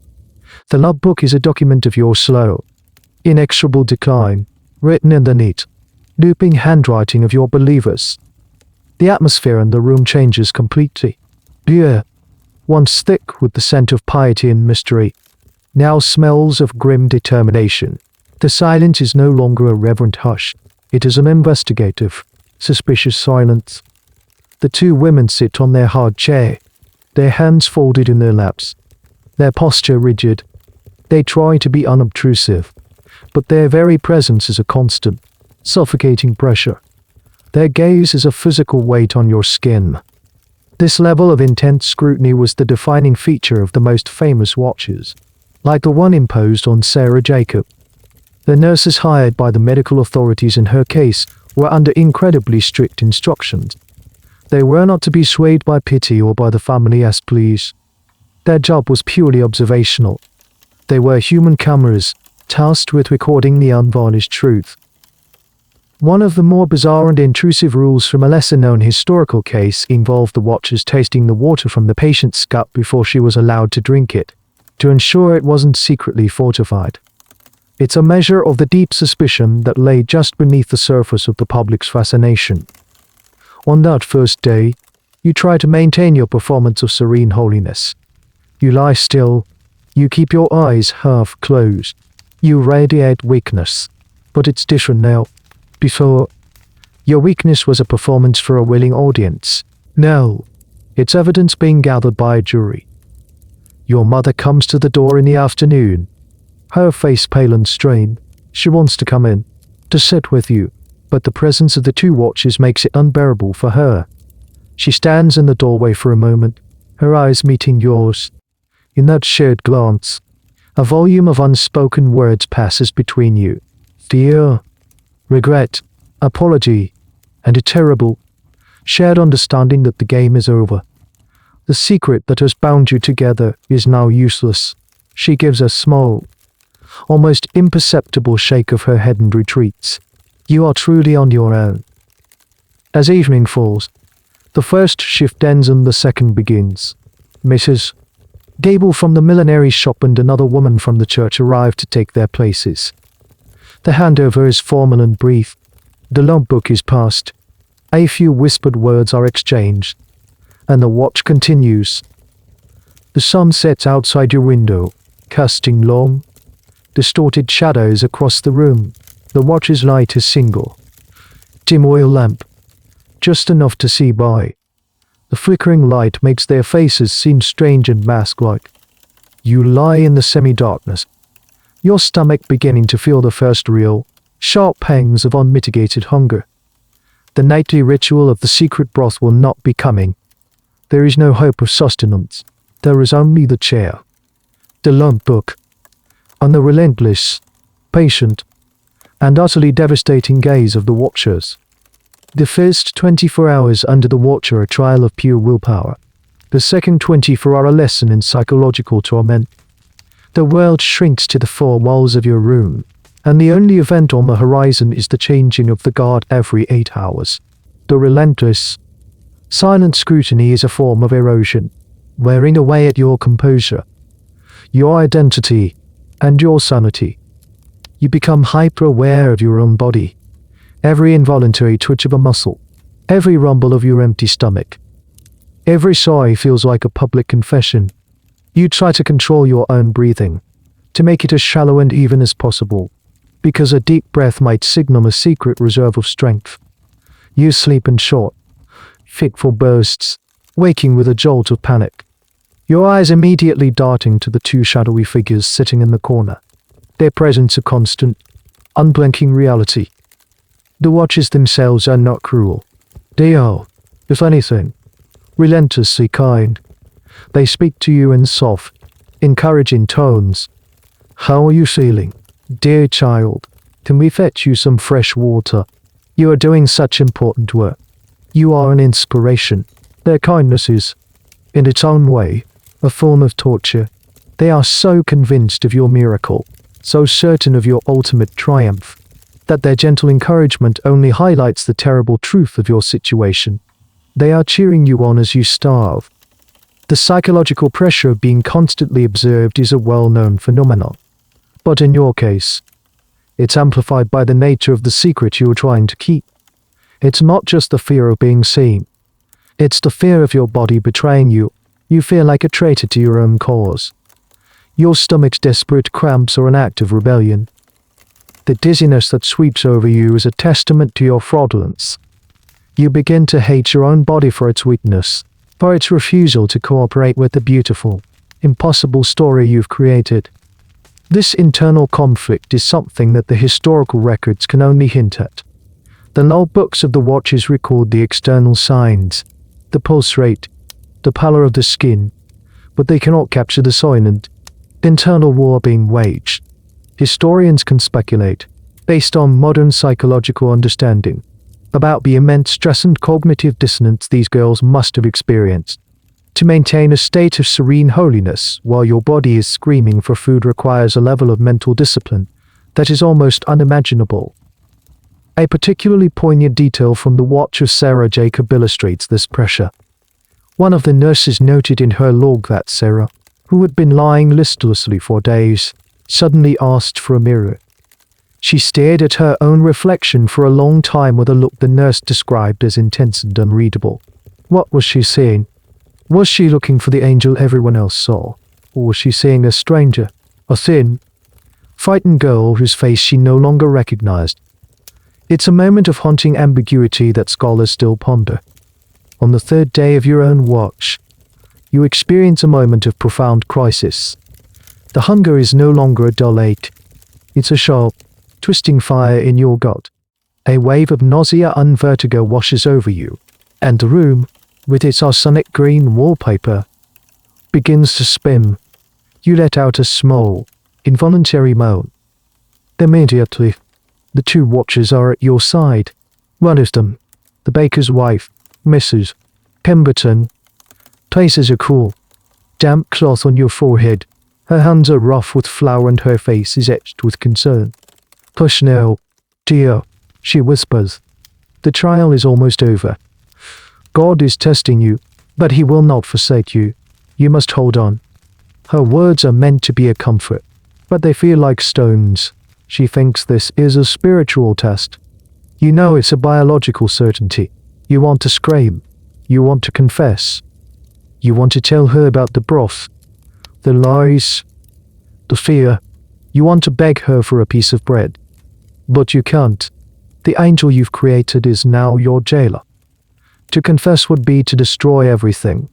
The logbook is a document of your slow, inexorable decline, written in the neat, looping handwriting of your believers. The atmosphere in the room changes completely. Beer, once thick with the scent of piety and mystery, now smells of grim determination. The silence is no longer a reverent hush. It is an investigative, suspicious silence. The 2 women sit on their hard chair, their hands folded in their laps, their posture rigid. They try to be unobtrusive, but their very presence is a constant, suffocating pressure. Their gaze is a physical weight on your skin. This level of intense scrutiny was the defining feature of the most famous watches, like the one imposed on Sarah Jacob. The nurses hired by the medical authorities in her case were under incredibly strict instructions. They were not to be swayed by pity or by the family esprit. Their job was purely observational. They were human cameras, tasked with recording the unvarnished truth. One of the more bizarre and intrusive rules from a lesser-known historical case involved the watchers tasting the water from the patient's cup before she was allowed to drink it, to ensure it wasn't secretly fortified. It's a measure of the deep suspicion that lay just beneath the surface of the public's fascination. On that first day, you try to maintain your performance of serene holiness. You lie still, you keep your eyes half closed, you radiate weakness. But it's different now. Before, your weakness was a performance for a willing audience. Now, it's evidence being gathered by a jury. Your mother comes to the door in the afternoon, her face pale and strained. She wants to come in, to sit with you, but the presence of the 2 watches makes it unbearable for her. She stands in the doorway for a moment, her eyes meeting yours. In that shared glance, a volume of unspoken words passes between you. Fear, regret, apology, and a terrible, shared understanding that the game is over. The secret that has bound you together is now useless. She gives a small, almost imperceptible shake of her head and retreats. You are truly on your own. As evening falls, the first shift ends and the second begins. Mrs. Gable from the millinery shop and another woman from the church arrive to take their places. The handover is formal and brief. The logbook is passed. A few whispered words are exchanged. And the watch continues. The sun sets outside your window, casting long, distorted shadows across the room. The watch's light is single. Dim oil lamp. Just enough to see by. The flickering light makes their faces seem strange and mask-like. You lie in the semi-darkness, your stomach beginning to feel the first real, sharp pangs of unmitigated hunger. The nightly ritual of the secret broth will not be coming. There is no hope of sustenance. There is only the chair, the logbook, and the relentless, patient, and utterly devastating gaze of the watchers. The first 24 hours under the watch are a trial of pure willpower. The second 24 are a lesson in psychological torment. The world shrinks to the four walls of your room, and the only event on the horizon is the changing of the guard every 8 hours. The relentless, silent scrutiny is a form of erosion, wearing away at your composure, your identity, and your sanity. You become hyper-aware of your own body, every involuntary twitch of a muscle, every rumble of your empty stomach. Every sigh feels like a public confession. You try to control your own breathing, to make it as shallow and even as possible, because a deep breath might signal a secret reserve of strength. You sleep in short, fitful bursts, waking with a jolt of panic, your eyes immediately darting to the two shadowy figures sitting in the corner, their presence a constant, unblinking reality. The watches themselves are not cruel. They are, if anything, relentlessly kind. They speak to you in soft, encouraging tones. How are you feeling? Dear child, can we fetch you some fresh water? You are doing such important work. You are an inspiration. Their kindness is, in its own way, a form of torture. They are so convinced of your miracle, so certain of your ultimate triumph, that their gentle encouragement only highlights the terrible truth of your situation. They are cheering you on as you starve. The psychological pressure of being constantly observed is a well-known phenomenon. But in your case, it's amplified by the nature of the secret you are trying to keep. It's not just the fear of being seen. It's the fear of your body betraying you. You feel like a traitor to your own cause. Your stomach's desperate cramps are an act of rebellion. The dizziness that sweeps over you is a testament to your fraudulence. You begin to hate your own body for its weakness, for its refusal to cooperate with the beautiful, impossible story you've created. This internal conflict is something that the historical records can only hint at. The logbooks of the watches record the external signs, the pulse rate, the pallor of the skin, but they cannot capture the silent, internal war being waged. Historians can speculate, based on modern psychological understanding, about the immense stress and cognitive dissonance these girls must have experienced. To maintain a state of serene holiness while your body is screaming for food requires a level of mental discipline that is almost unimaginable. A particularly poignant detail from the watch of Sarah Jacob illustrates this pressure. One of the nurses noted in her log that Sarah, who had been lying listlessly for days, suddenly asked for a mirror. She stared at her own reflection for a long time with a look the nurse described as intense and unreadable. What was she seeing? Was she looking for the angel everyone else saw? Or was she seeing a stranger, a thin, frightened girl whose face she no longer recognized? It's a moment of haunting ambiguity that scholars still ponder. On the third day of your own watch, you experience a moment of profound crisis. The hunger is no longer a dull ache. It's a sharp, twisting fire in your gut. A wave of nausea and vertigo washes over you, and the room, with its arsenic green wallpaper, begins to spin. You let out a small, involuntary moan. Immediately, the two watchers are at your side. One of them, the baker's wife, Mrs. Pemberton, places a cool, damp cloth on your forehead. Her hands are rough with flour and her face is etched with concern. "Push now, dear," she whispers. "The trial is almost over. God is testing you, but he will not forsake you. You must hold on." Her words are meant to be a comfort, but they feel like stones. She thinks this is a spiritual test. You know it's a biological certainty. You want to scream. You want to confess. You want to tell her about the broth, the lies, the fear. You want to beg her for a piece of bread. But you can't. The angel you've created is now your jailer. To confess would be to destroy everything.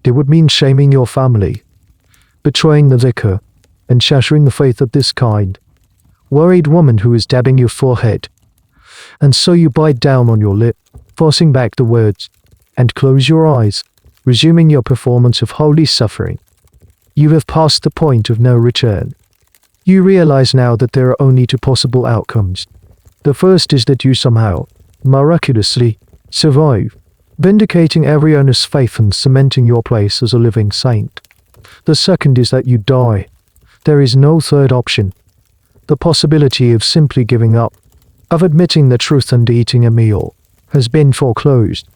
It would mean shaming your family, betraying the vicar, and shattering the faith of this kind. Worried woman who is dabbing your forehead. And so you bite down on your lip, forcing back the words, and close your eyes, resuming your performance of holy suffering. You have passed the point of no return. You realize now that there are only two possible outcomes. The first is that you somehow, miraculously, survive, vindicating every earnest faith and cementing your place as a living saint. The second is that you die. There is no third option. The possibility of simply giving up, of admitting the truth and eating a meal, has been foreclosed.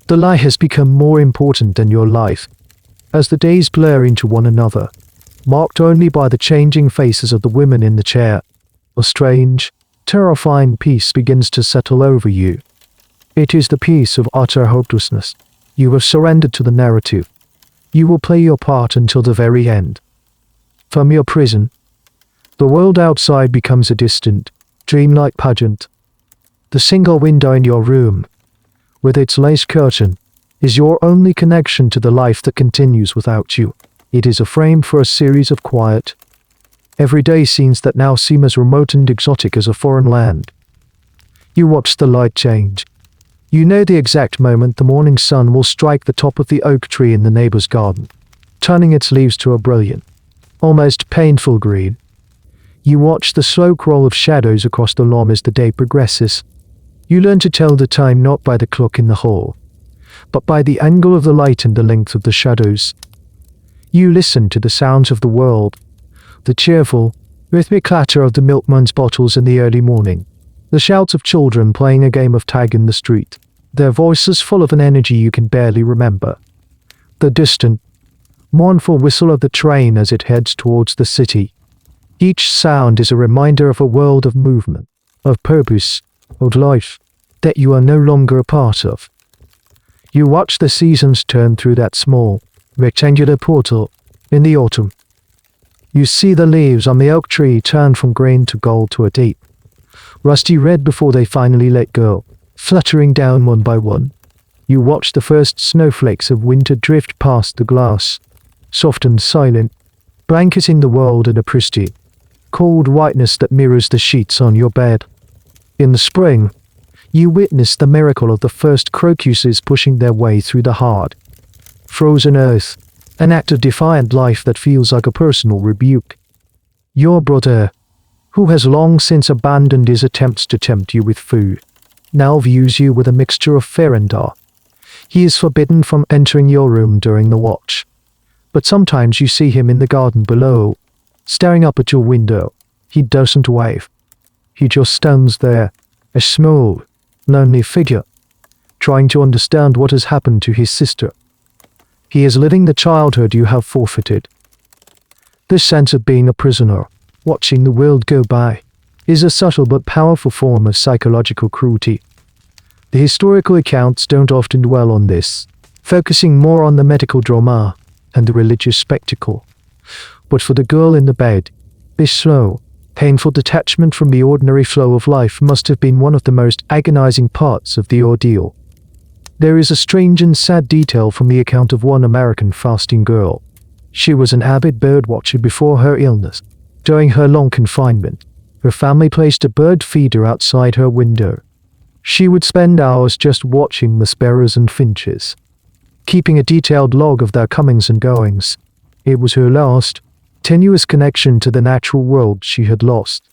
The lie has become more important than your life. As the days blur into one another, marked only by the changing faces of the women in the chair, a strange, terrifying peace begins to settle over you. It is the peace of utter hopelessness. You have surrendered to the narrative. You will play your part until the very end. From your prison, the world outside becomes a distant, dreamlike pageant. The single window in your room, with its lace curtain, is your only connection to the life that continues without you. It is a frame for a series of quiet, everyday scenes that now seem as remote and exotic as a foreign land. You watch the light change. You know the exact moment the morning sun will strike the top of the oak tree in the neighbor's garden, turning its leaves to a brilliant, almost painful green. You watch the slow crawl of shadows across the lawn as the day progresses. You learn to tell the time not by the clock in the hall, but by the angle of the light and the length of the shadows. You listen to the sounds of the world, the cheerful, rhythmic clatter of the milkman's bottles in the early morning, the shouts of children playing a game of tag in the street, their voices full of an energy you can barely remember. The distant, mournful whistle of the train as it heads towards the city. Each sound is a reminder of a world of movement, of purpose, of life, that you are no longer a part of. You watch the seasons turn through that small, rectangular portal in the autumn. You see the leaves on the oak tree turn from green to gold to a deep, rusty red before they finally let go, fluttering down one by one. You watch the first snowflakes of winter drift past the glass, soft and silent, blanketing the world in a pristine, cold whiteness that mirrors the sheets on your bed. In the spring, you witness the miracle of the first crocuses pushing their way through the hard, frozen earth, an act of defiant life that feels like a personal rebuke. Your brother, who has long since abandoned his attempts to tempt you with food, now views you with a mixture of fear and awe. He is forbidden from entering your room during the watch, but sometimes you see him in the garden below, staring up at your window. He doesn't wave. He just stands there, a small, lonely figure, trying to understand what has happened to his sister. He is living the childhood you have forfeited. This sense of being a prisoner, watching the world go by, is a subtle but powerful form of psychological cruelty. The historical accounts don't often dwell on this, focusing more on the medical drama and the religious spectacle. But for the girl in the bed, this slow, painful detachment from the ordinary flow of life must have been one of the most agonizing parts of the ordeal. There is a strange and sad detail from the account of one American fasting girl. She was an avid bird watcher before her illness. During her long confinement, her family placed a bird feeder outside her window. She would spend hours just watching the sparrows and finches, keeping a detailed log of their comings and goings. It was her last, tenuous connection to the natural world she had lost.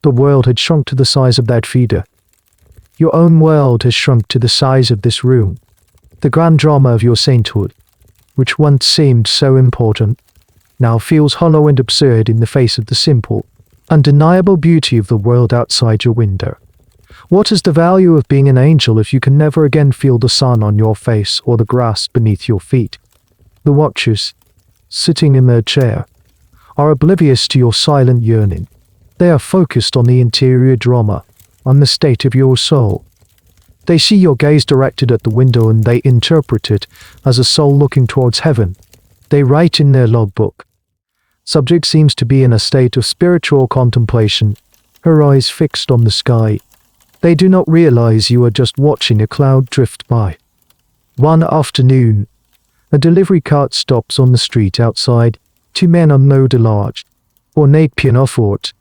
The world had shrunk to the size of that feeder. Your own world has shrunk to the size of this room. The grand drama of your sainthood, which once seemed so important, now feels hollow and absurd in the face of the simple, undeniable beauty of the world outside your window. What is the value of being an angel if you can never again feel the sun on your face or the grass beneath your feet? The watchers, sitting in their chair, are oblivious to your silent yearning. They are focused on the interior drama, on the state of your soul. They see your gaze directed at the window and they interpret it as a soul looking towards heaven. They write in their logbook. Subject seems to be in a state of spiritual contemplation, her eyes fixed on the sky. They do not realize you are just watching a cloud drift by. One afternoon, a delivery cart stops on the street outside. Two men unload a large, ornate pianoforte,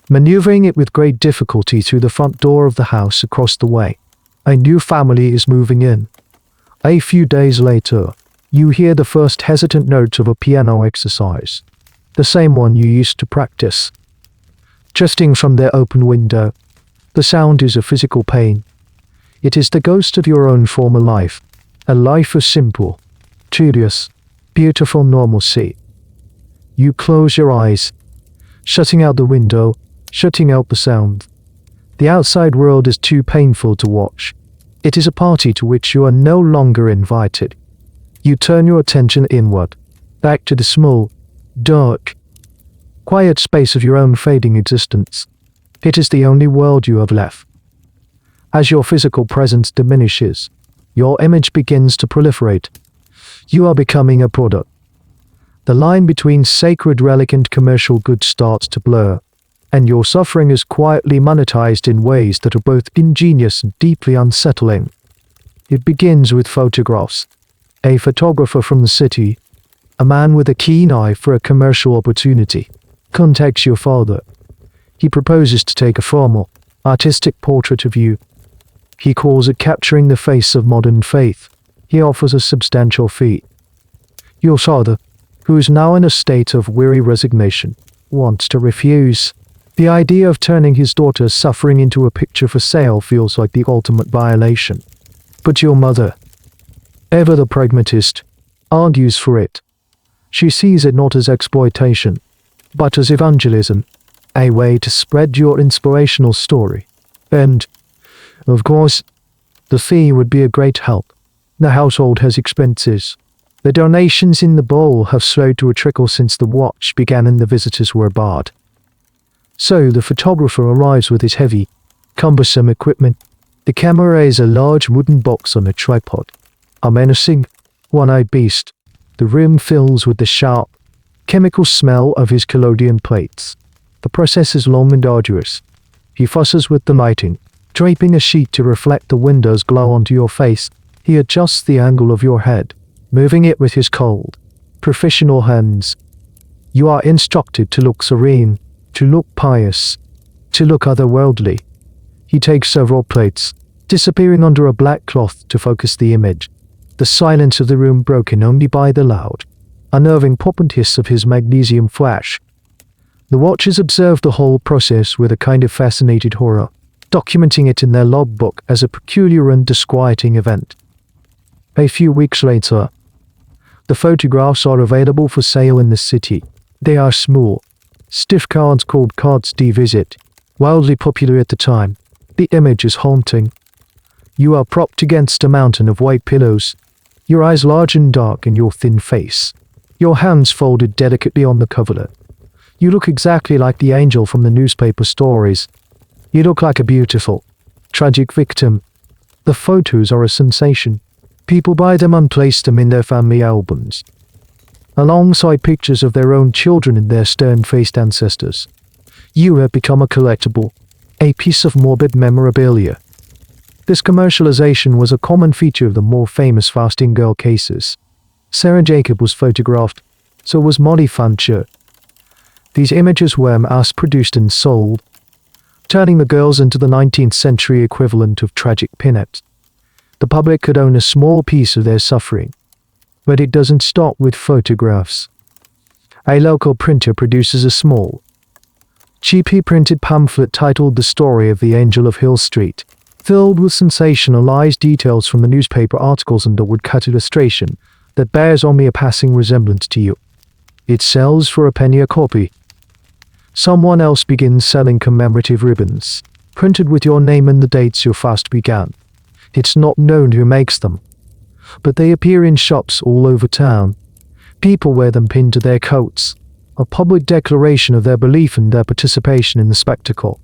maneuvering it with great difficulty through the front door of the house across the way. A new family is moving in. A few days later, you hear the first hesitant notes of a piano exercise, the same one you used to practice. Drifting from their open window, the sound is a physical pain. It is the ghost of your own former life, a life of simple, tedious, beautiful normalcy. You close your eyes, shutting out the window, shutting out the sound. The outside world is too painful to watch. It is a party to which you are no longer invited. You turn your attention inward, back to the small, dark, quiet space of your own fading existence. It is the only world you have left. As your physical presence diminishes, your image begins to proliferate. You are becoming a product. The line between sacred relic and commercial good starts to blur, and your suffering is quietly monetized in ways that are both ingenious and deeply unsettling. It begins with photographs. A photographer from the city, a man with a keen eye for a commercial opportunity, contacts your father. He proposes to take a formal, artistic portrait of you. He calls it capturing the face of modern faith. He offers a substantial fee. Your father, who is now in a state of weary resignation, wants to refuse. The idea of turning his daughter's suffering into a picture for sale feels like the ultimate violation. But your mother, ever the pragmatist, argues for it. She sees it not as exploitation, but as evangelism, a way to spread your inspirational story. And, of course, the fee would be a great help. The household has expenses. The donations in the bowl have slowed to a trickle since the watch began and the visitors were barred. So the photographer arrives with his heavy, cumbersome equipment. The camera is a large wooden box on a tripod. A menacing, one-eyed beast. The room fills with the sharp, chemical smell of his collodion plates. The process is long and arduous. He fusses with the lighting, draping a sheet to reflect the window's glow onto your face. He adjusts the angle of your head, moving it with his cold, professional hands. You are instructed to look serene, to look pious, to look otherworldly. He takes several plates, disappearing under a black cloth to focus the image. The silence of the room broken only by the loud, unnerving pop and hiss of his magnesium flash. The watchers observe the whole process with a kind of fascinated horror, documenting it in their logbook as a peculiar and disquieting event. A few weeks later, the photographs are available for sale in the city. They are small, stiff cards called cards de visit, wildly popular at the time. The image is haunting. You are propped against a mountain of white pillows, your eyes large and dark in your thin face, your hands folded delicately on the coverlet. You look exactly like the angel from the newspaper stories. You look like a beautiful, tragic victim. The photos are a sensation. People buy them and place them in their family albums, alongside pictures of their own children and their stern-faced ancestors. You have become a collectible, a piece of morbid memorabilia. This commercialization was a common feature of the more famous fasting girl cases. Sarah Jacob was photographed, so was Molly Fancher. These images were mass-produced and sold, turning the girls into the 19th century equivalent of tragic pinups. The public could own a small piece of their suffering. But it doesn't stop with photographs. A local printer produces a small, cheaply printed pamphlet titled The Story of the Angel of Hill Street, filled with sensationalized details from the newspaper articles and a woodcut illustration that bears only a passing resemblance to you. It sells for a penny a copy. Someone else begins selling commemorative ribbons, printed with your name and the dates your fast began. It's not known who makes them, but they appear in shops all over town. People wear them pinned to their coats, a public declaration of their belief and their participation in the spectacle.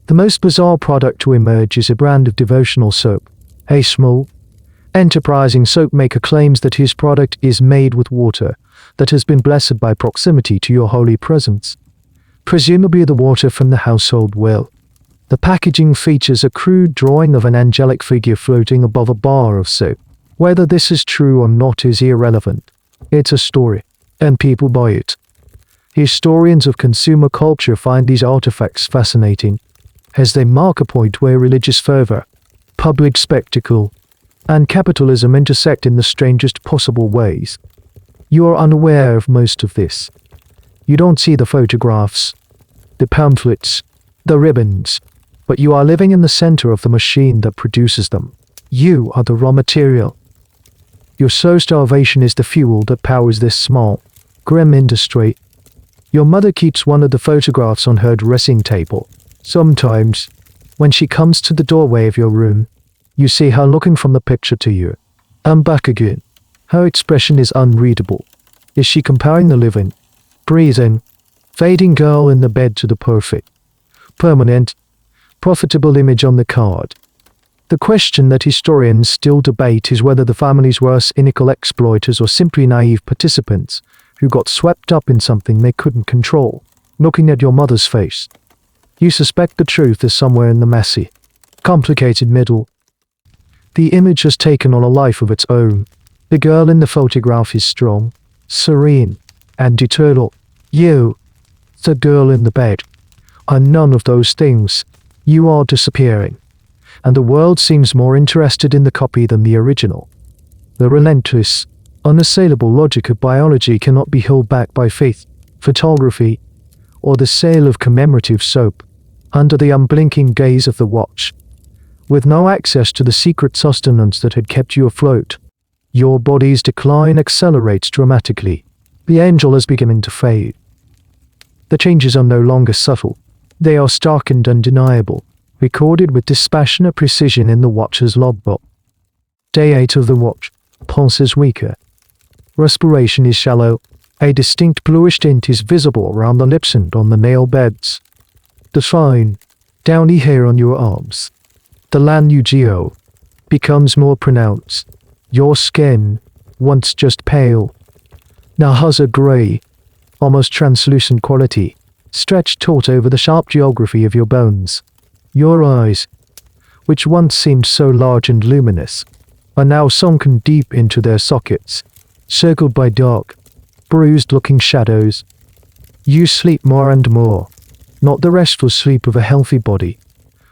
The most bizarre product to emerge is a brand of devotional soap. A small, enterprising soap maker claims that his product is made with water that has been blessed by proximity to your holy presence, presumably the water from the household well. The packaging features a crude drawing of an angelic figure floating above a bar of soap. Whether this is true or not is irrelevant. It's a story, and people buy it. Historians of consumer culture find these artifacts fascinating, as they mark a point where religious fervor, public spectacle, and capitalism intersect in the strangest possible ways. You are unaware of most of this. You don't see the photographs, the pamphlets, the ribbons, but you are living in the center of the machine that produces them. You are the raw material. Your soul starvation is the fuel that powers this small, grim industry. Your mother keeps one of the photographs on her dressing table. Sometimes, when she comes to the doorway of your room, you see her looking from the picture to you. And back again. Her expression is unreadable. Is she comparing the living, breathing, fading girl in the bed to the perfect, permanent, profitable image on the card? The question that historians still debate is whether the families were cynical exploiters or simply naive participants who got swept up in something they couldn't control. Looking at your mother's face, you suspect the truth is somewhere in the messy, complicated middle. The image has taken on a life of its own. The girl in the photograph is strong, serene, and eternal. You, the girl in the bed, are none of those things. You are disappearing, and the world seems more interested in the copy than the original. The relentless, unassailable logic of biology cannot be held back by faith, photography, or the sale of commemorative soap. Under the unblinking gaze of the watch, with no access to the secret sustenance that had kept you afloat, your body's decline accelerates dramatically. The angel is beginning to fade. The changes are no longer subtle. They are stark and undeniable, recorded with dispassionate precision in the watch's logbook. Day 8 of the watch. Pulse is weaker. Respiration is shallow. A distinct bluish tint is visible around the lips and on the nail beds. The fine, downy hair on your arms, the lanugio, becomes more pronounced. Your skin, once just pale, now has a grey, almost translucent quality, stretched taut over the sharp geography of your bones. Your eyes, which once seemed so large and luminous, are now sunken deep into their sockets, circled by dark, bruised-looking shadows. You sleep more and more, not the restful sleep of a healthy body,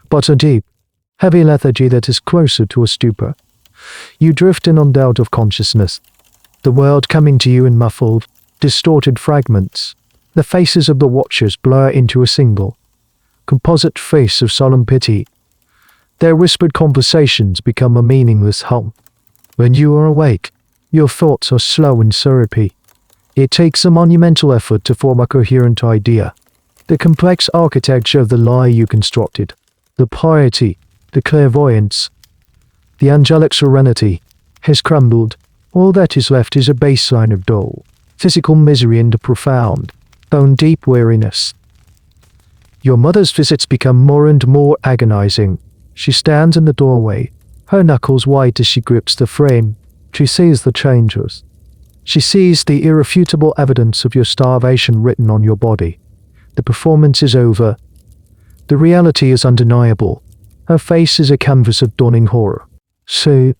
but a deep, heavy lethargy that is closer to a stupor. You drift in and out of consciousness, the world coming to you in muffled, distorted fragments. The faces of the watchers blur into a single, composite face of solemn pity. Their whispered conversations become a meaningless hum. When you are awake, your thoughts are slow and syrupy. It takes a monumental effort to form a coherent idea. The complex architecture of the lie you constructed, the piety, the clairvoyance, the angelic serenity, has crumbled. All that is left is a baseline of dull, physical misery and a profound, bone-deep weariness. Your mother's visits become more and more agonizing. She stands in the doorway, her knuckles white as she grips the frame. She sees the changes. She sees the irrefutable evidence of your starvation written on your body. The performance is over. The reality is undeniable. Her face is a canvas of dawning horror. Sue,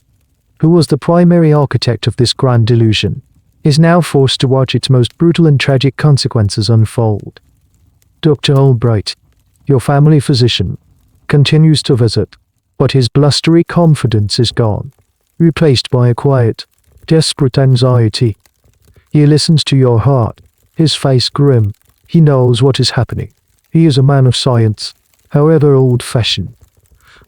who was the primary architect of this grand delusion, is now forced to watch its most brutal and tragic consequences unfold. Dr. Albright, your family physician, continues to visit, but his blustery confidence is gone, replaced by a quiet, desperate anxiety. He listens to your heart, his face grim. He knows what is happening. He is a man of science, however old-fashioned,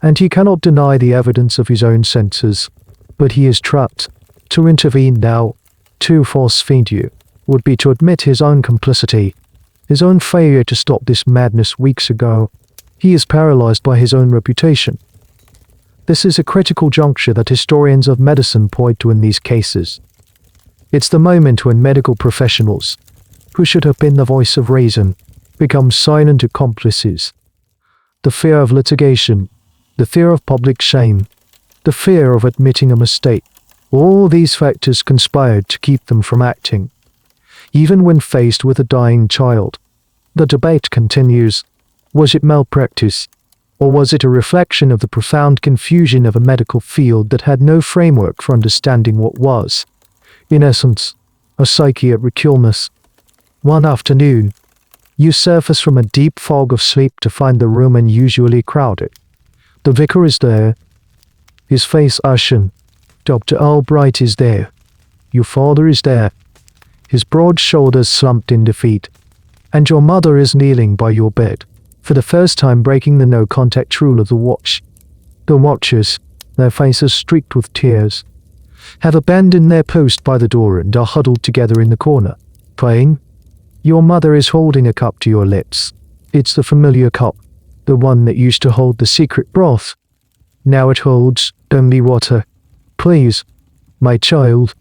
and he cannot deny the evidence of his own senses. But he is trapped. To intervene now, to force-feed you, would be to admit his own complicity, his own failure to stop this madness weeks ago. He is paralyzed by his own reputation. This is a critical juncture that historians of medicine point to in these cases. It's the moment when medical professionals, who should have been the voice of reason, become silent accomplices. The fear of litigation, the fear of public shame, the fear of admitting a mistake, all these factors conspired to keep them from acting. Even when faced with a dying child, the debate continues. Was it malpractice? Or was it a reflection of the profound confusion of a medical field that had no framework for understanding what was, in essence, a psychiatric illness? One afternoon, you surface from a deep fog of sleep to find the room unusually crowded. The vicar is there, his face ashen. Dr. Albright is there. Your father is there, his broad shoulders slumped in defeat. And your mother is kneeling by your bed, for the first time breaking the no-contact rule of the watch. The watchers, their faces streaked with tears, have abandoned their post by the door and are huddled together in the corner, praying. Your mother is holding a cup to your lips. It's the familiar cup, the one that used to hold the secret broth. Now it holds only water. Please, my child.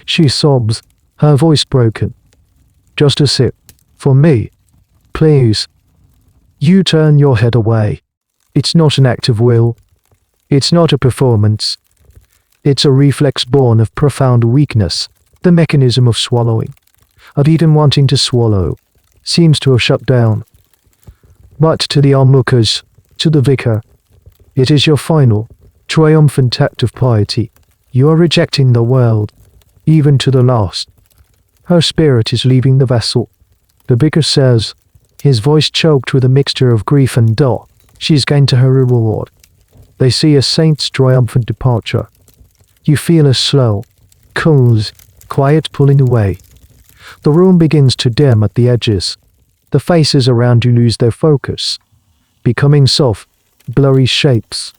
She sobs, her voice broken. Just a sip. For me. Please. You turn your head away. It's not an act of will. It's not a performance. It's a reflex born of profound weakness. The mechanism of swallowing, of even wanting to swallow, seems to have shut down. But to the onlookers, to the vicar, it is your final, triumphant act of piety. You are rejecting the world, even to the last. Her spirit is leaving the vessel. The vicar says, his voice choked with a mixture of grief and doubt, she's going to her reward. They see a saint's triumphant departure. You feel a slow, cold, quiet pulling away. The room begins to dim at the edges. The faces around you lose their focus, becoming soft, blurry shapes.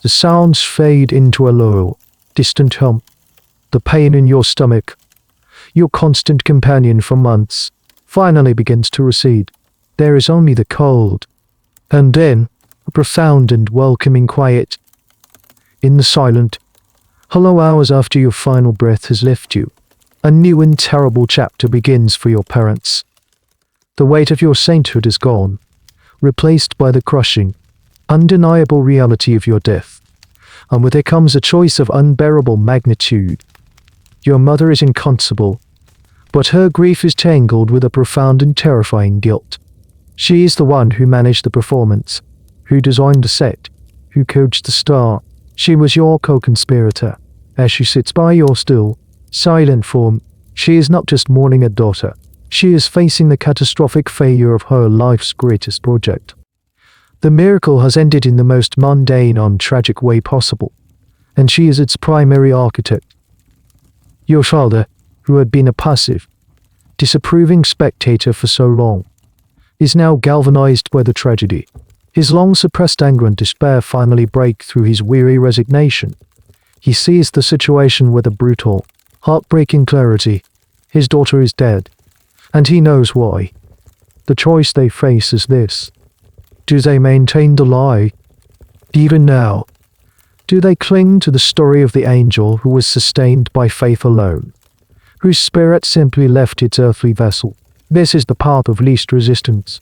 The sounds fade into a low, distant hum. The pain in your stomach, your constant companion for months, finally begins to recede. There is only the cold, and then a profound and welcoming quiet. In the silent, hollow hours after your final breath has left you, a new and terrible chapter begins for your parents. The weight of your sainthood is gone, replaced by the crushing, undeniable reality of your death, and with it comes a choice of unbearable magnitude. Your mother is inconsolable, but her grief is tangled with a profound and terrifying guilt. She is the one who managed the performance, who designed the set, who coached the star. She was your co-conspirator. As she sits by your still, silent form, she is not just mourning a daughter. She is facing the catastrophic failure of her life's greatest project. The miracle has ended in the most mundane and tragic way possible, and she is its primary architect. Your father, who had been a passive, disapproving spectator for so long, is now galvanized by the tragedy. His long-suppressed anger and despair finally break through his weary resignation. He sees the situation with a brutal, heartbreaking clarity. His daughter is dead, and he knows why. The choice they face is this. Do they maintain the lie? Even now, do they cling to the story of the angel who was sustained by faith alone, whose spirit simply left its earthly vessel? This is the path of least resistance.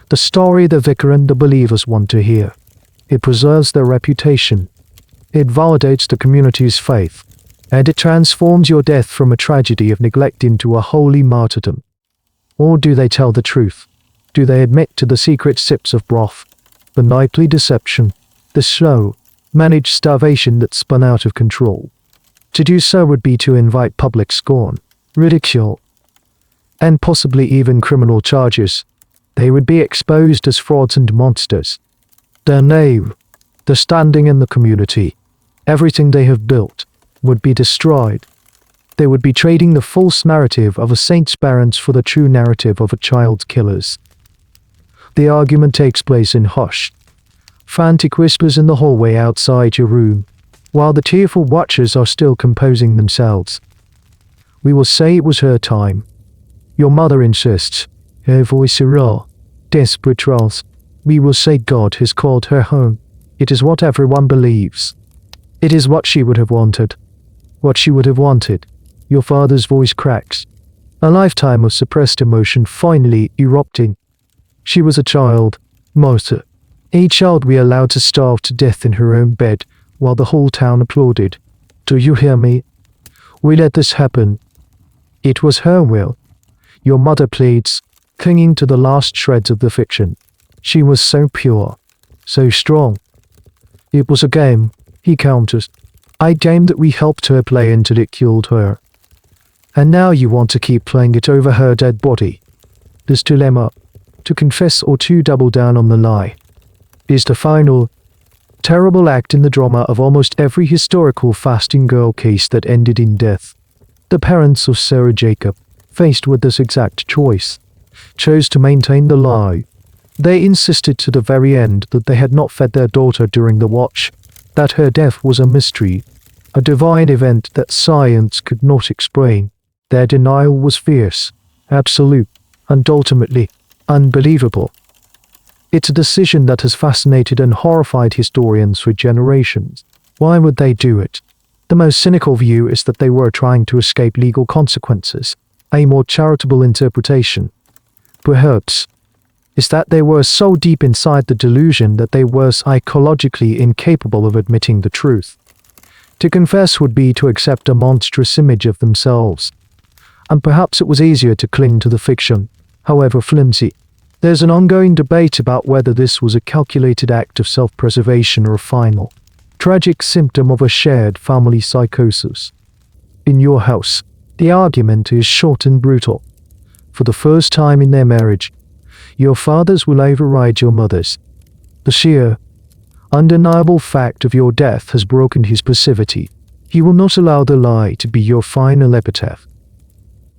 The story the vicar and the believers want to hear. It preserves their reputation. It validates the community's faith. And it transforms your death from a tragedy of neglect into a holy martyrdom. Or do they tell the truth? Do they admit to the secret sips of broth, the nightly deception, the slow, managed starvation that spun out of control? To do so would be to invite public scorn, ridicule, and possibly even criminal charges. They would be exposed as frauds and monsters. Their name, their standing in the community, everything they have built, would be destroyed. They would be trading the false narrative of a saint's parents for the true narrative of a child's killers. The argument takes place in hushed, frantic whispers in the hallway outside your room, while the tearful watchers are still composing themselves. We will say it was her time. Your mother insists, her voice raw, desperate trance. We will say God has called her home. It is what everyone believes. It is what she would have wanted. What she would have wanted. Your father's voice cracks. A lifetime of suppressed emotion finally erupting. She was a child, Martha. A child we allowed to starve to death in her own bed while the whole town applauded. Do you hear me? We let this happen. It was her will. Your mother pleads, clinging to the last shreds of the fiction. She was so pure, so strong. It was a game, he counters. A game that we helped her play until it killed her. And now you want to keep playing it over her dead body. This dilemma, to confess or to double down on the lie, is the final, terrible act in the drama of almost every historical fasting girl case that ended in death. The parents of Sarah Jacob, faced with this exact choice, chose to maintain the lie. They insisted to the very end that they had not fed their daughter during the watch, that her death was a mystery, a divine event that science could not explain. Their denial was fierce, absolute, and ultimately unbelievable. It's a decision that has fascinated and horrified historians for generations. Why would they do it? The most cynical view is that they were trying to escape legal consequences. A more charitable interpretation, perhaps, is that they were so deep inside the delusion that they were psychologically incapable of admitting the truth. To confess would be to accept a monstrous image of themselves. And perhaps it was easier to cling to the fiction, however flimsy. There's an ongoing debate about whether this was a calculated act of self-preservation or a final, tragic symptom of a shared family psychosis. In your house, the argument is short and brutal. For the first time in their marriage, your fathers will override your mothers. The sheer, undeniable fact of your death has broken his passivity. He will not allow the lie to be your final epitaph.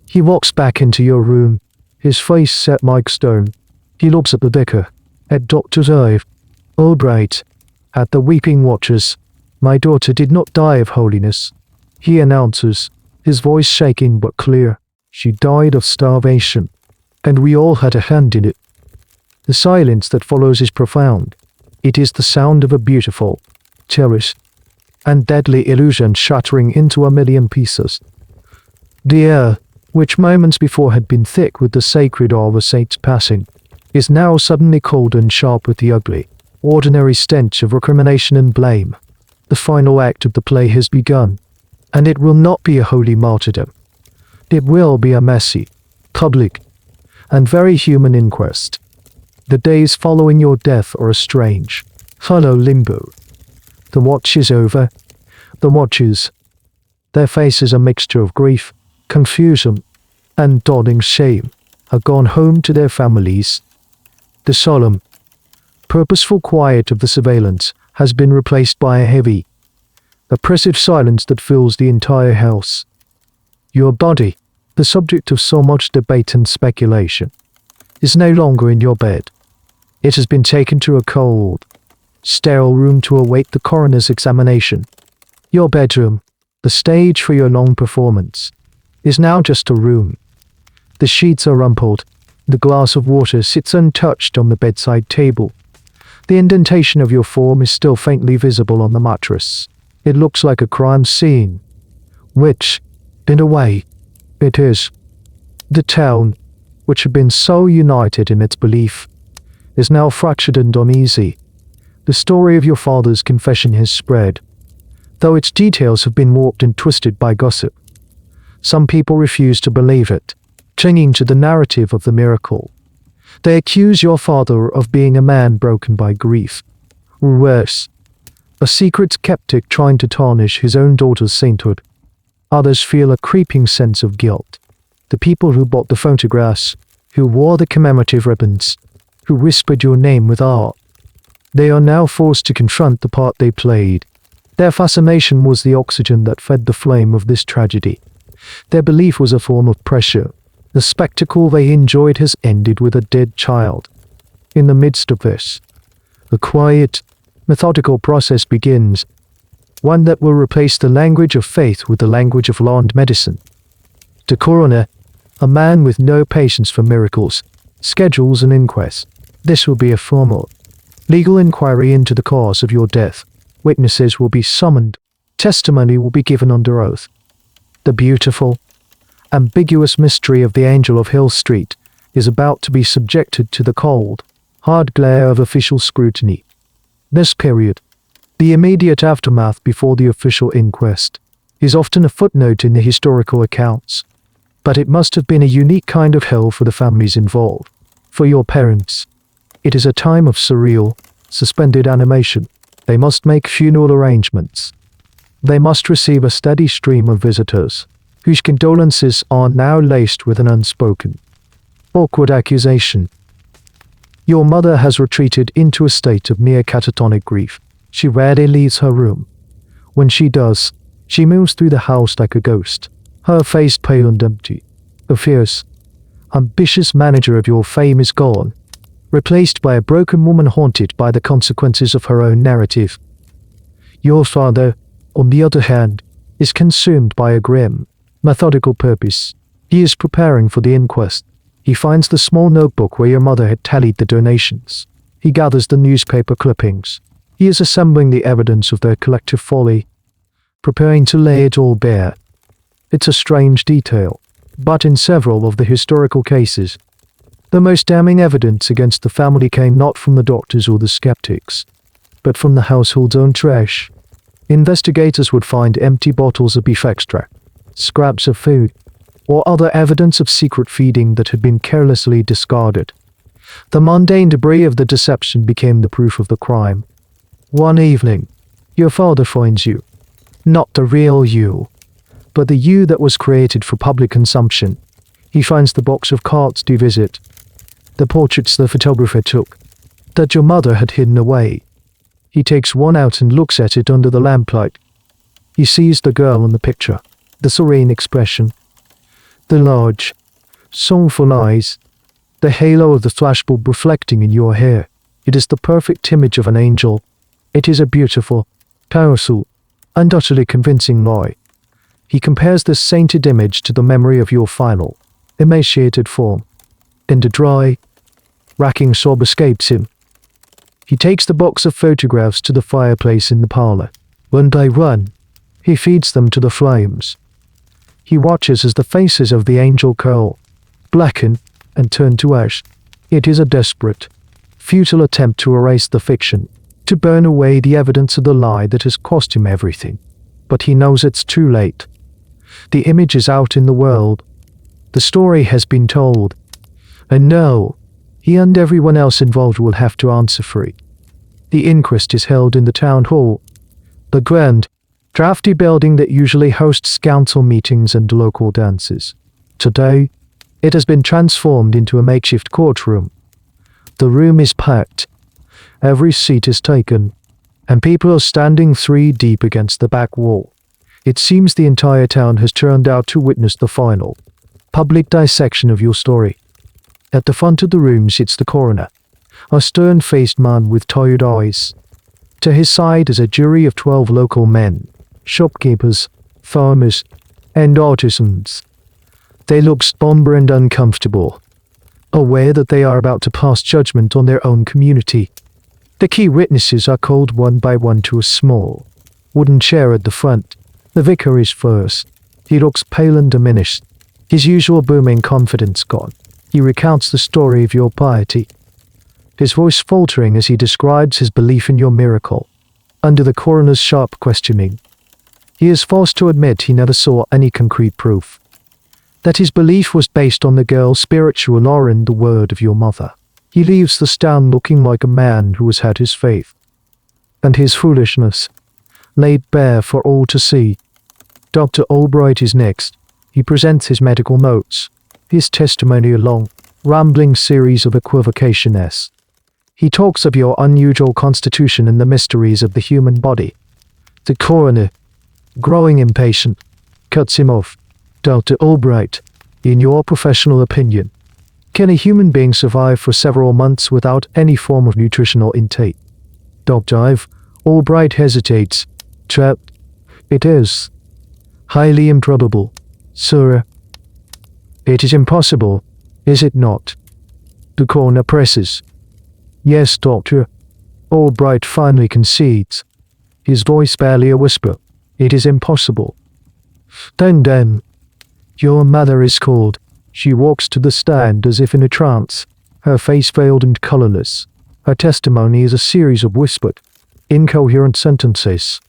He walks back into your room, his face set like stone. He looks at the vicar, at Dr. Ive, Albright, at the weeping watchers. My daughter did not die of holiness, he announces, his voice shaking but clear. She died of starvation, and we all had a hand in it. The silence that follows is profound. It is the sound of a beautiful, cherished, and deadly illusion shattering into a million pieces. The air, which moments before had been thick with the sacred awe of a saint's passing, is now suddenly cold and sharp with the ugly, ordinary stench of recrimination and blame. The final act of the play has begun, and it will not be a holy martyrdom. It will be a messy, public, and very human inquest. The days following your death are a strange, hollow limbo. The watch is over. The watchers, their faces a mixture of grief, confusion, and dawning shame, are gone home to their families. The solemn, purposeful quiet of the surveillance has been replaced by a heavy, oppressive silence that fills the entire house. Your body, the subject of so much debate and speculation, is no longer in your bed. It has been taken to a cold, sterile room to await the coroner's examination. Your bedroom, the stage for your long performance, is now just a room. The sheets are rumpled. The glass of water sits untouched on the bedside table. The indentation of your form is still faintly visible on the mattress. It looks like a crime scene, which, in a way, it is. The town, which had been so united in its belief, is now fractured and uneasy. The story of your father's confession has spread, though its details have been warped and twisted by gossip. Some people refuse to believe it, clinging to the narrative of the miracle. They accuse your father of being a man broken by grief, or worse, a secret skeptic trying to tarnish his own daughter's sainthood. Others feel a creeping sense of guilt. The people who bought the photographs, who wore the commemorative ribbons, who whispered your name with art, they are now forced to confront the part they played. Their fascination was the oxygen that fed the flame of this tragedy. Their belief was a form of pressure. The spectacle they enjoyed has ended with a dead child. In the midst of this, a quiet, methodical process begins, one that will replace the language of faith with the language of law and medicine. The coroner, a man with no patience for miracles, schedules an inquest. This will be a formal, legal inquiry into the cause of your death. Witnesses will be summoned. Testimony will be given under oath. The beautiful, ambiguous mystery of the Angel of Hill Street is about to be subjected to the cold, hard glare of official scrutiny. This period, the immediate aftermath before the official inquest, is often a footnote in the historical accounts. But it must have been a unique kind of hell for the families involved. For your parents, it is a time of surreal, suspended animation. They must make funeral arrangements. They must receive a steady stream of visitors, whose condolences are now laced with an unspoken, awkward accusation. Your mother has retreated into a state of near catatonic grief. She rarely leaves her room. When she does, she moves through the house like a ghost, her face pale and empty. The fierce, ambitious manager of your fame is gone, replaced by a broken woman haunted by the consequences of her own narrative. Your father, on the other hand, is consumed by a grim, methodical purpose. He is preparing for the inquest. He finds the small notebook where your mother had tallied the donations. He gathers the newspaper clippings. He is assembling the evidence of their collective folly, preparing to lay it all bare. It's a strange detail, but in several of the historical cases, the most damning evidence against the family came not from the doctors or the skeptics, but from the household's own trash. Investigators would find empty bottles of beef extract, scraps of food, or other evidence of secret feeding that had been carelessly discarded. The mundane debris of the deception became the proof of the crime. One evening, your father finds you. Not the real you, but the you that was created for public consumption. He finds the box of cards to visit, the portraits the photographer took, that your mother had hidden away. He takes one out and looks at it under the lamplight. He sees the girl in the picture, the serene expression, the large, soulful eyes, the halo of the flashbulb reflecting in your hair. It is the perfect image of an angel. It is a beautiful, powerful, and utterly convincing lie. He compares this sainted image to the memory of your final, emaciated form, and a dry, racking sob escapes him. He takes the box of photographs to the fireplace in the parlor. One by one, he feeds them to the flames. He watches as the faces of the angel curl, blacken, and turn to ash. It is a desperate, futile attempt to erase the fiction, to burn away the evidence of the lie that has cost him everything. But he knows it's too late. The image is out in the world. The story has been told. And now, he and everyone else involved will have to answer for it. The inquest is held in the town hall, the grand, drafty building that usually hosts council meetings and local dances. Today, it has been transformed into a makeshift courtroom. The room is packed. Every seat is taken, and people are standing 3 deep against the back wall. It seems the entire town has turned out to witness the final, public dissection of your story. At the front of the room sits the coroner, a stern-faced man with tired eyes. To his side is a jury of 12 local men, shopkeepers, farmers, and artisans. They look somber and uncomfortable, aware that they are about to pass judgment on their own community. The key witnesses are called one by one to a small, wooden chair at the front. The vicar is first. He looks pale and diminished, his usual booming confidence gone. He recounts the story of your piety, his voice faltering as he describes his belief in your miracle. Under the coroner's sharp questioning, he is forced to admit he never saw any concrete proof, that his belief was based on the girl's spiritual aura and the word of your mother. He leaves the stand looking like a man who has had his faith and his foolishness laid bare for all to see. Dr. Albright is next. He presents his medical notes, his testimony a long, rambling series of equivocations. He talks of your unusual constitution and the mysteries of the human body. The coroner, growing impatient, cuts him off. Dr. Albright, in your professional opinion, can a human being survive for several months without any form of nutritional intake? Dr. Albright hesitates. It is highly improbable, sir. It is impossible, is it not? The coroner presses. Yes, doctor. Albright finally concedes, his voice barely a whisper. It is impossible. Then, Your mother is called. She walks to the stand as if in a trance, her face veiled and colorless. Her testimony is a series of whispered, incoherent sentences.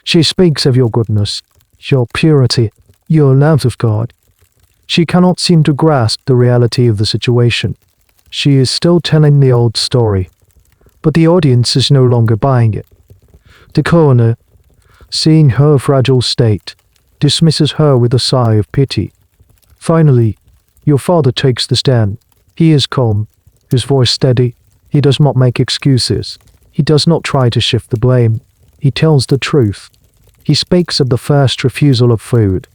She speaks of your goodness, your purity, your love of God. She cannot seem to grasp the reality of the situation. She is still telling the old story, but the audience is no longer buying it. The coroner, seeing her fragile state, dismisses her with a sigh of pity. Finally, your father takes the stand. He is calm, his voice steady. He does not make excuses. He does not try to shift the blame. He tells the truth. He speaks of the first refusal of food,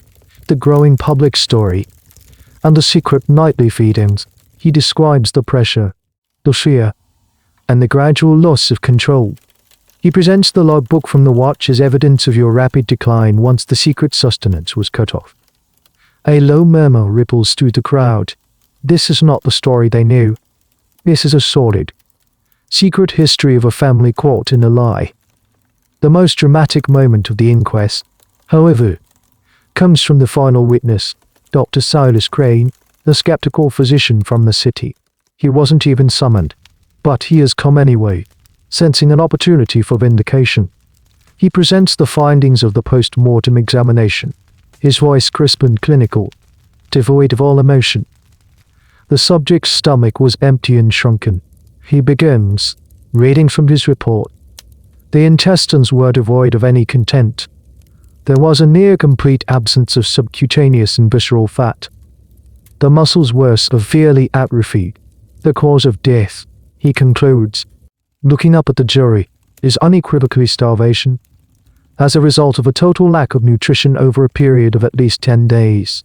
the growing public story, and the secret nightly feedings. He describes the pressure, the fear, and the gradual loss of control. He presents the logbook from the watch as evidence of your rapid decline once the secret sustenance was cut off. A low murmur ripples through the crowd. This is not the story they knew. This is a sordid, secret history of a family caught in a lie. The most dramatic moment of the inquest, however, comes from the final witness, Dr. Silas Crane, the skeptical physician from the city. He wasn't even summoned, but he has come anyway, sensing an opportunity for vindication. He presents the findings of the post-mortem examination, his voice crisp and clinical, devoid of all emotion. The subject's stomach was empty and shrunken. He begins, reading from his report. The intestines were devoid of any content. There was a near-complete absence of subcutaneous and visceral fat. The muscles were severely atrophied. The cause of death, he concludes, looking up at the jury, is unequivocally starvation, as a result of a total lack of nutrition over a period of at least 10 days.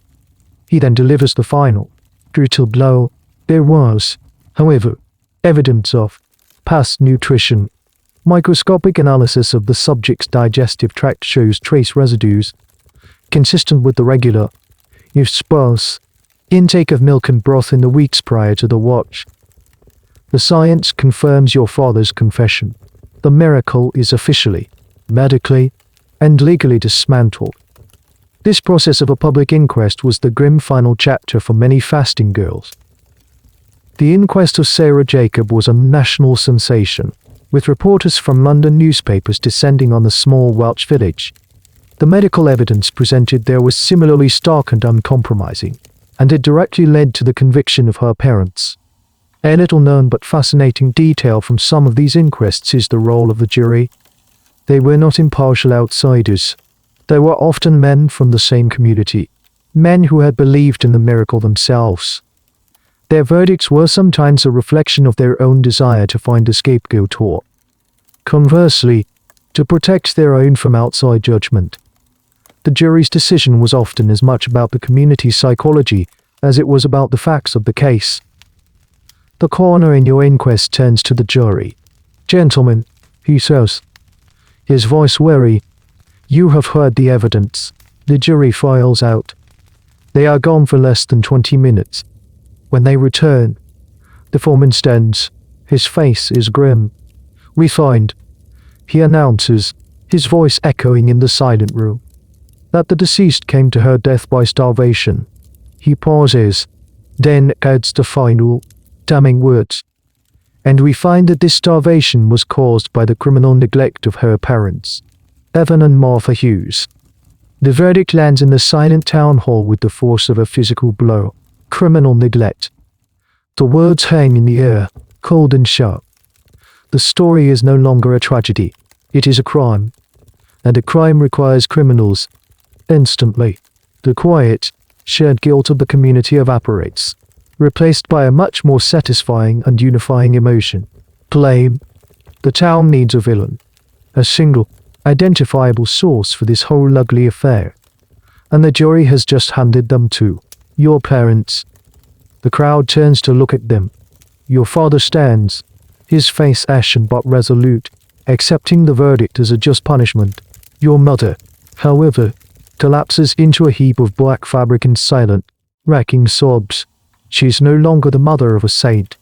He then delivers the final, brutal blow. There was, however, evidence of past nutrition. Microscopic analysis of the subject's digestive tract shows trace residues, consistent with the regular, if sparse, intake of milk and broth in the weeks prior to the watch. The science confirms your father's confession. The miracle is officially, medically, and legally dismantled. This process of a public inquest was the grim final chapter for many fasting girls. The inquest of Sarah Jacob was a national sensation, with reporters from London newspapers descending on the small Welsh village. The medical evidence presented there was similarly stark and uncompromising, and it directly led to the conviction of her parents. A little-known but fascinating detail from some of these inquests is the role of the jury. They were not impartial outsiders. They were often men from the same community, men who had believed in the miracle themselves. Their verdicts were sometimes a reflection of their own desire to find a scapegoat or, conversely, to protect their own from outside judgment. The jury's decision was often as much about the community's psychology as it was about the facts of the case. The coroner in your inquest turns to the jury. "Gentlemen," he says, his voice weary, "you have heard the evidence." The jury files out. They are gone for less than 20 minutes. When they return, the foreman stands. His face is grim. "We find," he announces, his voice echoing in the silent room, "that the deceased came to her death by starvation." He pauses, then adds the final, damning words. "And we find that this starvation was caused by the criminal neglect of her parents, Evan and Martha Hughes." The verdict lands in the silent town hall with the force of a physical blow. Criminal neglect. The words hang in the air, cold and sharp. The story is no longer a tragedy. It is a crime. And a crime requires criminals. Instantly, the quiet, shared guilt of the community evaporates, replaced by a much more satisfying and unifying emotion. Blame. The town needs a villain. A single, identifiable source for this whole ugly affair. And the jury has just handed them to your parents. The crowd turns to look at them. Your father stands, his face ashen but resolute, accepting the verdict as a just punishment. Your mother, however, collapses into a heap of black fabric and silent, racking sobs. She is no longer the mother of a saint.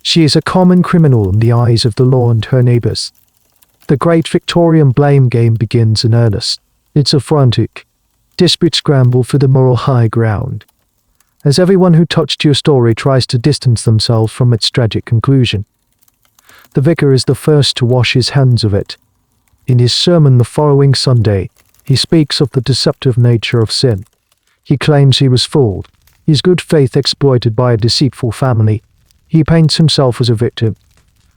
She is a common criminal in the eyes of the law and her neighbors. The great Victorian blame game begins in earnest. It's a frantic, Disputes scramble for the moral high ground, as everyone who touched your story tries to distance themselves from its tragic conclusion. The vicar is the first to wash his hands of it. In his sermon the following Sunday, he speaks of the deceptive nature of sin. He claims he was fooled, his good faith exploited by a deceitful family. He paints himself as a victim,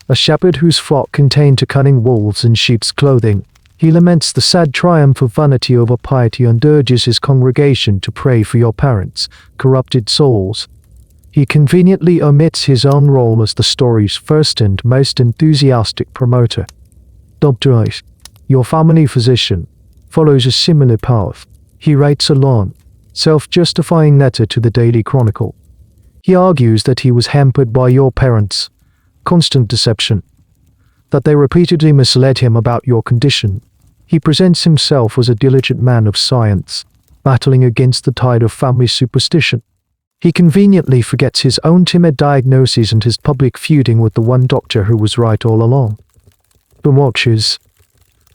a shepherd whose flock contained cunning wolves in sheep's clothing. He laments the sad triumph of vanity over piety and urges his congregation to pray for your parents' corrupted souls. He conveniently omits his own role as the story's first and most enthusiastic promoter. Dr. Ice, your family physician, follows a similar path. He writes a long, self-justifying letter to the Daily Chronicle. He argues that he was hampered by your parents' constant deception, that they repeatedly misled him about your condition. He presents himself as a diligent man of science, battling against the tide of family superstition. He conveniently forgets his own timid diagnoses and his public feuding with the one doctor who was right all along. The watchers,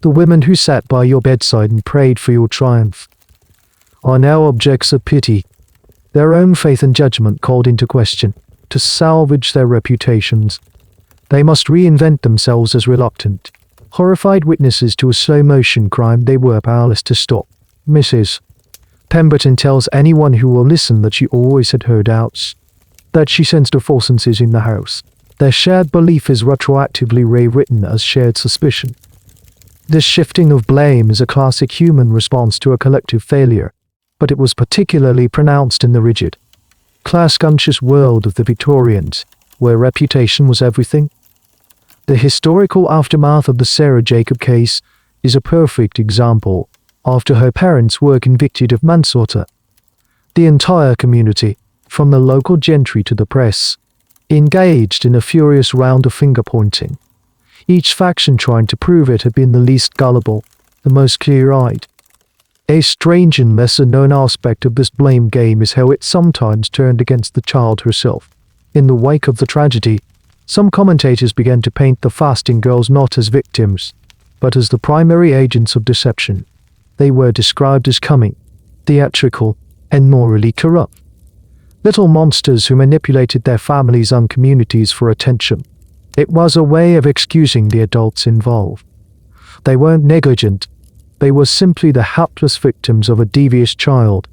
the women who sat by your bedside and prayed for your triumph, are now objects of pity, their own faith and judgment called into question. To salvage their reputations, they must reinvent themselves as reluctant, horrified witnesses to a slow-motion crime they were powerless to stop. Mrs. Pemberton tells anyone who will listen that she always had her doubts, that she sensed forces in the house. Their shared belief is retroactively rewritten as shared suspicion. This shifting of blame is a classic human response to a collective failure, but it was particularly pronounced in the rigid, class-conscious world of the Victorians, where reputation was everything. The historical aftermath of the Sarah Jacob case is a perfect example. After her parents were convicted of manslaughter, the entire community, from the local gentry to the press, engaged in a furious round of finger-pointing, each faction trying to prove it had been the least gullible, the most clear-eyed. A strange and lesser-known aspect of this blame game is how it sometimes turned against the child herself. In the wake of the tragedy, some commentators began to paint the fasting girls not as victims, but as the primary agents of deception. They were described as cunning, theatrical, and morally corrupt. Little monsters who manipulated their families and communities for attention. It was a way of excusing the adults involved. They weren't negligent. They were simply the hapless victims of a devious child.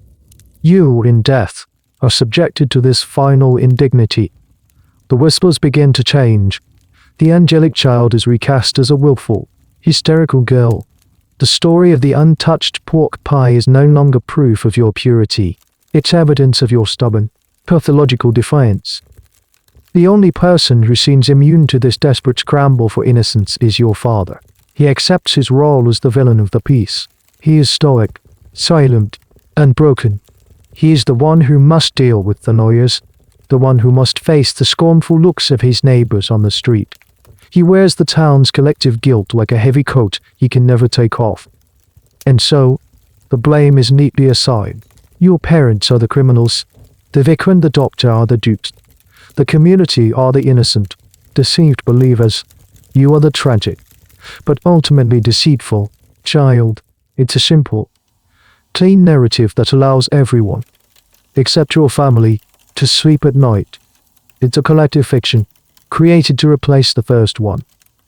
You, in death, are subjected to this final indignity. The whispers begin to change. The angelic child is recast as a willful, hysterical girl. The story of the untouched pork pie is no longer proof of your purity. It's evidence of your stubborn, pathological defiance. The only person who seems immune to this desperate scramble for innocence is your father. He accepts his role as the villain of the piece. He is stoic, silent, and broken. He is the one who must deal with the lawyers, the one who must face the scornful looks of his neighbors on the street. He wears the town's collective guilt like a heavy coat he can never take off. And so, the blame is neatly assigned. Your parents are the criminals. The vicar and the doctor are the dupes. The community are the innocent, deceived believers. You are the tragic, but ultimately deceitful, child. It's a simple, clean narrative that allows everyone, except your family, to sleep at night. It's a collective fiction, created to replace the first one.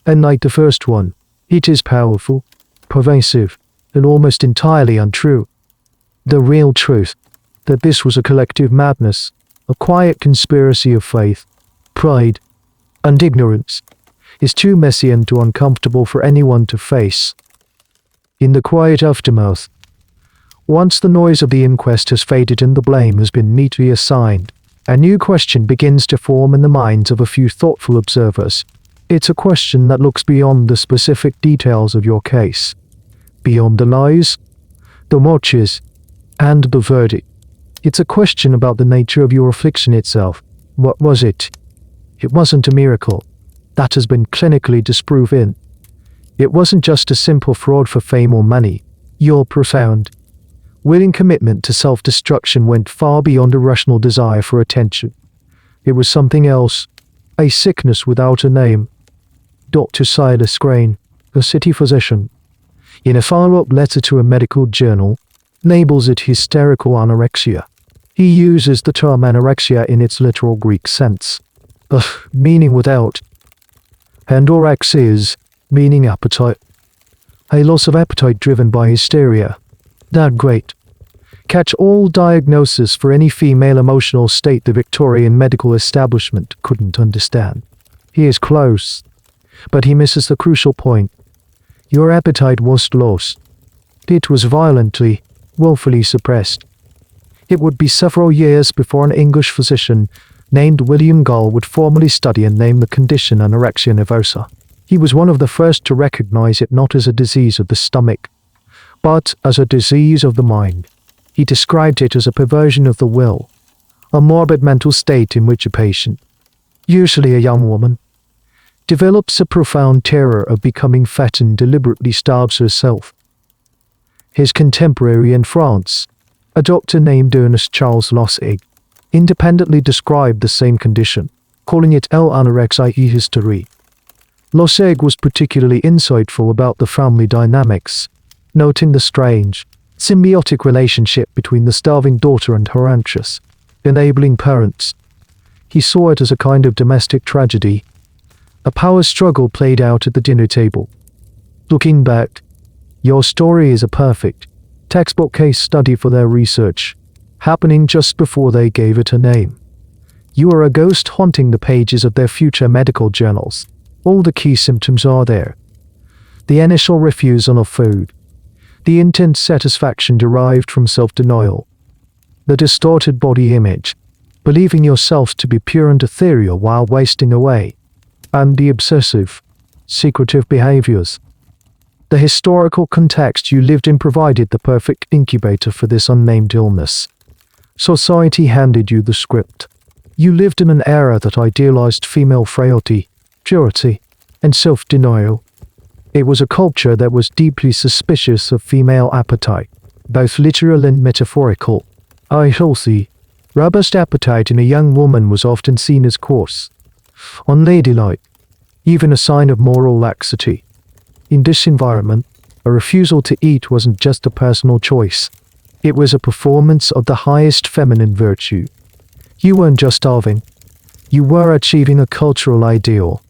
And like the first one, it is powerful, pervasive, and almost entirely untrue. The real truth, that this was a collective madness, a quiet conspiracy of faith, pride, and ignorance, is too messy and too uncomfortable for anyone to face. In the quiet aftermath, once the noise of the inquest has faded and the blame has been neatly assigned, a new question begins to form in the minds of a few thoughtful observers. It's a question that looks beyond the specific details of your case, beyond the lies, the watches, and the verdict. It's a question about the nature of your affliction itself. What was it? It wasn't a miracle. That has been clinically disproven. It wasn't just a simple fraud for fame or money. Your profound, willing commitment to self-destruction went far beyond a rational desire for attention. It was something else, a sickness without a name. Dr. Silas Crane, a city physician, in a follow-up letter to a medical journal, labels it hysterical anorexia. He uses the term anorexia in its literal Greek sense, meaning without, and orex is, meaning appetite. A loss of appetite driven by hysteria. That great catch-all diagnosis for any female emotional state the Victorian medical establishment couldn't understand. He is close, but he misses the crucial point. Your appetite was lost. It was violently, willfully suppressed. It would be several years before an English physician named William Gull would formally study and name the condition anorexia nervosa. He was one of the first to recognize it not as a disease of the stomach, but as a disease of the mind. He described it as a perversion of the will, a morbid mental state in which a patient, usually a young woman, develops a profound terror of becoming fat and deliberately starves herself. His contemporary in France, a doctor named Ernest Charles Lossig, independently described the same condition, calling it l'anorexie hystérie. Lossig was particularly insightful about the family dynamics, noting the strange, symbiotic relationship between the starving daughter and her anxious, enabling parents. He saw it as a kind of domestic tragedy, a power struggle played out at the dinner table. Looking back, your story is a perfect, textbook case study for their research, happening just before they gave it a name. You are a ghost haunting the pages of their future medical journals. All the key symptoms are there. The initial refusal of food, the intense satisfaction derived from self-denial, the distorted body image, believing yourself to be pure and ethereal while wasting away, and the obsessive, secretive behaviors. The historical context you lived in provided the perfect incubator for this unnamed illness. Society handed you the script. You lived in an era that idealized female frailty, purity, and self-denial. It was a culture that was deeply suspicious of female appetite, both literal and metaphorical. A healthy, robust appetite in a young woman was often seen as coarse, unladylike, even a sign of moral laxity. In this environment, a refusal to eat wasn't just a personal choice. It was a performance of the highest feminine virtue. You weren't just starving. You were achieving a cultural ideal.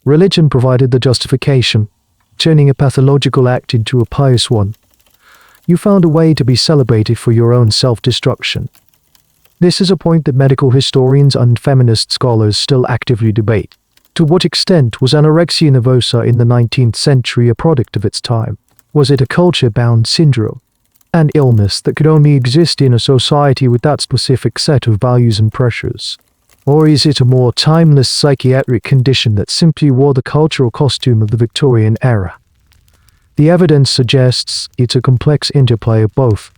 Religion provided the justification, turning a pathological act into a pious one. You found a way to be celebrated for your own self-destruction. This is a point that medical historians and feminist scholars still actively debate. To what extent was anorexia nervosa in the 19th century a product of its time? Was it a culture-bound syndrome? An illness that could only exist in a society with that specific set of values and pressures? Or is it a more timeless psychiatric condition that simply wore the cultural costume of the Victorian era? The evidence suggests it's a complex interplay of both.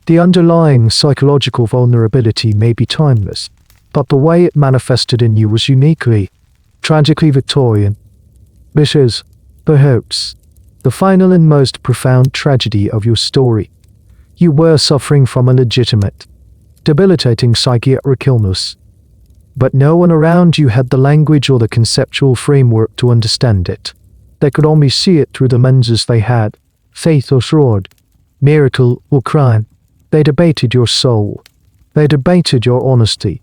The underlying psychological vulnerability may be timeless, but the way it manifested in you was uniquely, tragically Victorian. This is, perhaps, the final and most profound tragedy of your story. You were suffering from a legitimate, debilitating psychiatric illness, but no one around you had the language or the conceptual framework to understand it. They could only see it through the lenses they had, faith or fraud, miracle or crime. They debated your soul. They debated your honesty,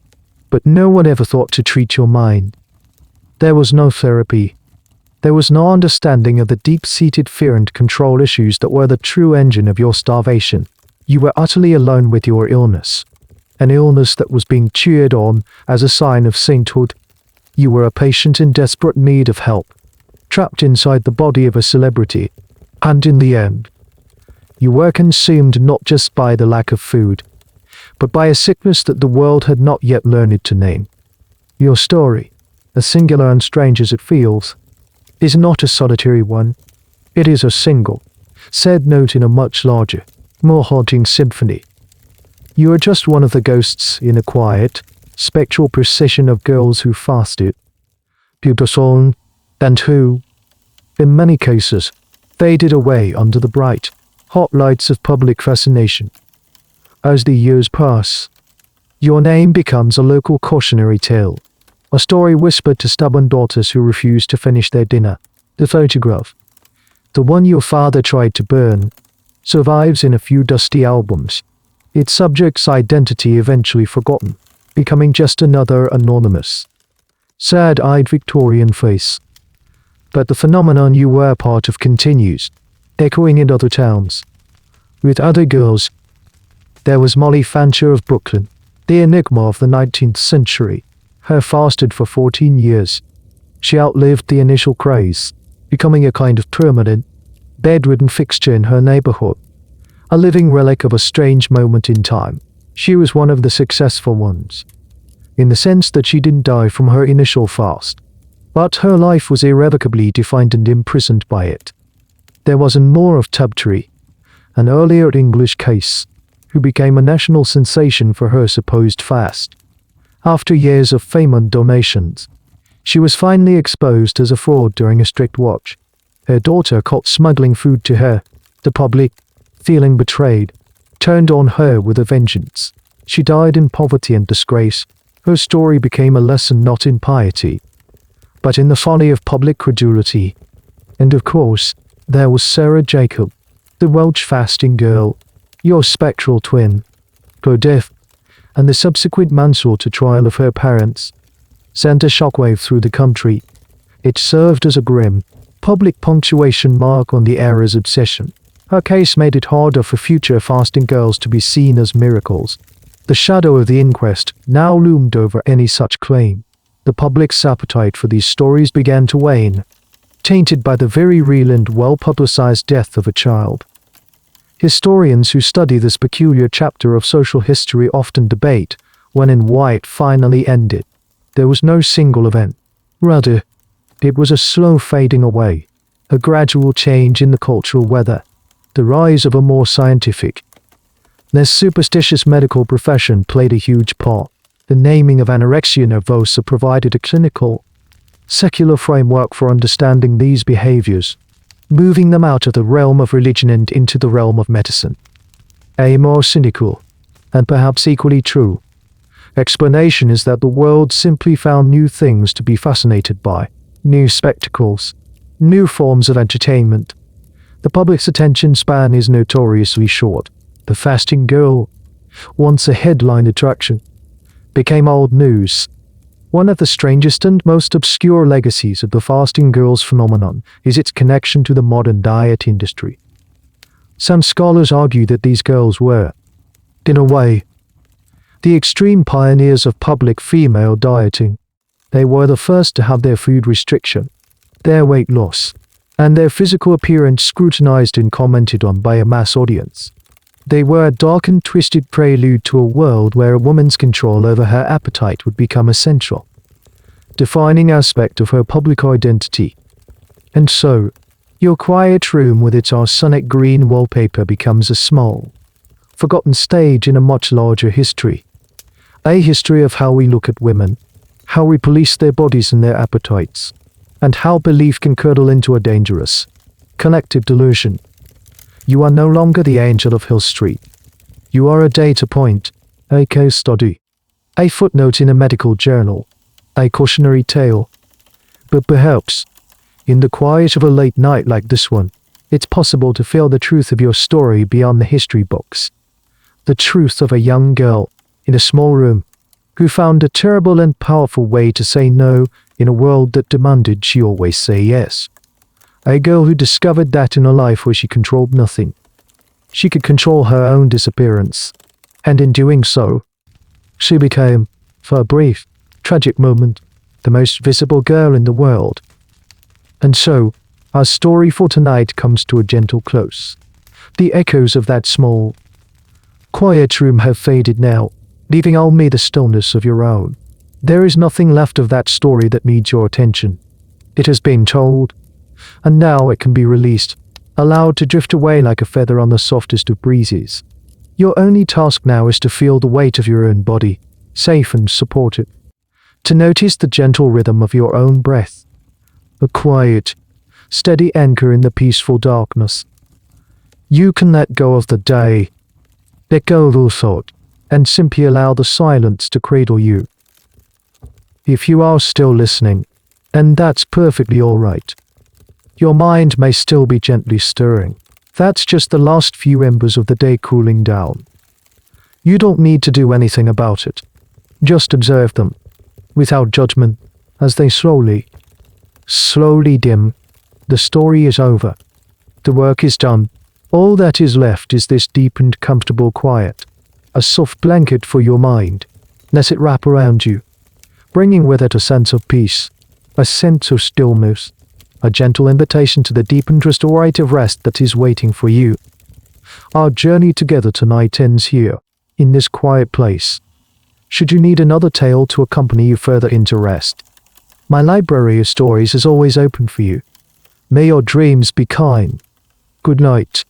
but no one ever thought to treat your mind. There was no therapy. There was no understanding of the deep-seated fear and control issues that were the true engine of your starvation. You were utterly alone with your illness. An illness that was being cheered on as a sign of sainthood. You were a patient in desperate need of help, trapped inside the body of a celebrity, and in the end, you were consumed not just by the lack of food, but by a sickness that the world had not yet learned to name. Your story, as singular and strange as it feels, is not a solitary one. It is a single, sad note in a much larger, more haunting symphony. You are just one of the ghosts in a quiet, spectral procession of girls who fasted, beautiful, and who, in many cases, faded away under the bright, hot lights of public fascination. As the years pass, your name becomes a local cautionary tale, a story whispered to stubborn daughters who refuse to finish their dinner. The photograph, the one your father tried to burn, survives in a few dusty albums, its subject's identity eventually forgotten, becoming just another anonymous, sad-eyed Victorian face. But the phenomenon you were part of continues, echoing in other towns. With other girls, there was Molly Fancher of Brooklyn, the enigma of the 19th century. Her fasted for 14 years. She outlived the initial craze, becoming a kind of permanent, bedridden fixture in her neighborhood. A living relic of a strange moment in time. She was one of the successful ones, in the sense that she didn't die from her initial fast, but her life was irrevocably defined and imprisoned by it. There was an more of Tubtree, an earlier English case, who became a national sensation for her supposed fast. After years of fame and donations, she was finally exposed as a fraud during a strict watch. Her daughter caught smuggling food to her. The public, feeling betrayed, turned on her with a vengeance. She died in poverty and disgrace. Her story became a lesson not in piety, but in the folly of public credulity. And of course, there was Sarah Jacob, the Welsh fasting girl, your spectral twin. Her death, and the subsequent manslaughter trial of her parents, sent a shockwave through the country. It served as a grim, public punctuation mark on the era's obsession. Her case made it harder for future fasting girls to be seen as miracles. The shadow of the inquest now loomed over any such claim. The public's appetite for these stories began to wane, tainted by the very real and well-publicized death of a child. Historians who study this peculiar chapter of social history often debate when and why it finally ended. There was no single event. Rather, it was a slow fading away, a gradual change in the cultural weather, the rise of a more scientific, less superstitious medical profession played a huge part. The naming of anorexia nervosa provided a clinical, secular framework for understanding these behaviors, moving them out of the realm of religion and into the realm of medicine. A more cynical, and perhaps equally true, explanation is that the world simply found new things to be fascinated by, new spectacles, new forms of entertainment. The public's attention span is notoriously short. The fasting girl, once a headline attraction, became old news. One of the strangest and most obscure legacies of the fasting girls phenomenon is its connection to the modern diet industry. Some scholars argue that these girls were, in a way, the extreme pioneers of public female dieting. They were the first to have their food restriction, their weight loss, and their physical appearance scrutinized and commented on by a mass audience. They were a dark and twisted prelude to a world where a woman's control over her appetite would become essential, defining aspect of her public identity. And so, your quiet room with its arsenic green wallpaper becomes a small, forgotten stage in a much larger history. A history of how we look at women, how we police their bodies and their appetites, and how belief can curdle into a dangerous, collective delusion. You are no longer the angel of Hill Street. You are a data point, a case study, a footnote in a medical journal, a cautionary tale. But perhaps, in the quiet of a late night like this one, it's possible to feel the truth of your story beyond the history books. The truth of a young girl, in a small room, who found a terrible and powerful way to say no in a world that demanded she always say yes. A girl who discovered that in a life where she controlled nothing, she could control her own disappearance, and in doing so, she became, for a brief, tragic moment, the most visible girl in the world. And so, our story for tonight comes to a gentle close. The echoes of that small, quiet room have faded now, leaving only the stillness of your own. There is nothing left of that story that needs your attention. It has been told, and now it can be released, allowed to drift away like a feather on the softest of breezes. Your only task now is to feel the weight of your own body, safe and supported, to notice the gentle rhythm of your own breath, a quiet, steady anchor in the peaceful darkness. You can let go of the day, let go of all thought, and simply allow the silence to cradle you. If you are still listening, and that's perfectly all right. Your mind may still be gently stirring, That's just the last few embers of the day cooling down. You don't need to do anything about it. Just observe them, without judgment, as they slowly dim. The story is over. The work is done. All that is left is this deep and comfortable quiet. A soft blanket for your mind. Let it wrap around you, bringing with it a sense of peace, a sense of stillness, a gentle invitation to the deep and restorative rest that is waiting for you. Our journey together tonight ends here, in this quiet place. Should you need another tale to accompany you further into rest, my library of stories is always open for you. May your dreams be kind. Good night.